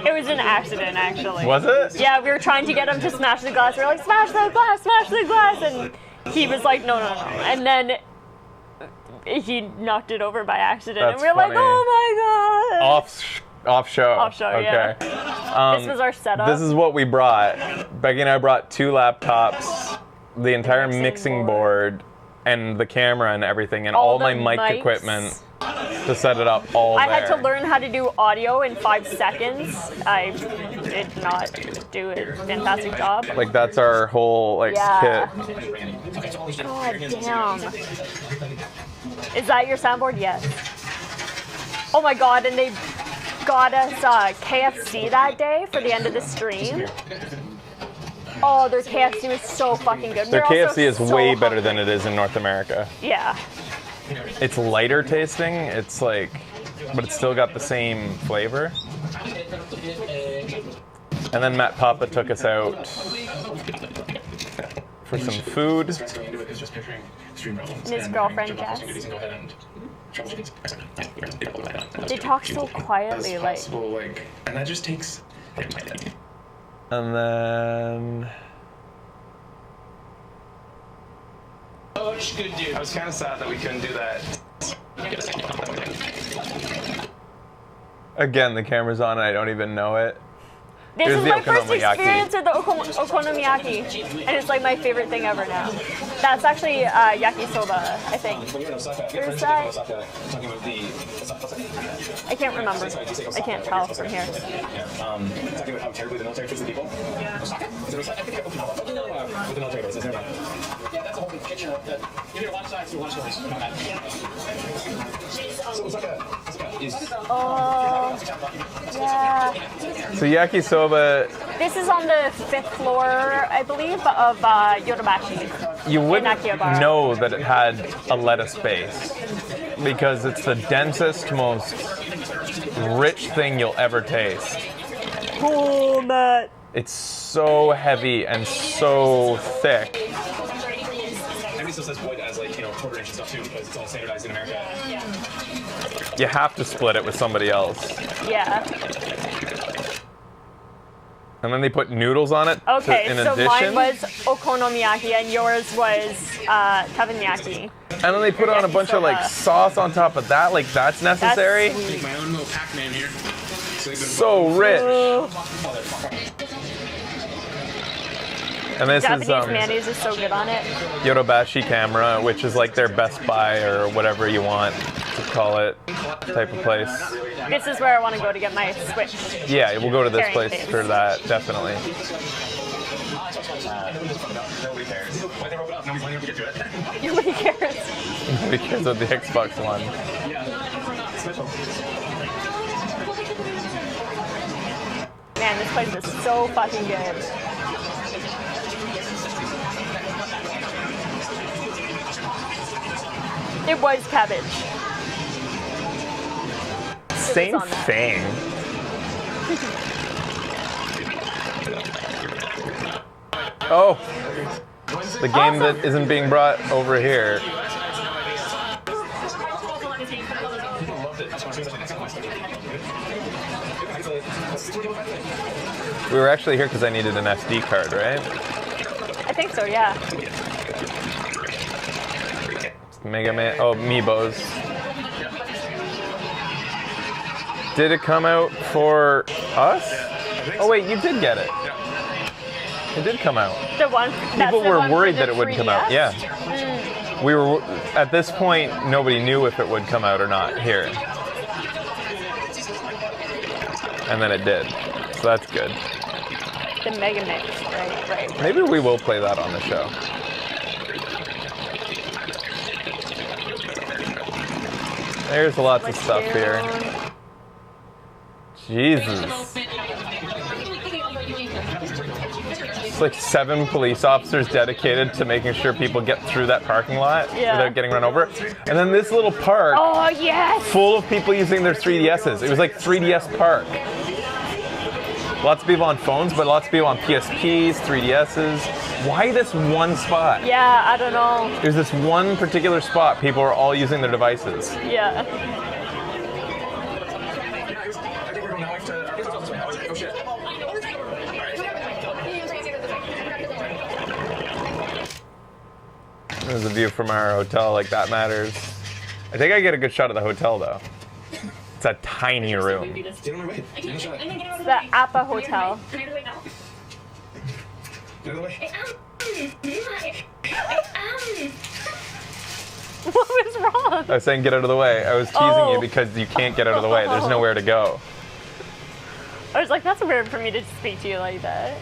It was an accident actually. Was it? Yeah, we were trying to get him to smash the glass. We were like, smash the glass, and he was like, no. And then he knocked it over by accident, That's and we were like, funny. oh my god. Off show. Off show, okay. yeah. This was our setup. This is what we brought. Becky and I brought 2 laptops, the entire mixing board, and the camera and everything, and all my the mic mics. equipment to set it up all I there. had to learn how to do audio in 5 seconds. I did not do a fantastic job. Like that's our whole Yeah. kit. God damn. Is that your soundboard? Yes. Oh my god, and they got us KFC that day for the end of the stream. Oh, their KFC was so fucking good. Their We're also KFC is so way better hungry. than it is in North America. Yeah. It's lighter tasting. It's like, but it's still got the same flavor. And then Matt Papa took us out for some food. And his girlfriend, Jess. They talk so quietly, like. And that just takes. And then Good dude. I was kind of sad that we couldn't do that. again, the camera's on and I don't even know it. This Here's is the my first okonomiyaki. experience with the okonomiyaki, and it's like my favorite thing ever now. That's actually yakisoba, I think. There's that. I can't remember. I can't tell from here. Talking about how terribly the military treats the people. With the military bases, never mind. Yeah, that's a whole picture of that. You need to watch sides to watch stories. So Oh, yeah. So yakisoba, This is on the 5th floor, I believe, of Yodobashi. you wouldn't Akihabara. know that it had a lettuce base because it's the densest, most rich thing you'll ever taste. Cool, Matt. It's so heavy and so thick. Everybody still says void as quarter inch and stuff too because it's all standardized in America. You have to split it with somebody else. Yeah. And then they put noodles on it Okay, in so addition. mine was okonomiyaki and yours was teppanyaki. And then they put on a bunch of like Yakisoba. sauce on top of that. Like that's necessary. That's sweet. My own little Pac-Man here. So rich. And this Japanese is mayonnaise is so good on it. Yodobashi camera, which is like their Best Buy or whatever you want to call it type of place. This is where I want to go to get my Switch. Yeah, we'll go to this Carrying place case. for that, definitely. Nobody cares. Why they roll it up? Nobody's letting them get to it. Nobody cares. Because of the Xbox One. Man, this place is so fucking good. It was cabbage. Same on that. thing. Oh, the game that isn't being brought over here. We were actually here because I needed an SD card, right? I think so, yeah. Mega Man. Oh, Meebos. Did it come out for us? Oh wait, you did get it. It did come out. The one. People were worried that it would come out. Yeah. We were at this point. Nobody knew if it would come out or not here, and then it did. So that's good. The Mega Mix, right. Maybe we will play that on the show. There's lots of stuff here. Jesus. It's like 7 police officers dedicated to making sure people get through that parking lot without getting run over. And then this little park Oh, yes! full of people using their 3DSs. It was like 3DS Park. Lots of people on phones, but lots of people on PSPs, 3DSs. Why this one spot? Yeah, I don't know. There's this one particular spot. People are all using their devices. Yeah. I think we're going now to our business office right now. Oh shit. There's a view from our hotel, like that matters. I think I get a good shot of the hotel though. It's a tiny room. Get on my way. Get on the shot. It's the Appa Hotel. Get out of the way. What was wrong? I was saying get out of the way. I was teasing you because you can't get out of the way. There's nowhere to go. I was like, that's weird for me to speak to you like that.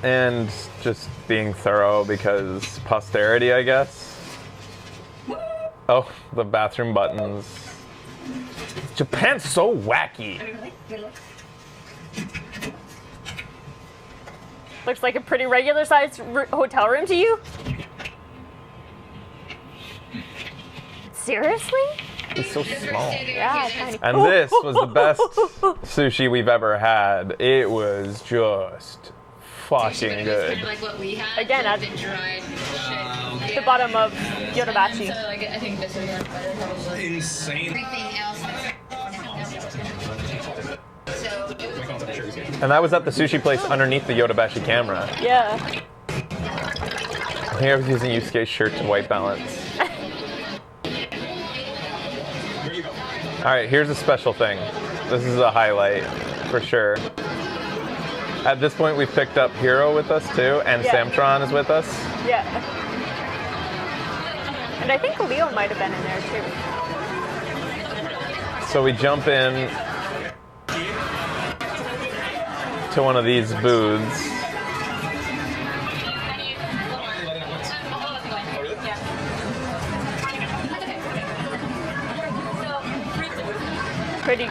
And just being thorough because posterity, I guess. Oh, the bathroom buttons. Japan's so wacky. Looks like a pretty regular sized hotel room to you? Seriously? It's so small. Yeah, tiny. And this was the best sushi we've ever had. It was just fucking good. Like what we had. Again, like at the dried shit. the bottom of Yodobashi. So like I think this is more better probably. Insane. Everything else. So And that was at the sushi place underneath the Yodobashi camera. Yeah. I think I was using Yusuke's shirt to white balance. Alright, here's a special thing. This is a highlight, for sure. At this point, we've picked up Hiro with us too, and Samtron is with us. Yeah. And I think Leo might have been in there too. So we jump in to one of these booths.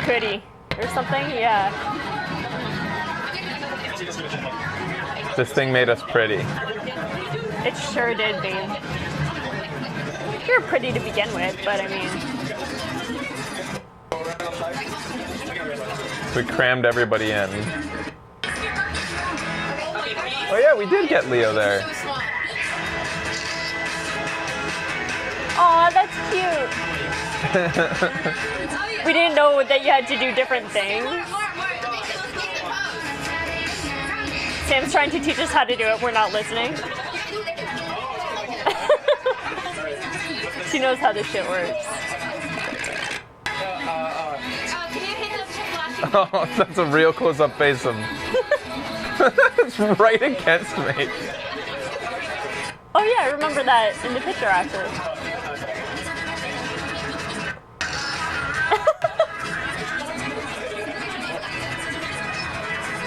Pretty or something, yeah. This thing made us pretty. It sure did, babe. You're pretty to begin with, but I mean. We crammed everybody in. Oh yeah, we did get Leo there. Aw, that's cute. We didn't know that you had to do different things. Sam's trying to teach us how to do it. We're not listening. She knows how this shit works. Oh, that's a real close-up face of. It's right against me. Oh yeah, I remember that in the picture actually.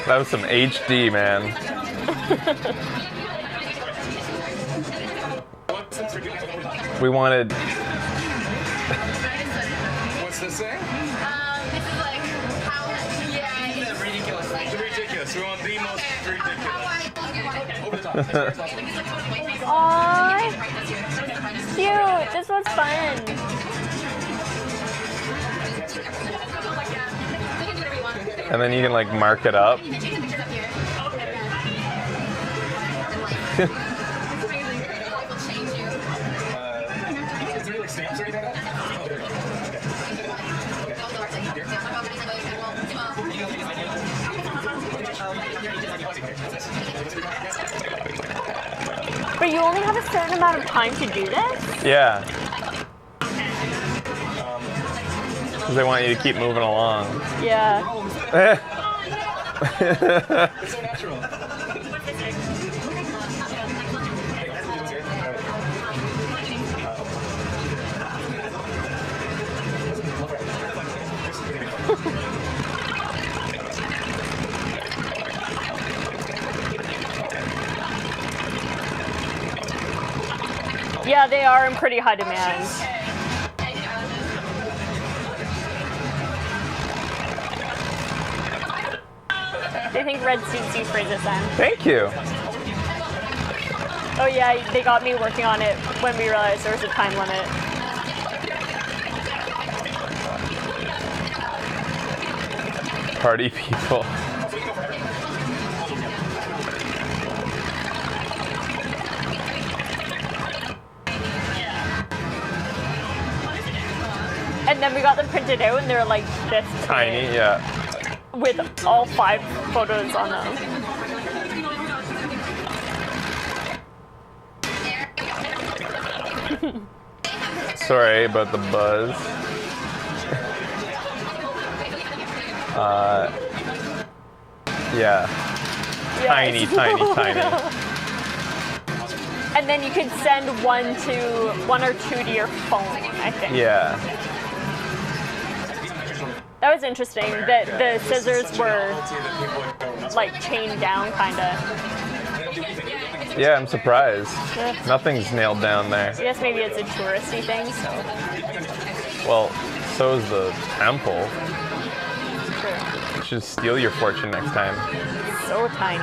That was some HD, man. We wanted. What's this saying? this is like how It's ridiculous. We want the most ridiculous. Over the top. Aww, cute. This was fun. And then you can like mark it up. Is there like stamps or anything like that? But you only have a certain amount of time to do this? Yeah. because they want you to keep moving along. Yeah. It's so natural. Yeah, they are in pretty high demand. They think red suits you, Fraser then. Thank you. Oh yeah, they got me working on it when we realized there was a time limit. Party people. And then we got them printed out and they're like this Tiny, big, yeah. with all 5 photos on them. Sorry about the buzz. Yeah. Tiny, Yes. tiny, tiny. And then you could send one or two to your phone, I think. Yeah. That was interesting that the scissors were like chained down, kind of. Yeah, I'm surprised. Yeah. Nothing's nailed down there. I guess maybe it's a touristy thing, so. Well, so's the temple. True. You should steal your fortune next time. So tiny.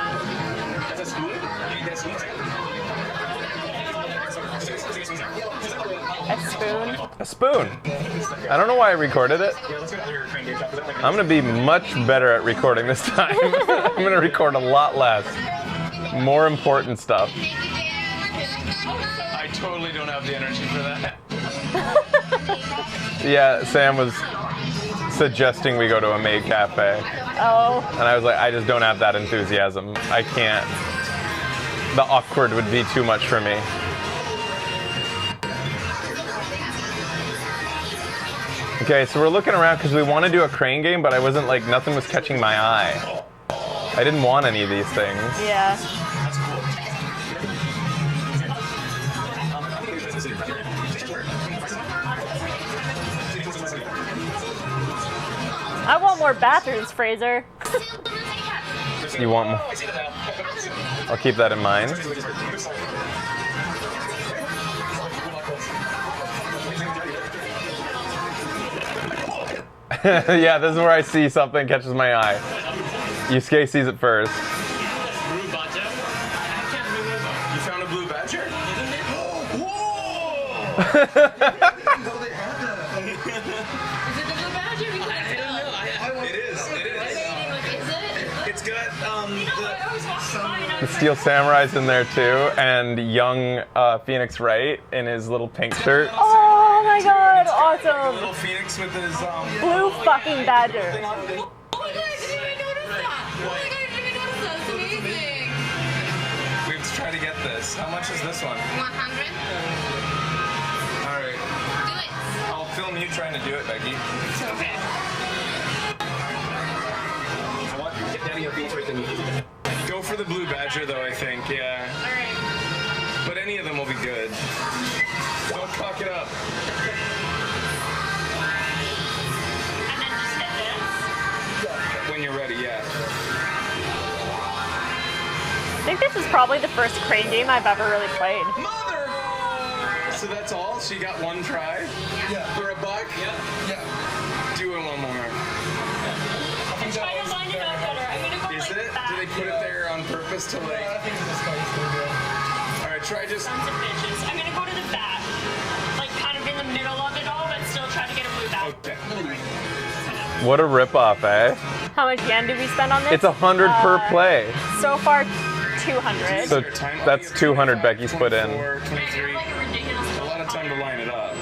A spoon. A spoon. I don't know why I recorded it. I'm gonna be much better at recording this time. I'm gonna record a lot less. More important stuff. I totally don't have the energy for that. Yeah, Sam was suggesting we go to a maid cafe. Oh. And I was like, I just don't have that enthusiasm. I can't. The awkward would be too much for me. Okay, so we're looking around because we want to do a crane game, but I wasn't like, nothing was catching my eye. I didn't want any of these things. Yeah. I want more bathrooms, Fraser. You want more? I'll keep that in mind. Yeah, this is where I see something catches my eye. Yusuke sees it first. Blue badger. I can't remember. You found a blue badger? Whoa! Is it the blue badger? We can't tell. It is. It is. Is it? It's got The Steel Samurai's in there too, and young Phoenix Wright in his little pink shirt. Oh my god, little awesome. phoenix with his Blue fucking badger. Oh my god, I didn't even notice that. Oh my god, I didn't even notice that. It's amazing. We have to try to get this. How much is this one? 100. All right. Do it. I'll film you trying to do it, Becky. Okay. I want you to get Danny a beat right then. Go for the blue badger, though, I think. Yeah. All right. But any of them will be good. Don't cock it up. And then just hit this. When you're ready, yeah. I think this is probably the first crane game I've ever really played. Mother! So that's all? So you got one try? Yeah. For $1? Yeah. Do it one more. Try to line it up better. I'm gonna go Is like it? back. Do they put it there on purpose to like... Alright, try just... Sons of bitches. I'm gonna go to the back. Like kind of in the middle of it all, but still try to get a blue back. Okay. What a ripoff, eh? How much yen did we spend on this? It's 100 per play. So far, 200. So that's 200 Becky's put in. 24, 23. Like a ridiculous. A lot of time to line it up.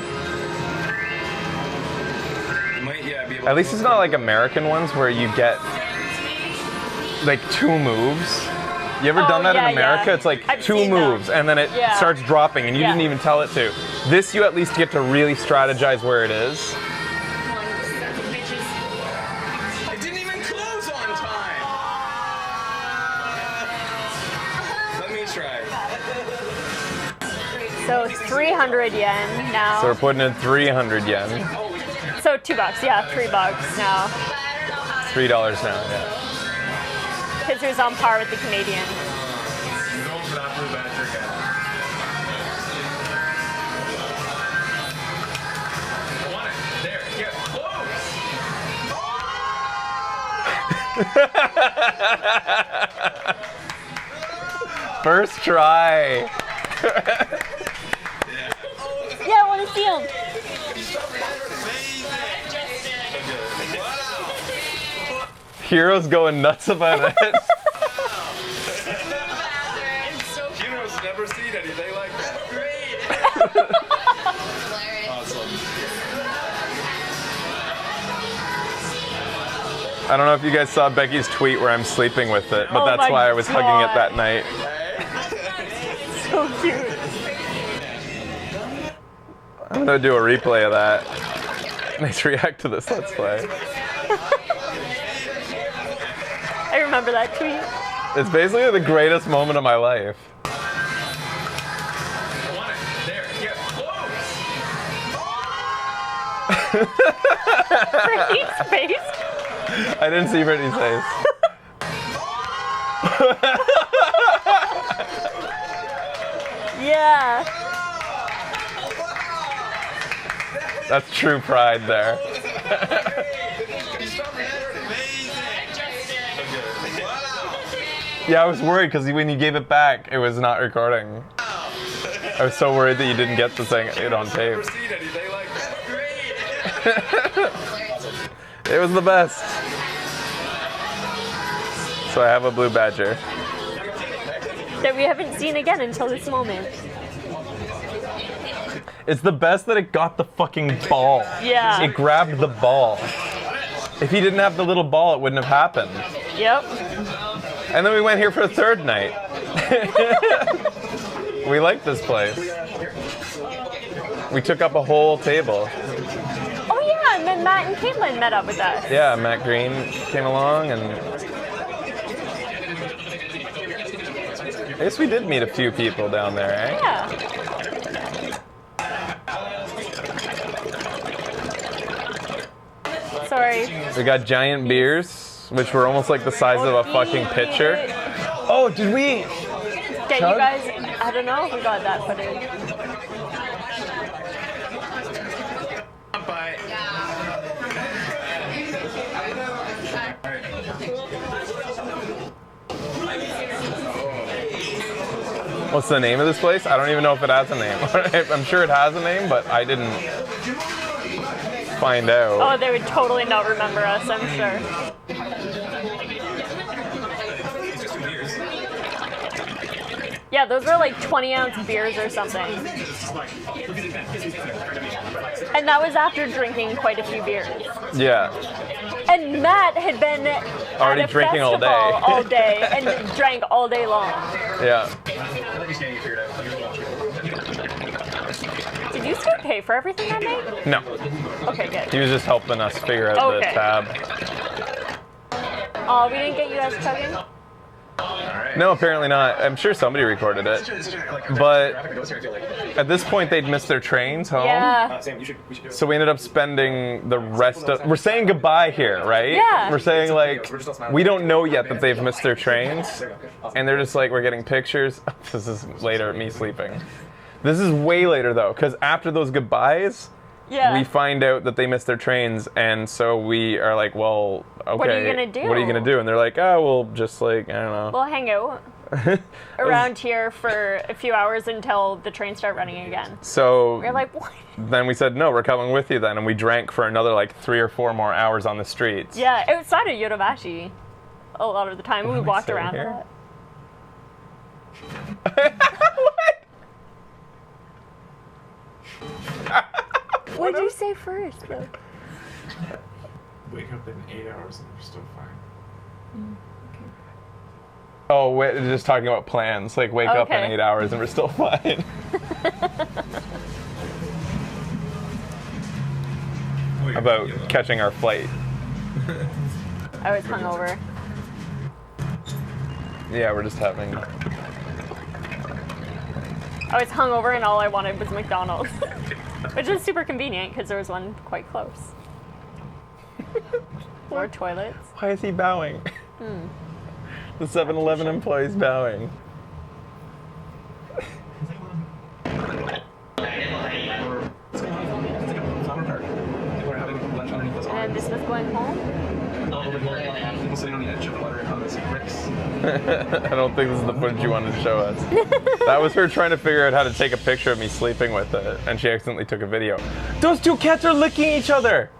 You might, yeah, be able At least it's not like American ones where you get like 2 moves. You ever Oh, done that yeah, in America? yeah. It's like I've 2 seen them. moves and then it Yeah. starts dropping and you Yeah. didn't even tell it to. This you at least get to really strategize where it is. So 300 yen now. So we're putting in 300 yen. So $2, yeah, $3 now. $3 now, yeah. Because it was on par with the Canadian. Going for that blue badger again. I want it. There. Get close. First try. Yeah, I want to see him. Hero's going nuts about it. Heroes never seen anything like that. Awesome. I don't know if you guys saw Becky's tweet where I'm sleeping with it, but Oh that's my why I was hugging it God. that night. So cute. I'm gonna do a replay of that. Nice react to this Let's Play. I remember that tweet. It's basically the greatest moment of my life. I want it. There. Get close. Brittany's face. I didn't see Brittany's face. Yeah. That's true pride there. Yeah, I was worried because when you gave it back, it was not recording. I was so worried that you didn't get the thing it on tape. Never seen anything like that. It was the best. So I have a blue badger. That we haven't seen again until this moment. It's the best that it got the fucking ball. Yeah. It grabbed the ball. If he didn't have the little ball, it wouldn't have happened. Yep. And then we went here for a third night. We like this place. We took up a whole table. Oh yeah, and then Matt and Caitlin met up with us. Yeah, Matt Green came along, and I guess we did meet a few people down there, eh? Yeah. Sorry. We got giant beers, which were almost like the size of a fucking pitcher. Oh, did we? Get Chug? you guys, I don't know if we got that footage. Bye. What's the name of this place? I don't even know if it has a name. I'm sure it has a name, but I didn't find out. Oh, they would totally not remember us, I'm sure. Yeah, those were like 20-ounce beers or something. And that was after drinking quite a few beers. Yeah. And Matt had been Already at a drinking all festival day. all day and drank all day long. Yeah. Did you still pay for everything that night? No. Okay, good. He was just helping us figure out the Okay. tab. Oh, we didn't get you guys chugging? No, apparently not. I'm sure somebody recorded it. But at this point, they'd missed their trains home. Yeah. Sam, we should do it. So we ended up spending the rest of. We're saying goodbye here, right? Yeah. We're saying, like, we don't know yet that they've missed their trains. And they're just like, we're getting pictures. This is later, me sleeping. This is way later, though, because after those goodbyes, Yeah. we find out that they missed their trains. And so we are like, well, okay. What are you gonna do? What are you going to do? And they're like, oh, we'll just, like, I don't know. We'll hang out around here for a few hours until the trains start running again. So We're like, what? then we said, no, we're coming with you then. And we drank for another, like, 3 or 4 more hours on the streets. Yeah, outside of Yodobashi. A lot of the time. We am I walked saying around a here? lot. What did you say first, though? Wake up in 8 hours and you're still fine. Oh, wait, just talking about plans. Like, wake up in Okay. 8 hours and we're still fine. About catching our flight. I was hungover. Yeah, we're just having. I was hungover and all I wanted was McDonald's, which is super convenient because there was one quite close. More toilets. Why is he bowing? The 7-Eleven employee's bowing. And this was going home. People sitting on the edge of the water on those bricks. I don't think this is the footage you wanted to show us. That was her trying to figure out how to take a picture of me sleeping with it, and she accidentally took a video. Those two cats are licking each other!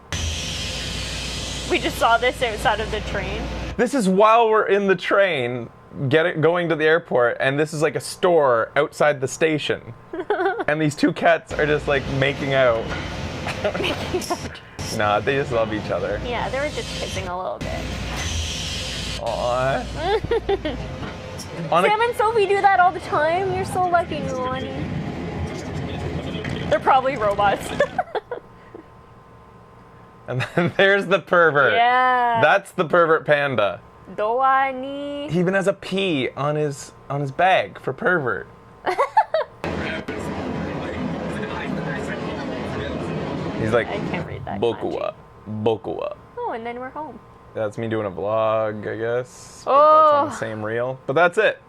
We just saw this outside of the train. This is while we're in the train, going to the airport, and this is like a store outside the station. And these two cats are just like making out. Nah, they just love each other. Yeah, they were just kissing a little bit. Aww. Sam and Sophie do that all the time. You're so lucky, Milani. They're probably robots. And then there's the pervert. Yeah. That's the pervert panda. Doani. He even has a P on his bag for pervert. He's like, I can't read that. Bokua. Bokua. Oh, and then we're home. That's me doing a vlog, I guess. Oh. But that's on the same reel. But that's it.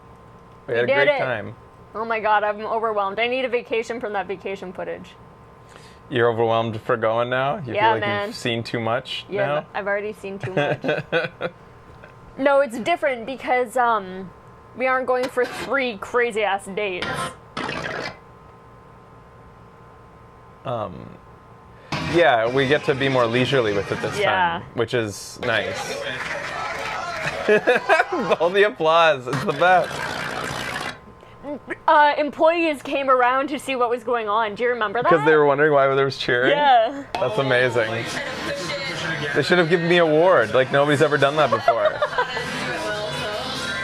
We had a did great it. time. Oh my god, I'm overwhelmed. I need a vacation from that vacation footage. You're overwhelmed for going now? You Yeah, feel like man. you've seen too much Yeah, now? I've already seen too much. No, it's different because we aren't going for 3 crazy ass dates. Yeah, we get to be more leisurely with it this Yeah. time, which is nice. All the applause, it's the best. Employees came around to see what was going on. Do you remember that? Because they were wondering why there was cheering? Yeah. That's amazing. They should have given me an award, like nobody's ever done that before.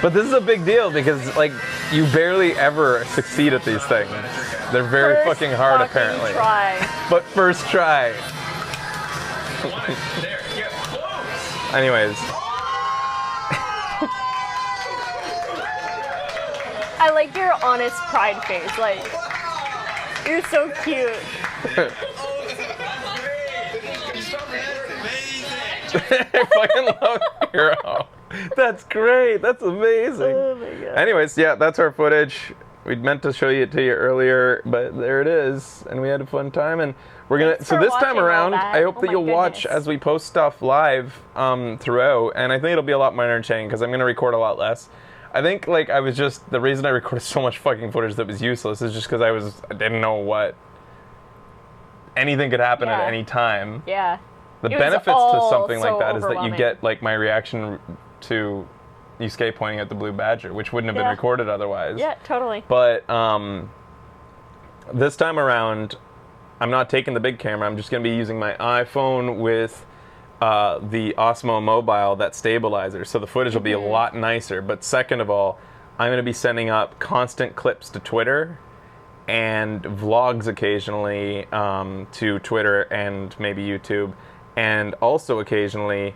But this is a big deal because, like, you barely ever succeed at these things. They're very First fucking hard, fucking apparently. Try. But first try. Anyways. I like your honest pride face. Like, you're so cute. I fucking love Hero. That's great. That's amazing. Oh my god. Anyways, yeah, that's our footage. We'd meant to show it to you earlier, but there it is, and we had a fun time. And we're gonna. Thanks So for this time watching all around, that. I hope Oh that my you'll watch goodness. as we post stuff live throughout, and I think it'll be a lot more entertaining because I'm gonna record a lot less. I think the reason I recorded so much fucking footage that was useless is just because I didn't know what anything could happen at Yeah. any time. Yeah. The It was benefits to all something like so that is that you overwhelming. get like my reaction to Yusuke pointing at the blue badger, which wouldn't have been Yeah. recorded otherwise. Yeah, totally. But this time around, I'm not taking the big camera. I'm just going to be using my iPhone with the Osmo Mobile, that stabilizer. So the footage will be a lot nicer. But second of all, I'm going to be sending up constant clips to Twitter and vlogs occasionally to Twitter and maybe YouTube. And also occasionally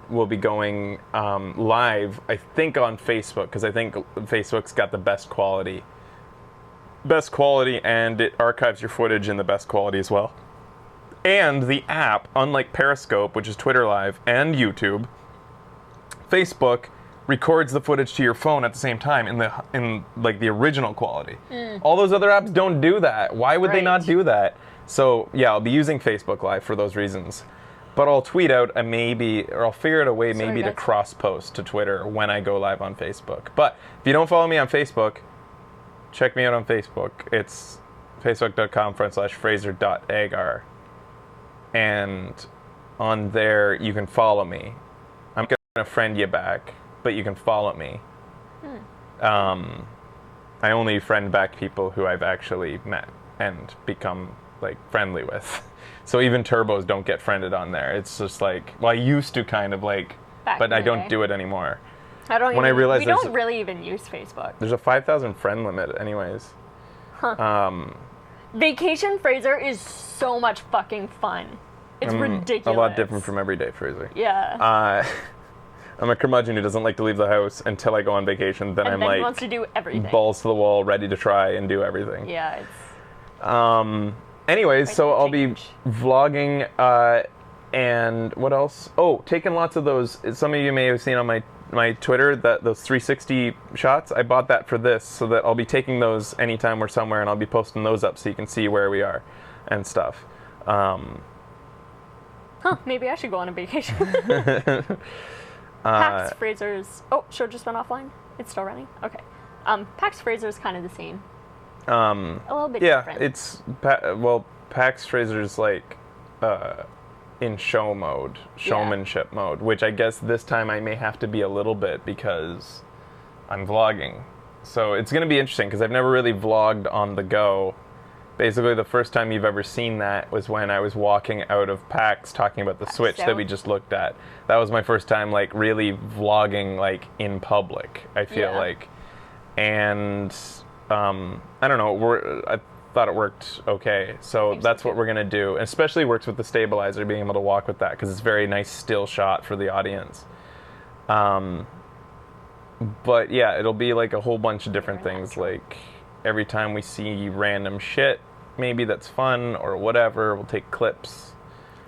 we'll be going live, I think, on Facebook, because I think Facebook's got the best quality, and it archives your footage in the best quality as well. And the app, unlike Periscope, which is Twitter Live, and YouTube, Facebook records the footage to your phone at the same time in the original quality. All those other apps don't do that. Why would they not Right. do that? So yeah, I'll be using Facebook Live for those reasons. But I'll tweet out I'll figure out a way maybe to guys. cross post to Twitter when I go live on Facebook. But if you don't follow me on Facebook, check me out on Facebook. It's facebook.com/fraser.agar. And on there, you can follow me. I'm going to friend you back, but you can follow me. I only friend back people who I've actually met and become friendly with. So even turbos don't get friended on there. It's just I used to kind of Back but in I the don't day. do it anymore. I don't When I even, realized we there's don't really even use Facebook. There's a 5,000 friend limit anyways. Vacation Fraser is so much fucking fun. It's ridiculous. A lot different from Everyday Fraser. Yeah. I'm a curmudgeon who doesn't like to leave the house until I go on vacation. Then And I'm then he like wants to do everything. balls to the wall, ready to try and do everything. Yeah, it's Anyways, so Quite the I'll be change. vlogging, and what else? Oh, taking lots of those. Some of you may have seen on my Twitter that those 360 shots. I bought that for this, so that I'll be taking those anytime we're somewhere, and I'll be posting those up so you can see where we are and stuff. maybe I should go on a vacation. PAX Fraser's. Oh, show just went offline. It's still running. Okay. PAX Fraser's kind of the same. A little bit Yeah, different. it's PAX Fraser's like in show mode, showmanship mode, which I guess this time I may have to be a little bit because I'm vlogging. So it's going to be interesting because I've never really vlogged on the go. Basically, the first time you've ever seen that was when I was walking out of PAX talking about the Switch that we just looked at. That was my first time like really vlogging like in public, I feel like. And I don't know, I thought it worked okay. So that's what we're going to do. And especially works with the stabilizer, being able to walk with that because it's a very nice still shot for the audience. But yeah, it'll be like a whole bunch of different things. Like every time we see random shit, maybe that's fun or whatever, we'll take clips.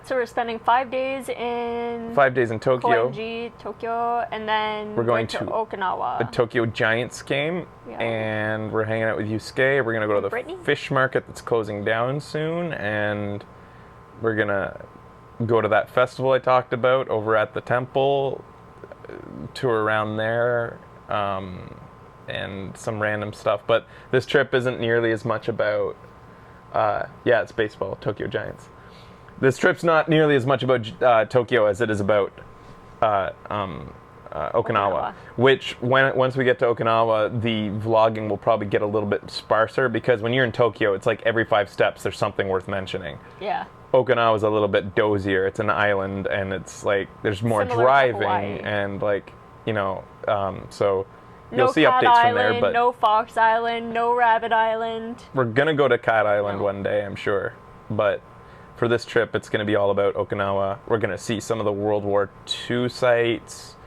So we're spending 5 days in 5 days in Tokyo. Koenji, Tokyo, and then We're going to Okinawa. A Tokyo Giants game, and we're hanging out with Yusuke. We're gonna go to the Brittany? fish market that's closing down soon, and we're gonna go to that festival I talked about over at the temple, tour around there, and some random stuff. But this trip isn't nearly as much about. It's baseball, Tokyo Giants. This trip's not nearly as much about Tokyo as it is about Okinawa. Which, once we get to Okinawa, the vlogging will probably get a little bit sparser because when you're in Tokyo, it's like every 5 steps there's something worth mentioning. Yeah. Okinawa's a little bit dozier. It's an island, and it's like there's more Similar to driving Hawaii. and like so. No You'll see Cat updates Island, from there, but no Fox Island, no Rabbit Island. we're gonna go to Cat Island one day, I'm sure. But for this trip, it's gonna be all about Okinawa. We're gonna see some of the World War II sites,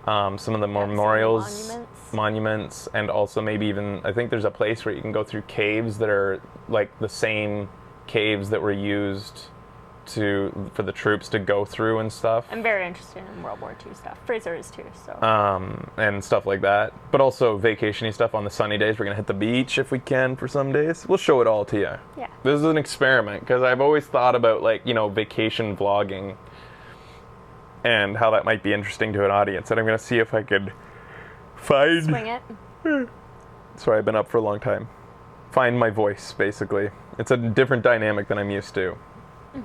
some of the memorials, monuments, and also maybe even I think there's a place where you can go through caves that are like the same caves that were used for the troops to go through and stuff. I'm very interested in World War II stuff. Fraser is too, so. And stuff like that. But also vacation-y stuff on the sunny days. We're going to hit the beach if we can for some days. We'll show it all to you. Yeah. This is an experiment because I've always thought about like, vacation vlogging and how that might be interesting to an audience. And I'm going to see if I could find... Swing it. Sorry, I've been up for a long time. Find my voice, basically. It's a different dynamic than I'm used to.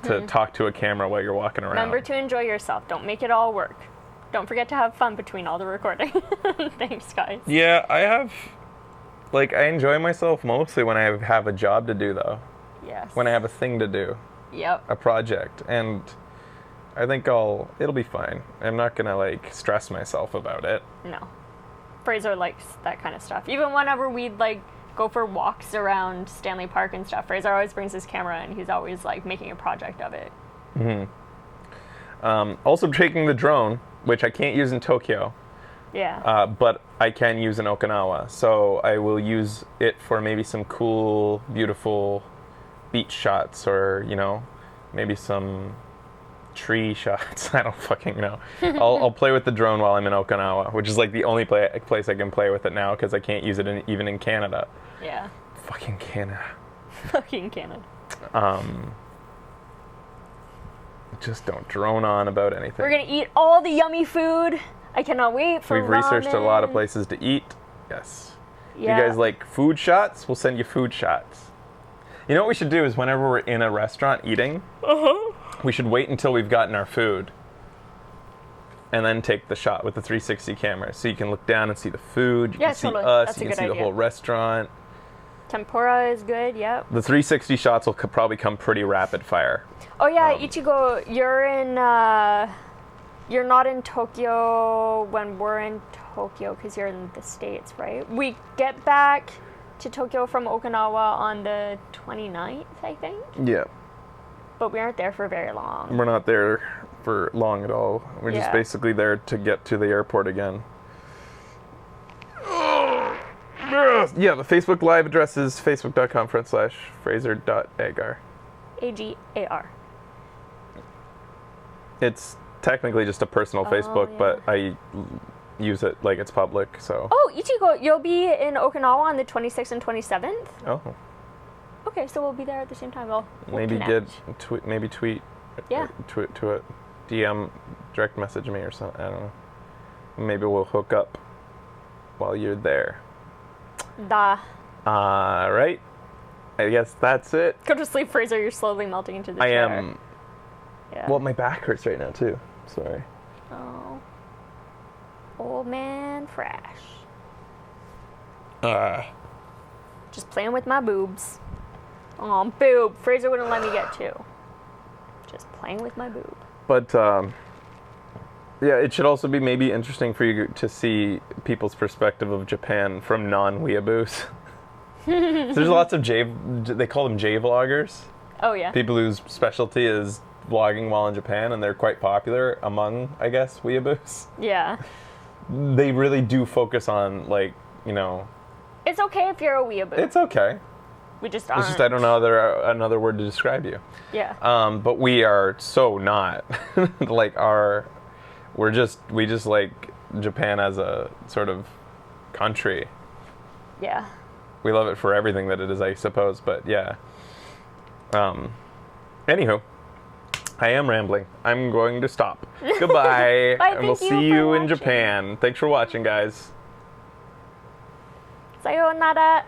To talk to a camera while you're walking around. Remember to enjoy yourself. Don't make it all work. Don't forget to have fun between all the recording. Thanks, guys. Yeah, I enjoy myself mostly when I have a job to do, though. Yes. When I have a thing to do. Yep. A project. And I think it'll be fine. I'm not gonna, stress myself about it. No. Fraser likes that kind of stuff. Even whenever we'd, go for walks around Stanley Park and stuff, Fraser always brings his camera and he's always making a project of it. Also taking the drone, which I can't use in Tokyo, but I can use in Okinawa. So I will use it for maybe some cool, beautiful beach shots or, maybe some tree shots. I don't fucking know. I'll play with the drone while I'm in Okinawa, which is the only place I can play with it now because I can't use it even in Canada. Yeah. Fucking Canada. Fucking Canada. Just don't drone on about anything. We're gonna eat all the yummy food. I cannot wait for We've researched a lot of ramen. places to eat. Yes. Yeah. You guys like food shots? We'll send you food shots. You know what we should do is whenever we're in a restaurant eating, we should wait until we've gotten our food and then take the shot with the 360 camera. So you can look down and see the food, you can see totally. us, That's a you can good see the idea. whole restaurant. Tempura is good, yep. The 360 shots will probably come pretty rapid fire. Oh yeah, Ichigo, you're not in Tokyo when we're in Tokyo because you're in the States, right? We get back to Tokyo from Okinawa on the 29th, I think. Yeah. But we aren't there for very long. We're not there for long at all. We're just Yeah. basically there to get to the airport again. Yeah, the Facebook Live address is facebook.com/fraser.agar. AGAR. It's technically just a personal Facebook, yeah. but I use it like it's public, so. Oh, Ichigo, you'll be in Okinawa on the 26th and 27th? Oh, Okay, so we'll be there at the same time. We'll maybe connect. tweet. Yeah. Tweet to it. DM, direct message me or something. I don't know. Maybe we'll hook up while you're there. Da. Right. I guess that's it. Go to sleep, Fraser. You're slowly melting into the I chair. am. Yeah. Well, my back hurts right now too. Sorry. Oh. Old man Fresh. Just playing with my boobs. Oh, boob. Fraser wouldn't let me get to. Just playing with my boob. But yeah, it should also be maybe interesting for you to see people's perspective of Japan from non-weeaboos. There's lots of they call them J-vloggers. Oh, yeah. People whose specialty is vlogging while in Japan, and they're quite popular among, I guess, weeaboos. Yeah. They really do focus on, like, you know... It's okay if you're a weeaboo. It's okay. We just aren't. It's just I don't know another word to describe you. Yeah. But we are so not. Like we just like Japan as a sort of country. Yeah. We love it for everything that it is, I suppose, but yeah. Anywho, I am rambling. I'm going to stop. Goodbye. Bye, and we'll thank you see for you in watching. Japan. Thanks for watching, guys. Sayonara.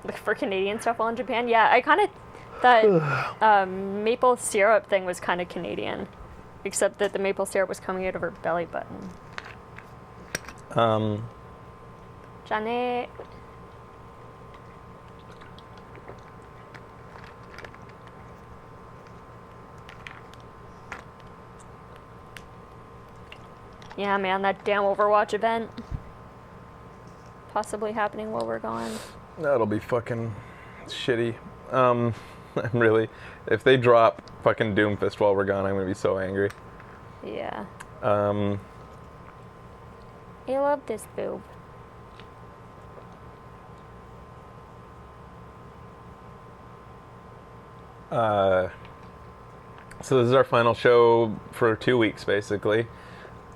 Like for Canadian stuff while in Japan? Yeah, I kind of thought maple syrup thing was kind of Canadian. Except that the maple syrup was coming out of her belly button. Janet. Yeah, man, that damn Overwatch event. Possibly happening while we're gone. That'll be fucking shitty. I'm really, if they drop fucking Doomfist while we're gone, I'm gonna be so angry. Yeah. I love this boob. So this is our final show for 2 weeks, basically.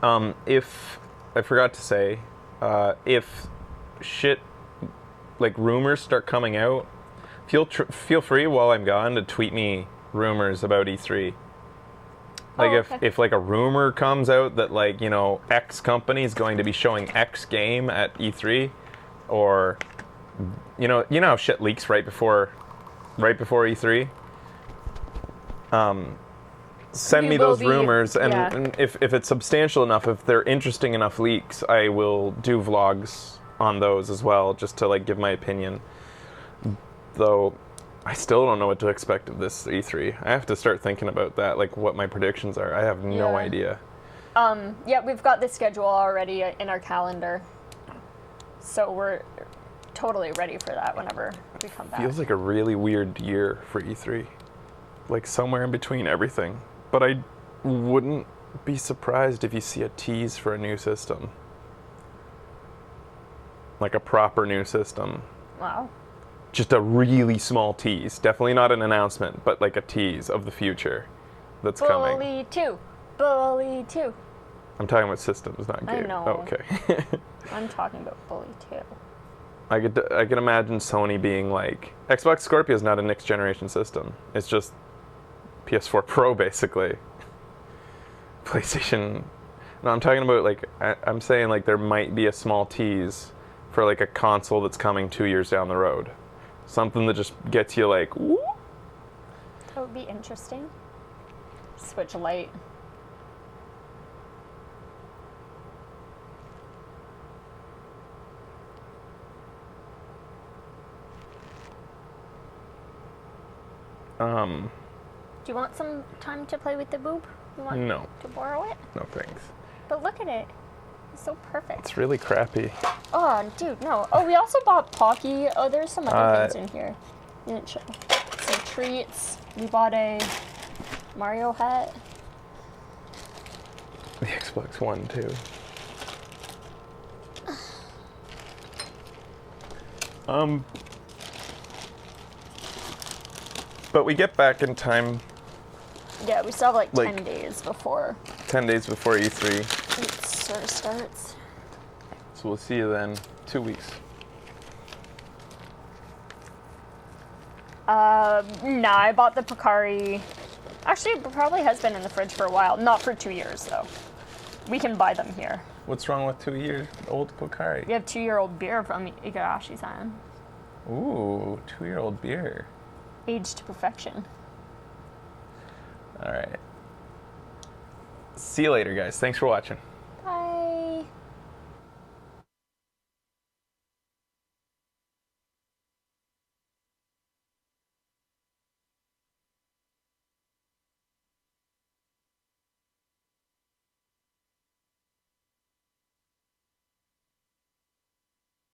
If I forgot to say, if shit like rumors start coming out, feel free while I'm gone to tweet me rumors about E3. Like if like a rumor comes out that like, you know, X company is going to be showing X game at E3, or you know how shit leaks right before E3. Send me those rumors, and if it's substantial enough, if they're interesting enough leaks, I will do vlogs on those as well, just to like give my opinion. Though I still don't know what to expect of this E3. I have to start thinking about that, like what my predictions are. I have no idea. Yeah, we've got the schedule already in our calendar, so we're totally ready for that whenever we come back. Feels like a really weird year for E3, like somewhere in between everything. But I wouldn't be surprised if you see a tease for a new system. Like a proper new system. Wow. Just a really small tease. Definitely not an announcement, but like a tease of the future that's coming. Bully 2. I'm talking about systems, not games. I know. Oh, okay. I'm talking about Bully 2. I could imagine Sony being like, Xbox Scorpio is not a next generation system. It's just PS4 Pro, basically. PlayStation. No, I'm talking about like, I'm saying like there might be a small tease for like a console that's coming 2 years down the road. Something that just gets you like, whoop. That would be interesting. Switch Lite. Do you want some time to play with the boob? You want No. to borrow it? No thanks. But look at it. It's so perfect. It's really crappy. Oh, dude, no. Oh, we also bought Pocky. Oh, there's some other things in here. didn't show. Some treats. We bought a Mario hat. The Xbox One too. But we get back in time Yeah, we still have like Like- 10 days before 10 days before E3. it sort of starts. So we'll see you then. 2 weeks. Nah, I bought the Pocari. Actually, it probably has been in the fridge for a while. Not for 2 years, though. We can buy them here. What's wrong with 2-year-old Pocari? We have 2-year-old beer from Igarashi-san. Ooh, 2-year-old beer. Aged to perfection. All right. See you later, guys. Thanks for watching.